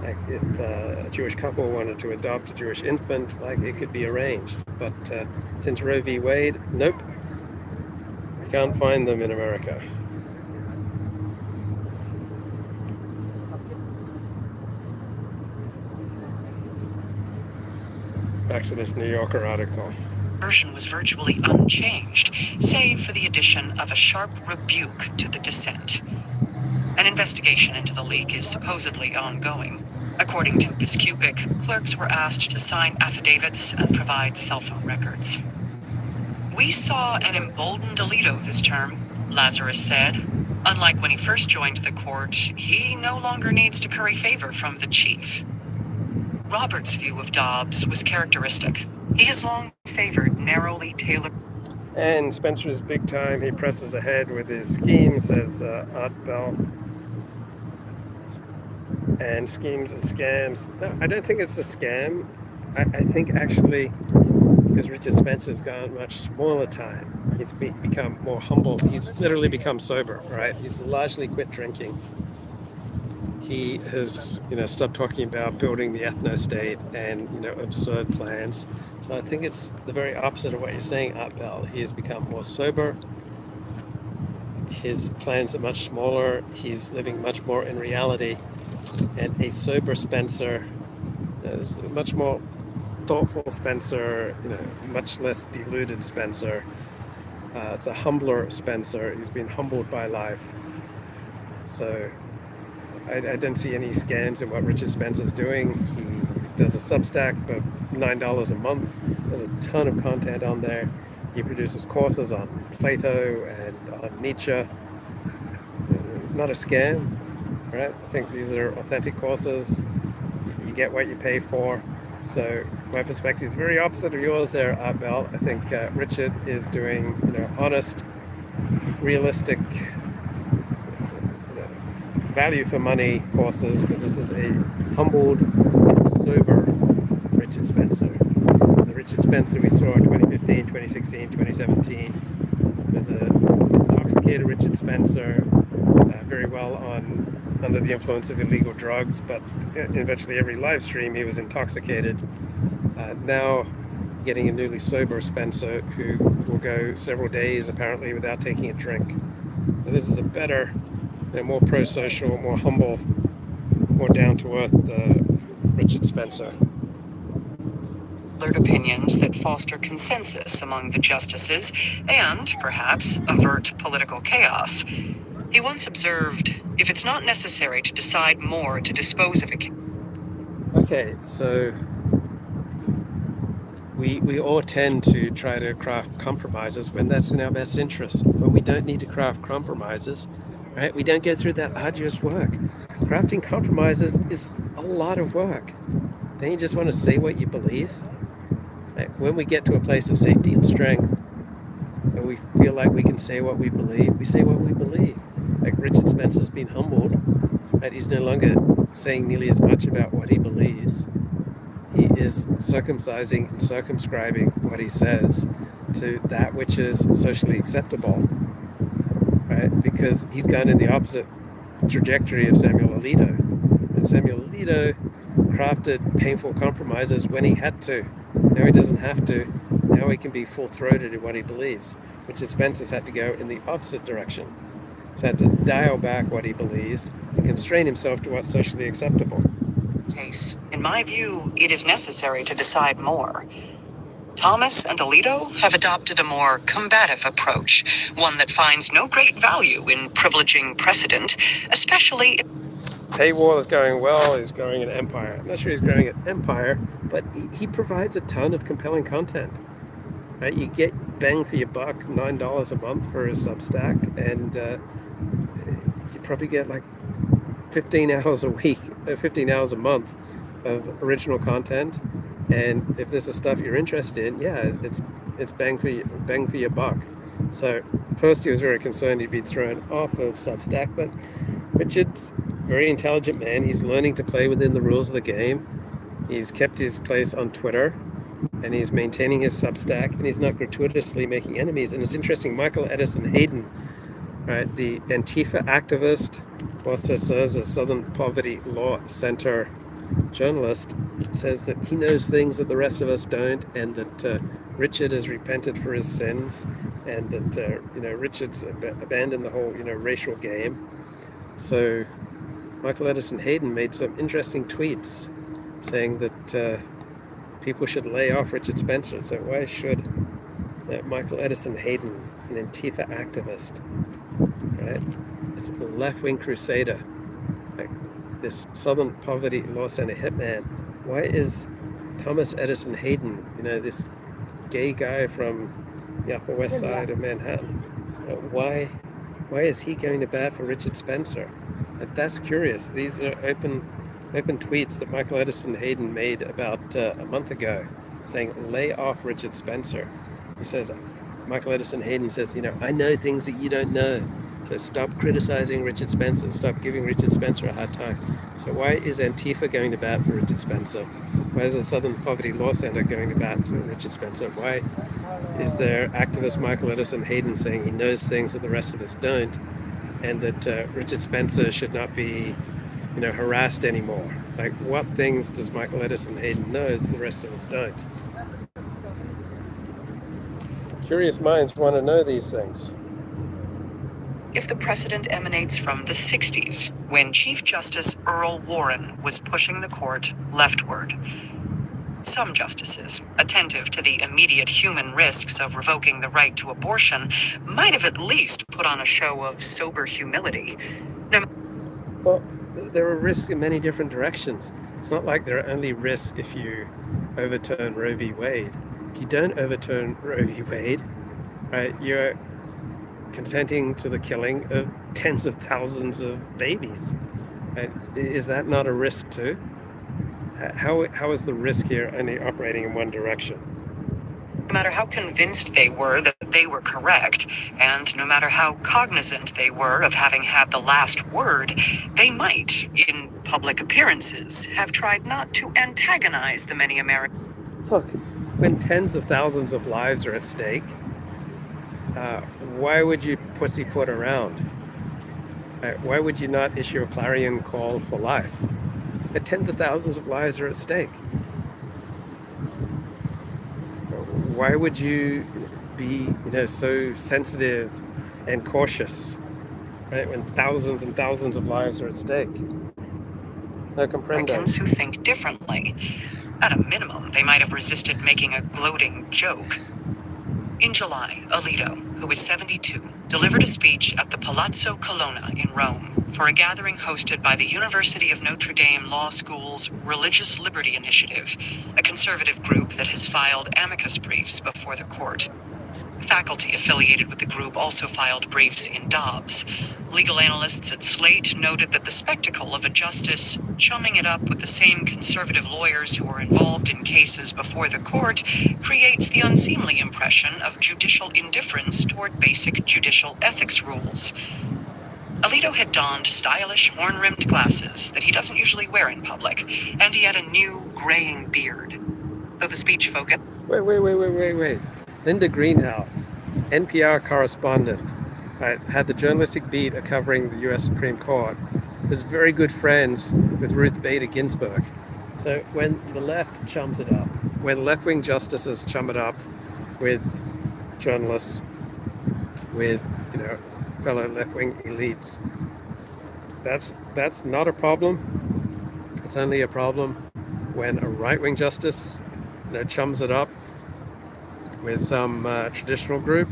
Like if a Jewish couple wanted to adopt a Jewish infant, it could be arranged. But since Roe v. Wade, nope, you can't find them in America. Back to this New Yorker article. version was virtually unchanged, save for the addition of a sharp rebuke to the dissent. An investigation into the leak is supposedly ongoing. According to Biscupic, clerks were asked to sign affidavits and provide cell phone records. We saw an emboldened Alito this term, Lazarus said. Unlike when he first joined the court, he no longer needs to curry favor from the chief. Robert's view of Dobbs was characteristic. He has long favored narrowly tailored. And Spencer is big time. He presses ahead with his schemes, says Art Bell. And schemes and scams. No, I don't think it's a scam. I think actually, because Richard Spencer's gone much smaller time, he's become more humble. He's literally become sober, right? He's largely quit drinking. He has, stopped talking about building the ethno-state and, absurd plans. So I think it's the very opposite of what you're saying, Art Bell. He has become more sober. His plans are much smaller. He's living much more in reality. And a sober Spencer is a much more thoughtful Spencer, much less deluded Spencer. It's a humbler Spencer. He's been humbled by life. So I don't see any scams in what Richard Spencer's doing. He does a Substack for $9 a month. There's a ton of content on there. He produces courses on Plato and on Nietzsche. Not a scam, right? I think these are authentic courses. You get what you pay for. So my perspective is very opposite of yours there, Art Bell. I think Richard is doing, honest, realistic, value for money courses, because this is a humbled and sober Richard Spencer. The Richard Spencer we saw in 2015, 2016, 2017 was an intoxicated Richard Spencer, very well under the influence of illegal drugs, but in virtually every live stream he was intoxicated. Now getting a newly sober Spencer who will go several days apparently without taking a drink. So this is a better, more pro-social, more humble, more down-to-earth Richard Spencer. Opinions that foster consensus among the justices and, perhaps, avert political chaos. He once observed, if it's not necessary to decide more to dispose of a case. Okay, so we all tend to try to craft compromises when that's in our best interest. When we don't need to craft compromises, right? We don't go through that arduous work. Crafting compromises is a lot of work. Then you just want to say what you believe. Right? When we get to a place of safety and strength, where we feel like we can say what we believe, we say what we believe. Like Richard Spencer's been humbled, right? He's no longer saying nearly as much about what he believes. He is circumcising and circumscribing what he says to that which is socially acceptable, right? Because he's gone in the opposite trajectory of Samuel Alito. And Samuel Alito crafted painful compromises when he had to. Now he doesn't have to. Now he can be full-throated in what he believes. Richard Spencer's had to go in the opposite direction. He's had to dial back what he believes and constrain himself to what's socially acceptable. Case. In my view, it is necessary to decide more. Thomas and Alito have adopted a more combative approach, one that finds no great value in privileging precedent, especially. Paywall is going well. He's growing an empire. I'm not sure he's growing an empire, but he provides a ton of compelling content. Right? You get bang for your buck, $9 a month for his Substack, and you probably get like 15 hours a week, 15 hours a month of original content. And if this is stuff you're interested in, yeah, it's bang for your buck. So first he was very concerned he'd be thrown off of Substack, but Richard's a very intelligent man. He's learning to play within the rules of the game. He's kept his place on Twitter, and he's maintaining his Substack, and he's not gratuitously making enemies. And it's interesting, Michael Edison Hayden, right, the Antifa activist, also serves as Southern Poverty Law Center journalist, says that he knows things that the rest of us don't, and that Richard has repented for his sins, and that Richard's abandoned the whole racial game. So Michael Edison Hayden made some interesting tweets saying that people should lay off Richard Spencer. So why should Michael Edison Hayden, an Antifa activist, right? It's a left-wing crusader, like this Southern Poverty Law Center hitman, why is Thomas Edison Hayden, this gay guy from the Upper West Side of Manhattan, why is he going to bat for Richard Spencer? And that's curious. These are open tweets that Michael Edison Hayden made about a month ago, saying, lay off Richard Spencer. He says, Michael Edison Hayden says, I know things that you don't know. So stop criticizing Richard Spencer. Stop giving Richard Spencer a hard time. So why is Antifa going to bat for Richard Spencer? Why is the Southern Poverty Law Center going to bat for Richard Spencer? Why is there activist Michael Edison Hayden saying he knows things that the rest of us don't, and that Richard Spencer should not be, harassed anymore? Like, what things does Michael Edison Hayden know that the rest of us don't? Curious minds want to know these things. If the precedent emanates from the 60s, when Chief Justice Earl Warren was pushing the court leftward, some justices, attentive to the immediate human risks of revoking the right to abortion, might have at least put on a show of sober humility. Well, there are risks in many different directions. It's not like there are only risks if you overturn Roe v. Wade. If you don't overturn Roe v. Wade, right, you're consenting to the killing of tens of thousands of babies. Right? Is that not a risk too? How is the risk here only operating in one direction? No matter how convinced they were that they were correct, and no matter how cognizant they were of having had the last word, they might, in public appearances, have tried not to antagonize the many Americans. Look, when tens of thousands of lives are at stake, why would you pussyfoot around? Why would you not issue a clarion call for life? Tens of thousands of lives are at stake. Why would you be, so sensitive and cautious, right, when thousands and thousands of lives are at stake? No comprendo. Americans who think differently. At a minimum, they might have resisted making a gloating joke. In July, Alito, who is 72, delivered a speech at the Palazzo Colonna in Rome for a gathering hosted by the University of Notre Dame Law School's Religious Liberty Initiative, a conservative group that has filed amicus briefs before the court. Faculty affiliated with the group also filed briefs in Dobbs. Legal analysts at Slate noted that the spectacle of a justice chumming it up with the same conservative lawyers who are involved in cases before the court creates the unseemly impression of judicial indifference toward basic judicial ethics rules. Alito had donned stylish horn-rimmed glasses that he doesn't usually wear in public, and he had a new graying beard. Though the speech focused... Wait. Linda Greenhouse, NPR correspondent, right, had the journalistic beat of covering the U.S. Supreme Court, was very good friends with Ruth Bader Ginsburg. So when the left chums it up, when left-wing justices chum it up with journalists, with fellow left-wing elites, that's not a problem. It's only a problem when a right-wing justice chums it up with some traditional group,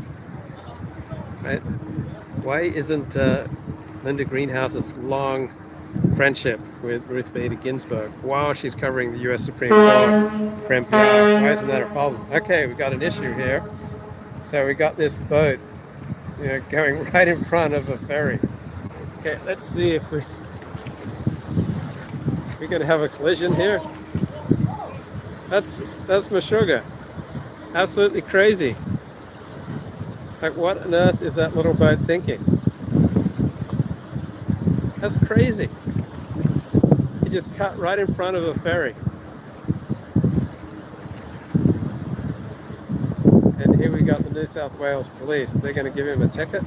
right? Why isn't Linda Greenhouse's long friendship with Ruth Bader Ginsburg while she's covering the U.S. Supreme Court for NPR? Why isn't that a problem? Okay, we got an issue here. So we got this boat, going right in front of a ferry. Okay, let's see if we're going to have a collision here. That's Meshuggah. Absolutely crazy. Like, what on earth is that little boat thinking? That's crazy. He just cut right in front of a ferry. And here we got the New South Wales police. They're going to give him a ticket?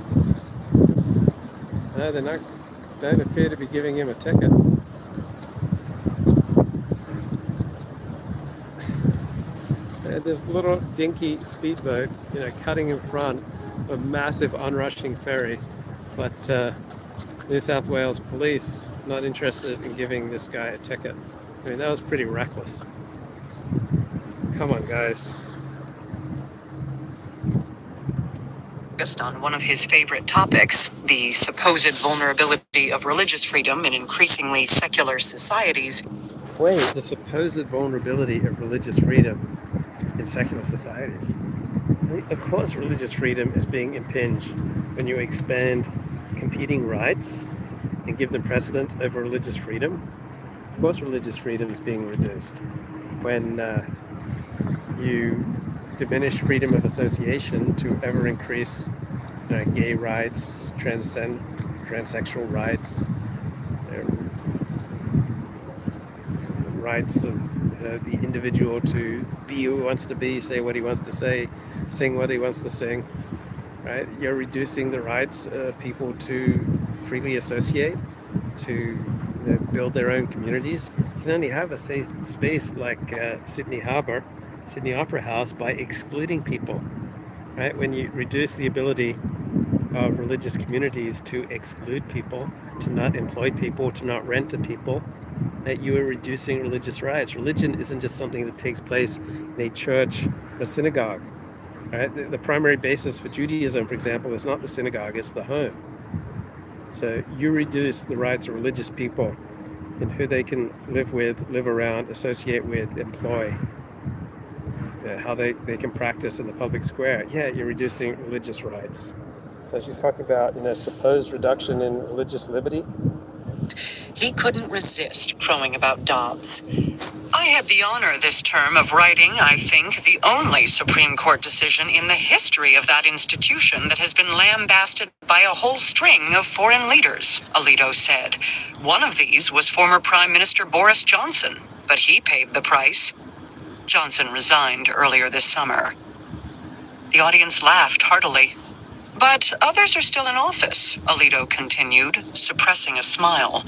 No, they're not. Don't appear to be giving him a ticket. This little dinky speedboat, cutting in front of a massive onrushing ferry, but New South Wales police not interested in giving this guy a ticket. I mean, that was pretty reckless. Come on, guys. Focused on one of his favorite topics, the supposed vulnerability of religious freedom in increasingly secular societies. Wait, the supposed vulnerability of religious freedom in secular societies. Of course, religious freedom is being impinged when you expand competing rights and give them precedence over religious freedom. Of course, religious freedom is being reduced when you diminish freedom of association to ever increase gay rights, transsexual rights, rights of the individual to be who he wants to be, say what he wants to say, sing what he wants to sing. Right? You're reducing the rights of people to freely associate, to build their own communities. You can only have a safe space like Sydney Opera House by excluding people. Right? When you reduce the ability of religious communities to exclude people, to not employ people, to not rent to people, that you are reducing religious rights. Religion isn't just something that takes place in a church, a synagogue. Right? The primary basis for Judaism, for example, is not the synagogue, it's the home. So you reduce the rights of religious people in who they can live with, live around, associate with, employ, how they can practice in the public square. Yeah, you're reducing religious rights. So she's talking about supposed reduction in religious liberty. He couldn't resist crowing about Dobbs. I had the honor this term of writing, I think, the only Supreme Court decision in the history of that institution that has been lambasted by a whole string of foreign leaders, Alito said. One of these was former Prime Minister Boris Johnson, but he paid the price. Johnson resigned earlier this summer. The audience laughed heartily. But others are still in office, Alito continued, suppressing a smile.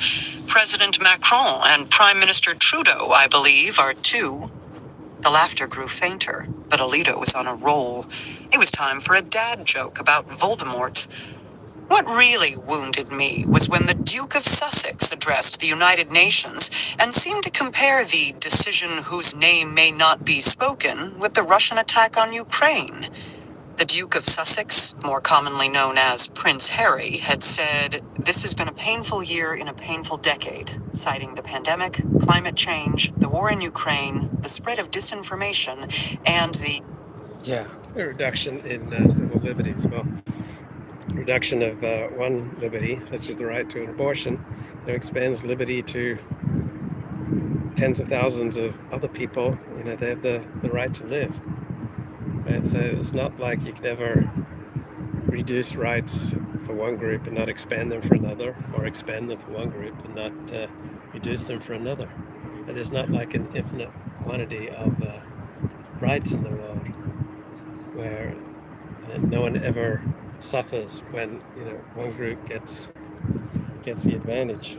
President Macron and Prime Minister Trudeau, I believe, are too. The laughter grew fainter, but Alito was on a roll. It was time for a dad joke about Voldemort. What really wounded me was when the Duke of Sussex addressed the United Nations and seemed to compare the decision whose name may not be spoken with the Russian attack on Ukraine. The Duke of Sussex, more commonly known as Prince Harry, had said, "This has been a painful year in a painful decade," citing the pandemic, climate change, the war in Ukraine, the spread of disinformation, and the reduction in civil liberties. Well, reduction of one liberty, such as the right to an abortion, expands liberty to tens of thousands of other people. They have the right to live. Right? So it's not like you can ever reduce rights for one group and not expand them for another, or expand them for one group and not reduce them for another. And there's not like an infinite quantity of rights in the world where no one ever suffers when one group gets the advantage,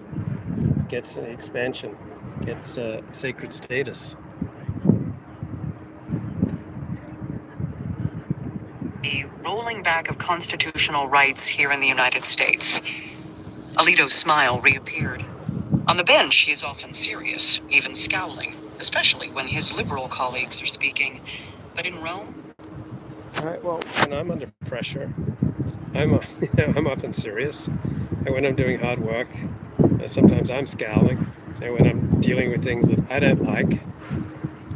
gets an expansion, gets a sacred status. The rolling back of constitutional rights here in the United States. Alito's smile reappeared. On the bench, he is often serious, even scowling, especially when his liberal colleagues are speaking. But in Rome? All right, well, when I'm under pressure, I'm often serious. And when I'm doing hard work, sometimes I'm scowling. And when I'm dealing with things that I don't like,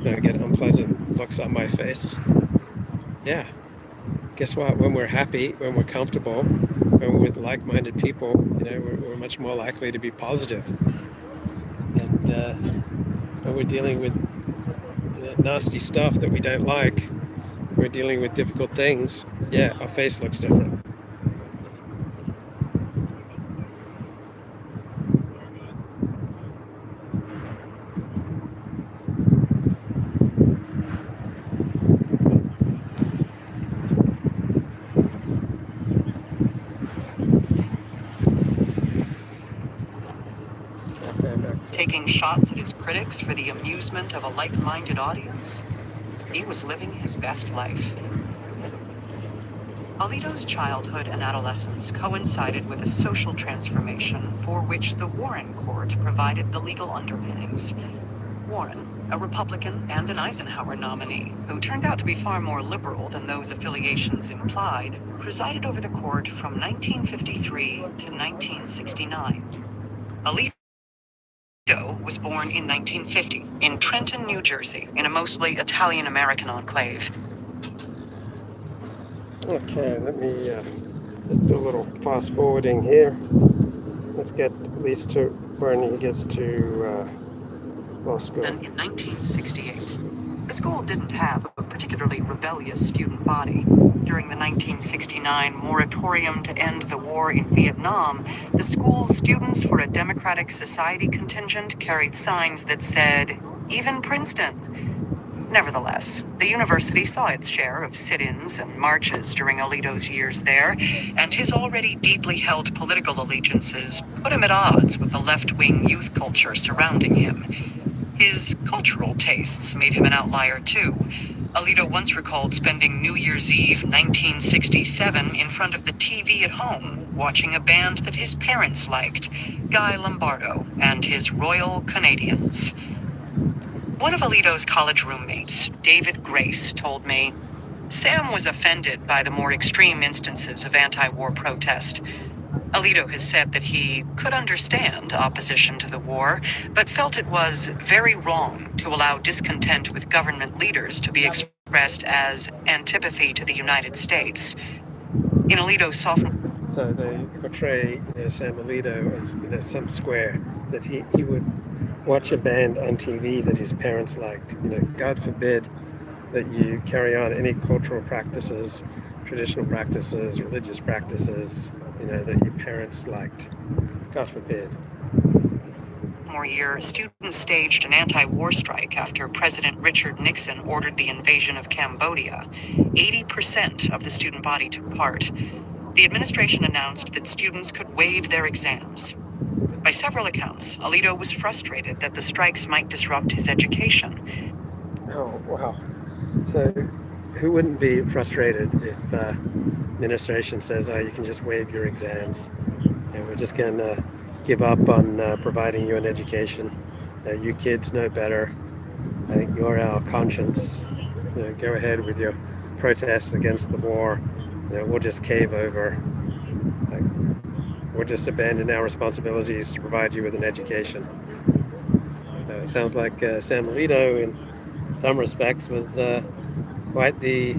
I get unpleasant looks on my face. Yeah. Guess what? When we're happy, when we're comfortable, when we're with like-minded people, we're much more likely to be positive. And when we're dealing with nasty stuff that we don't like, we're dealing with difficult things, our face looks different. Taking shots at his critics for the amusement of a like-minded audience? He was living his best life. Alito's childhood and adolescence coincided with a social transformation for which the Warren Court provided the legal underpinnings. Warren, a Republican and an Eisenhower nominee, who turned out to be far more liberal than those affiliations implied, presided over the court from 1953 to 1969. Alito was born in 1950 in Trenton, New Jersey, in a mostly Italian-American enclave. Okay, let me just do a little fast forwarding here. Let's get at least to when he gets to law school. Then in 1968, the school didn't have a particularly rebellious student body. During the 1969 moratorium to end the war in Vietnam, the school's Students for a Democratic Society contingent carried signs that said, "Even Princeton." Nevertheless, the university saw its share of sit-ins and marches during Alito's years there, and his already deeply held political allegiances put him at odds with the left-wing youth culture surrounding him. His cultural tastes made him an outlier, too. Alito once recalled spending New Year's Eve 1967 in front of the TV at home, watching a band that his parents liked, Guy Lombardo and his Royal Canadians. One of Alito's college roommates, David Grace, told me, Sam was offended by the more extreme instances of anti-war protest. Alito has said that he could understand opposition to the war, but felt it was very wrong to allow discontent with government leaders to be expressed as antipathy to the United States. In Alito's sophomore... So they portray Sam Alito as some square, that he would watch a band on TV that his parents liked. God forbid that you carry on any cultural practices, traditional practices, religious practices, that your parents liked. God forbid. More year, students staged an anti-war strike after President Richard Nixon ordered the invasion of Cambodia. 80% of the student body took part. The administration announced that students could waive their exams. By several accounts, Alito was frustrated that the strikes might disrupt his education. Oh, wow. So who wouldn't be frustrated if administration says, you can just waive your exams. We're just going to give up on providing you an education. You kids know better. I think you're our conscience. Go ahead with your protests against the war. We'll just cave over. We'll just abandon our responsibilities to provide you with an education. It sounds like Sam Alito, in some respects, was quite the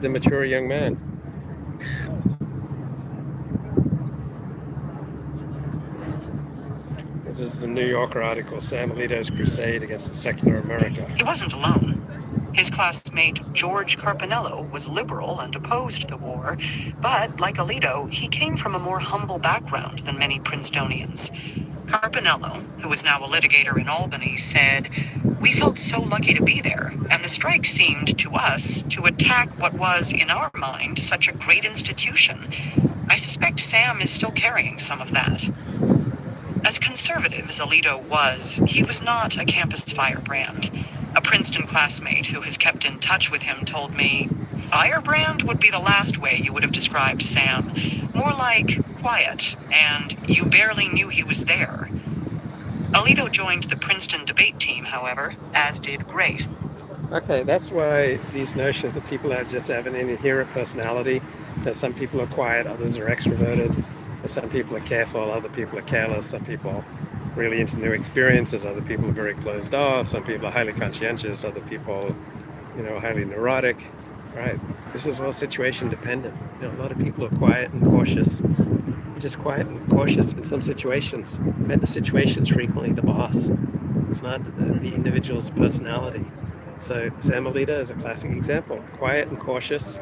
mature young man. This is the New Yorker article, Sam Alito's Crusade Against a Secular America. He wasn't alone. His classmate, George Carpinello, was liberal and opposed the war, but, like Alito, he came from a more humble background than many Princetonians. Carpinello, who is now a litigator in Albany, said, "We felt so lucky to be there, and the strike seemed, to us, to attack what was, in our mind, such a great institution. I suspect Sam is still carrying some of that." As conservative as Alito was, he was not a campus firebrand. A Princeton classmate who has kept in touch with him told me, "Firebrand would be the last way you would have described Sam. More like quiet, and you barely knew he was there." Alito joined the Princeton debate team, however, as did Grace. Okay, that's why these notions that people just have an inherent personality, that some people are quiet, others are extroverted, that some people are careful, other people are careless, some people are really into new experiences, other people are very closed off, some people are highly conscientious, other people, are highly neurotic, right? This is all situation dependent. A lot of people are quiet and cautious. Just quiet and cautious in some situations, right? The situation's frequently the boss. It's not the individual's personality. So Sam Alito is a classic example. Quiet and cautious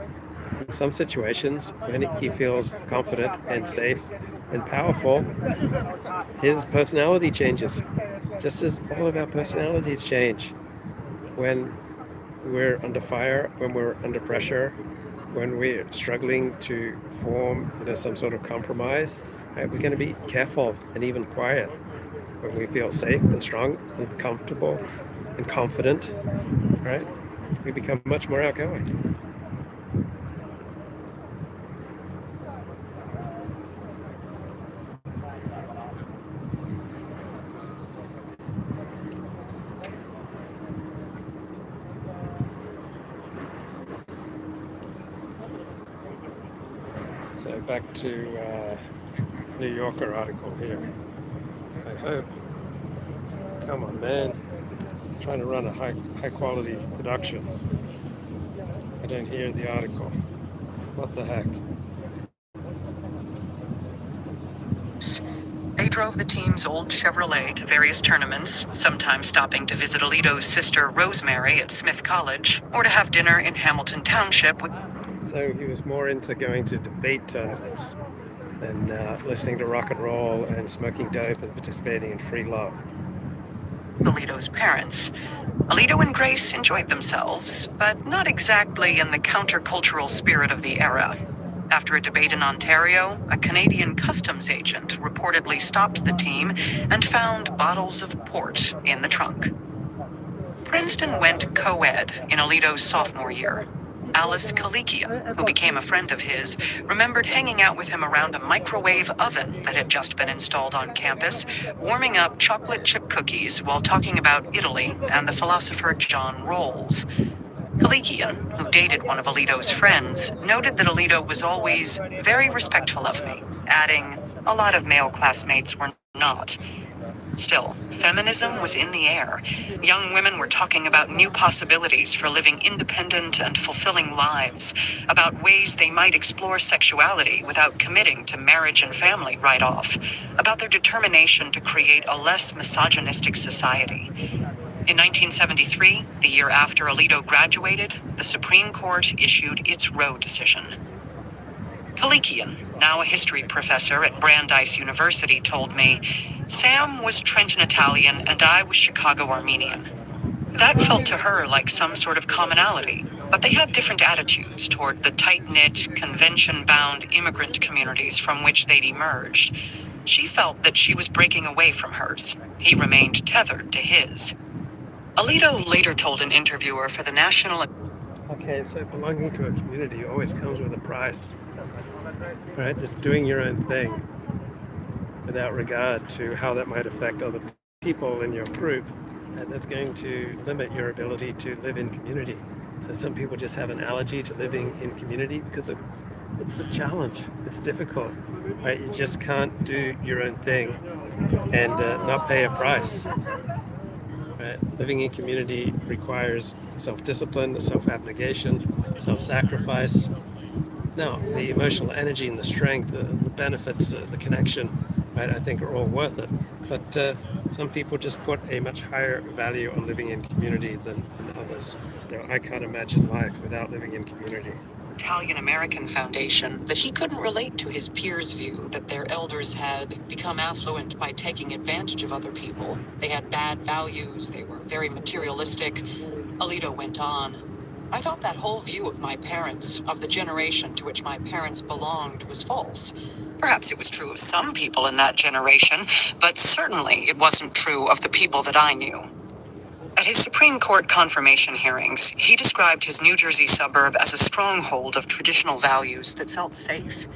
in some situations. When he feels confident and safe and powerful, his personality changes, just as all of our personalities change. When we're under fire, when we're under pressure, when we're struggling to form some sort of compromise, right, we're going to be careful and even quiet. When we feel safe and strong and comfortable and confident, right, we become much more outgoing. So back to New Yorker article here. I hope. Come on, man. I'm trying to run a high quality production. I don't hear the article. What the heck? They drove the team's old Chevrolet to various tournaments, sometimes stopping to visit Alito's sister Rosemary at Smith College, or to have dinner in Hamilton Township with... So he was more into going to debate tournaments than listening to rock and roll and smoking dope and participating in free love. Alito's parents. Alito and Grace enjoyed themselves, but not exactly in the countercultural spirit of the era. After a debate in Ontario, a Canadian customs agent reportedly stopped the team and found bottles of port in the trunk. Princeton went co-ed in Alito's sophomore year. Alice Kalikian, who became a friend of his, remembered hanging out with him around a microwave oven that had just been installed on campus, warming up chocolate chip cookies while talking about Italy and the philosopher John Rawls. Kalikian, who dated one of Alito's friends, noted that Alito was always very respectful of me, adding, "A lot of male classmates were not." Still, feminism was in the air. Young women were talking about new possibilities for living independent and fulfilling lives, about ways they might explore sexuality without committing to marriage and family right off, about their determination to create a less misogynistic society. In 1973, the year after Alito graduated, the Supreme Court issued its Roe decision. Kalikian, now a history professor at Brandeis University, told me, "Sam was Trenton Italian and I was Chicago Armenian." That felt to her like some sort of commonality, but they had different attitudes toward the tight-knit, convention-bound immigrant communities from which they'd emerged. She felt that she was breaking away from hers. He remained tethered to his. Alito later told an interviewer for the National... Okay, so belonging to a community always comes with a price, right? Just doing your own thing without regard to how that might affect other people in your group, and that's going to limit your ability to live in community. So some people just have an allergy to living in community because it's a challenge. It's difficult, right? You just can't do your own thing and not pay a price. Right? Living in community requires self-discipline, self-abnegation, self-sacrifice. Now, the emotional energy and the strength, the benefits, the connection, right, I think are all worth it. But some people just put a much higher value on living in community than others. You know, I can't imagine life without living in community. Italian-American Foundation that he couldn't relate to his peers' view that their elders had become affluent by taking advantage of other people. They had bad values, they were very materialistic. Alito went on, "I thought that whole view of my parents, of the generation to which my parents belonged, was false. Perhaps it was true of some people in that generation, but certainly it wasn't true of the people that I knew." At his Supreme Court confirmation hearings, he described his New Jersey suburb as a stronghold of traditional values that felt safe.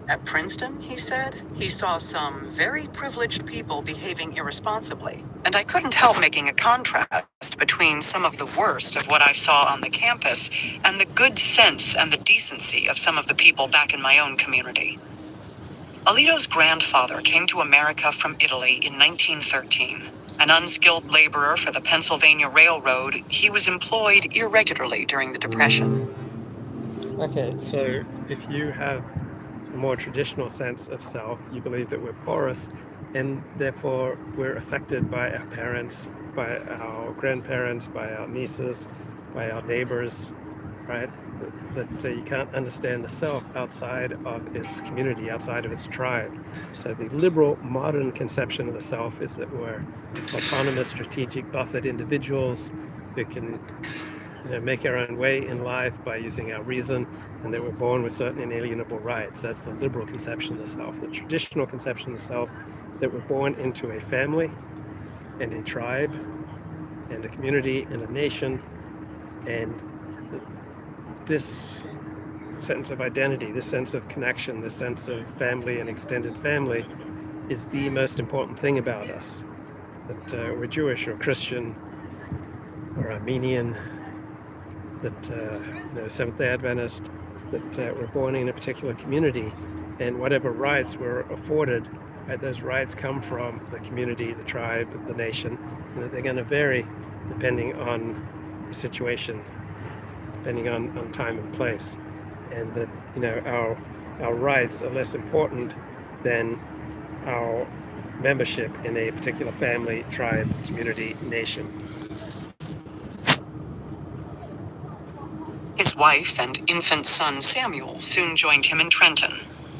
At Princeton, he said, he saw some very privileged people behaving irresponsibly, and I couldn't help making a contrast between some of the worst of what I saw on the campus and the good sense and the decency of some of the people back in my own community. Alito's grandfather came to America from Italy in 1913. An unskilled laborer for the Pennsylvania Railroad, he was employed irregularly during the Depression. Okay, so if you have a more traditional sense of self, you believe that we're porous, and therefore we're affected by our parents, by our grandparents, by our nieces, by our neighbors, right? That you can't understand the self outside of its community, outside of its tribe. So the liberal modern conception of the self is that we're autonomous, strategic, buffered individuals who can make our own way in life by using our reason, and that we're born with certain inalienable rights. That's the liberal conception of the self. The traditional conception of the self is that we're born into a family and a tribe and a community and a nation, and this sense of identity, this sense of connection, this sense of family and extended family is the most important thing about us. That we're Jewish or Christian or Armenian, that Seventh-day Adventist, that we're born in a particular community, and whatever rights were afforded, right, those rights come from the community, the tribe, the nation, and they're going to vary depending on the situation, depending on time and place, and that our rights are less important than our membership in a particular family, tribe, community, nation. His wife and infant son Samuel soon joined him in Trenton.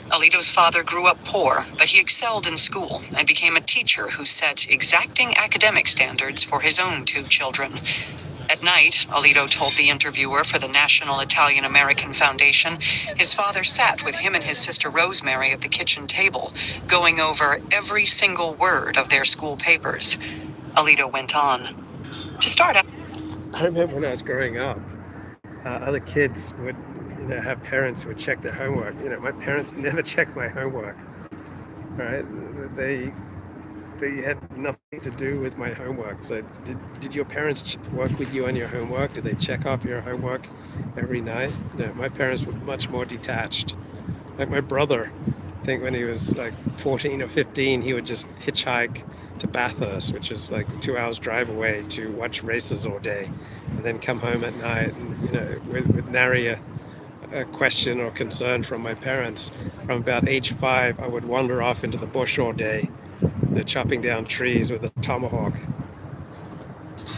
Alito's father grew up poor, but he excelled in school and became a teacher who set exacting academic standards for his own 2 children. At night, Alito told the interviewer for the National Italian American Foundation, his father sat with him and his sister Rosemary at the kitchen table, going over every single word of their school papers. Alito went on. To start out, I remember when I was growing up, other kids would have parents who would check their homework. My parents never checked my homework, right? They had nothing to do with my homework. So did your parents work with you on your homework? Did they check off your homework every night? No, my parents were much more detached. Like my brother, I think when he was like 14 or 15, he would just hitchhike to Bathurst, which is like 2 hours drive away, to watch races all day, and then come home at night and with nary a question or concern from my parents. From about age 5, I would wander off into the bush all day, chopping down trees with a tomahawk.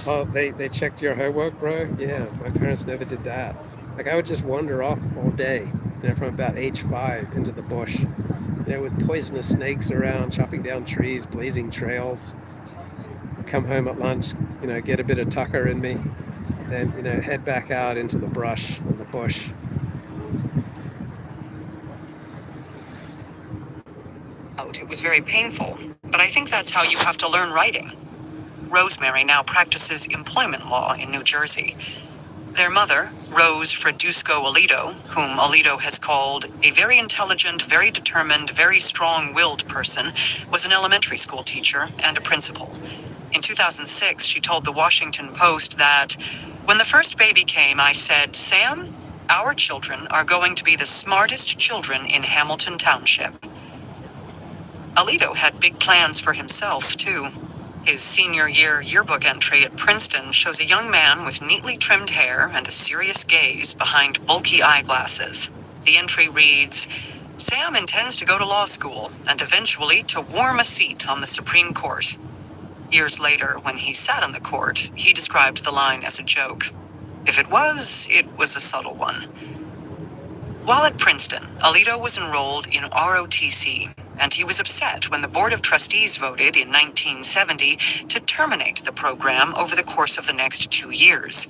Oh, they checked your homework, bro? Yeah, my parents never did that. Like, I would just wander off all day, from about age 5 into the bush, with poisonous snakes around, chopping down trees, blazing trails. Come home at lunch, get a bit of tucker in me, then, head back out into the brush and the bush. It was very painful, but I think that's how you have to learn writing. Rosemary now practices employment law in New Jersey. Their mother, Rose Fredusco Alito, whom Alito has called a very intelligent, very determined, very strong-willed person, was an elementary school teacher and a principal. In 2006, she told the Washington Post that, "When the first baby came, I said, 'Sam, our children are going to be the smartest children in Hamilton Township.'" Alito had big plans for himself, too. His senior year yearbook entry at Princeton shows a young man with neatly trimmed hair and a serious gaze behind bulky eyeglasses. The entry reads, "Sam intends to go to law school and eventually to warm a seat on the Supreme Court." Years later, when he sat on the court, he described the line as a joke. If it was a subtle one. While at Princeton, Alito was enrolled in ROTC, and he was upset when the Board of Trustees voted in 1970 to terminate the program over the course of the next 2 years.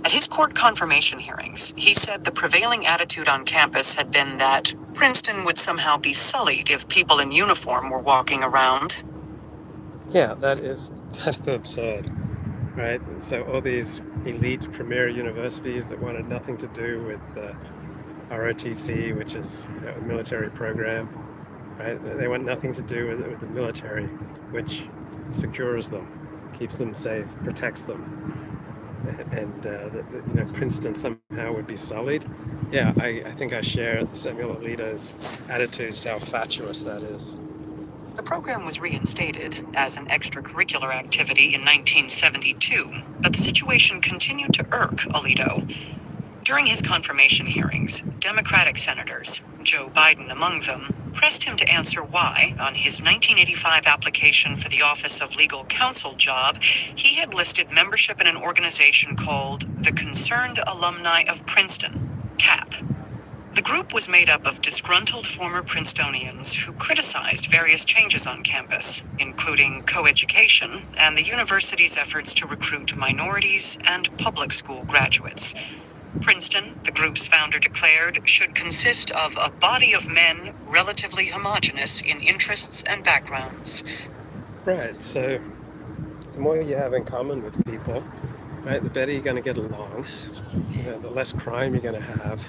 At his court confirmation hearings, he said the prevailing attitude on campus had been that Princeton would somehow be sullied if people in uniform were walking around. Yeah, that is kind of absurd, right? So all these elite premier universities that wanted nothing to do with ROTC, which is a military program, right? They want nothing to do with the military, which secures them, keeps them safe, protects them, and Princeton somehow would be sullied. Yeah, I think I share Samuel Alito's attitudes to how fatuous that is. The program was reinstated as an extracurricular activity in 1972, but the situation continued to irk Alito. During his confirmation hearings, Democratic senators, Joe Biden among them, pressed him to answer why, on his 1985 application for the Office of Legal Counsel job, he had listed membership in an organization called the Concerned Alumni of Princeton, CAP. The group was made up of disgruntled former Princetonians who criticized various changes on campus, including coeducation and the university's efforts to recruit minorities and public school graduates. Princeton, the group's founder declared, should consist of a body of men relatively homogeneous in interests and backgrounds. Right, so the more you have in common with people, right, the better you're going to get along, the less crime you're going to have,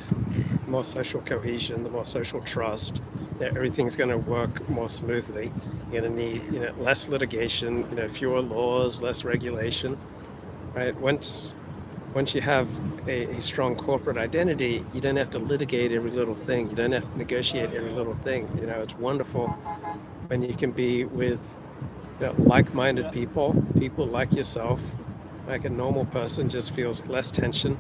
the more social cohesion, the more social trust, everything's going to work more smoothly. You're going to need less litigation, fewer laws, less regulation, right? Once once you have a strong corporate identity, you don't have to litigate every little thing. You don't have to negotiate every little thing. You know, it's wonderful when you can be with, you know, like-minded people, people like yourself. Like a normal person just feels less tension.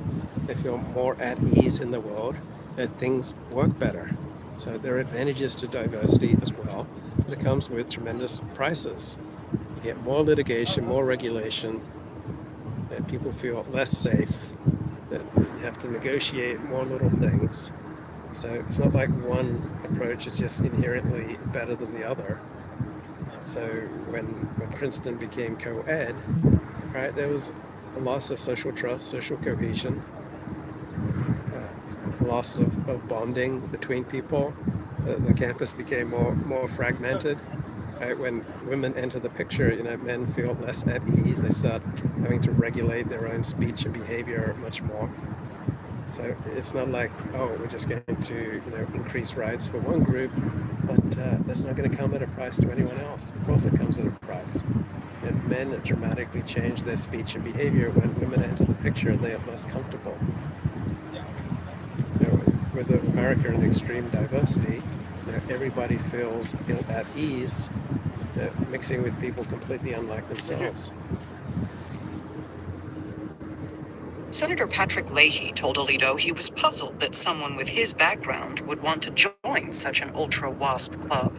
They feel more at ease in the world, and things work better. So there are advantages to diversity as well, but it comes with tremendous prices. You get more litigation, more regulation, and people feel less safe, that you have to negotiate more little things. So it's not like one approach is just inherently better than the other. So when Princeton became co-ed, right, there was a loss of social trust, social cohesion, loss of bonding between people. The campus became more fragmented. Right? When women enter the picture, you know, men feel less at ease. They start having to regulate their own speech and behavior much more. So it's not like, oh, we're just going to, you know, increase rights for one group, but that's not going to come at a price to anyone else. Of course, it comes at a price. And men dramatically change their speech and behavior when women enter the picture. They are less comfortable. You know, with America and extreme diversity, you know, everybody feels ill at ease, mixing with people completely unlike themselves. Senator Patrick Leahy told Alito he was puzzled that someone with his background would want to join such an ultra-WASP club.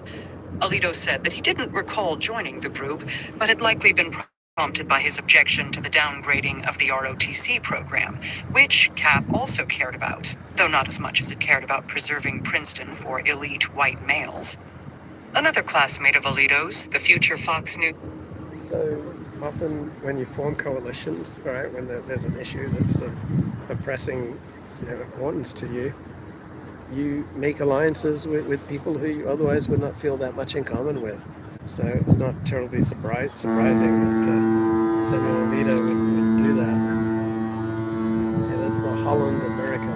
Alito said that he didn't recall joining the group, but had likely been prompted by his objection to the downgrading of the ROTC program, which Cap also cared about, though not as much as it cared about preserving Princeton for elite white males. Another classmate of Alito's, the future Fox News. So often when you form coalitions, right, when there's an issue that's of pressing, you know, importance to you, you make alliances with people who you otherwise would not feel that much in common with. So it's not terribly surprising that Samuel Alito would do that. Yeah, that's the Holland America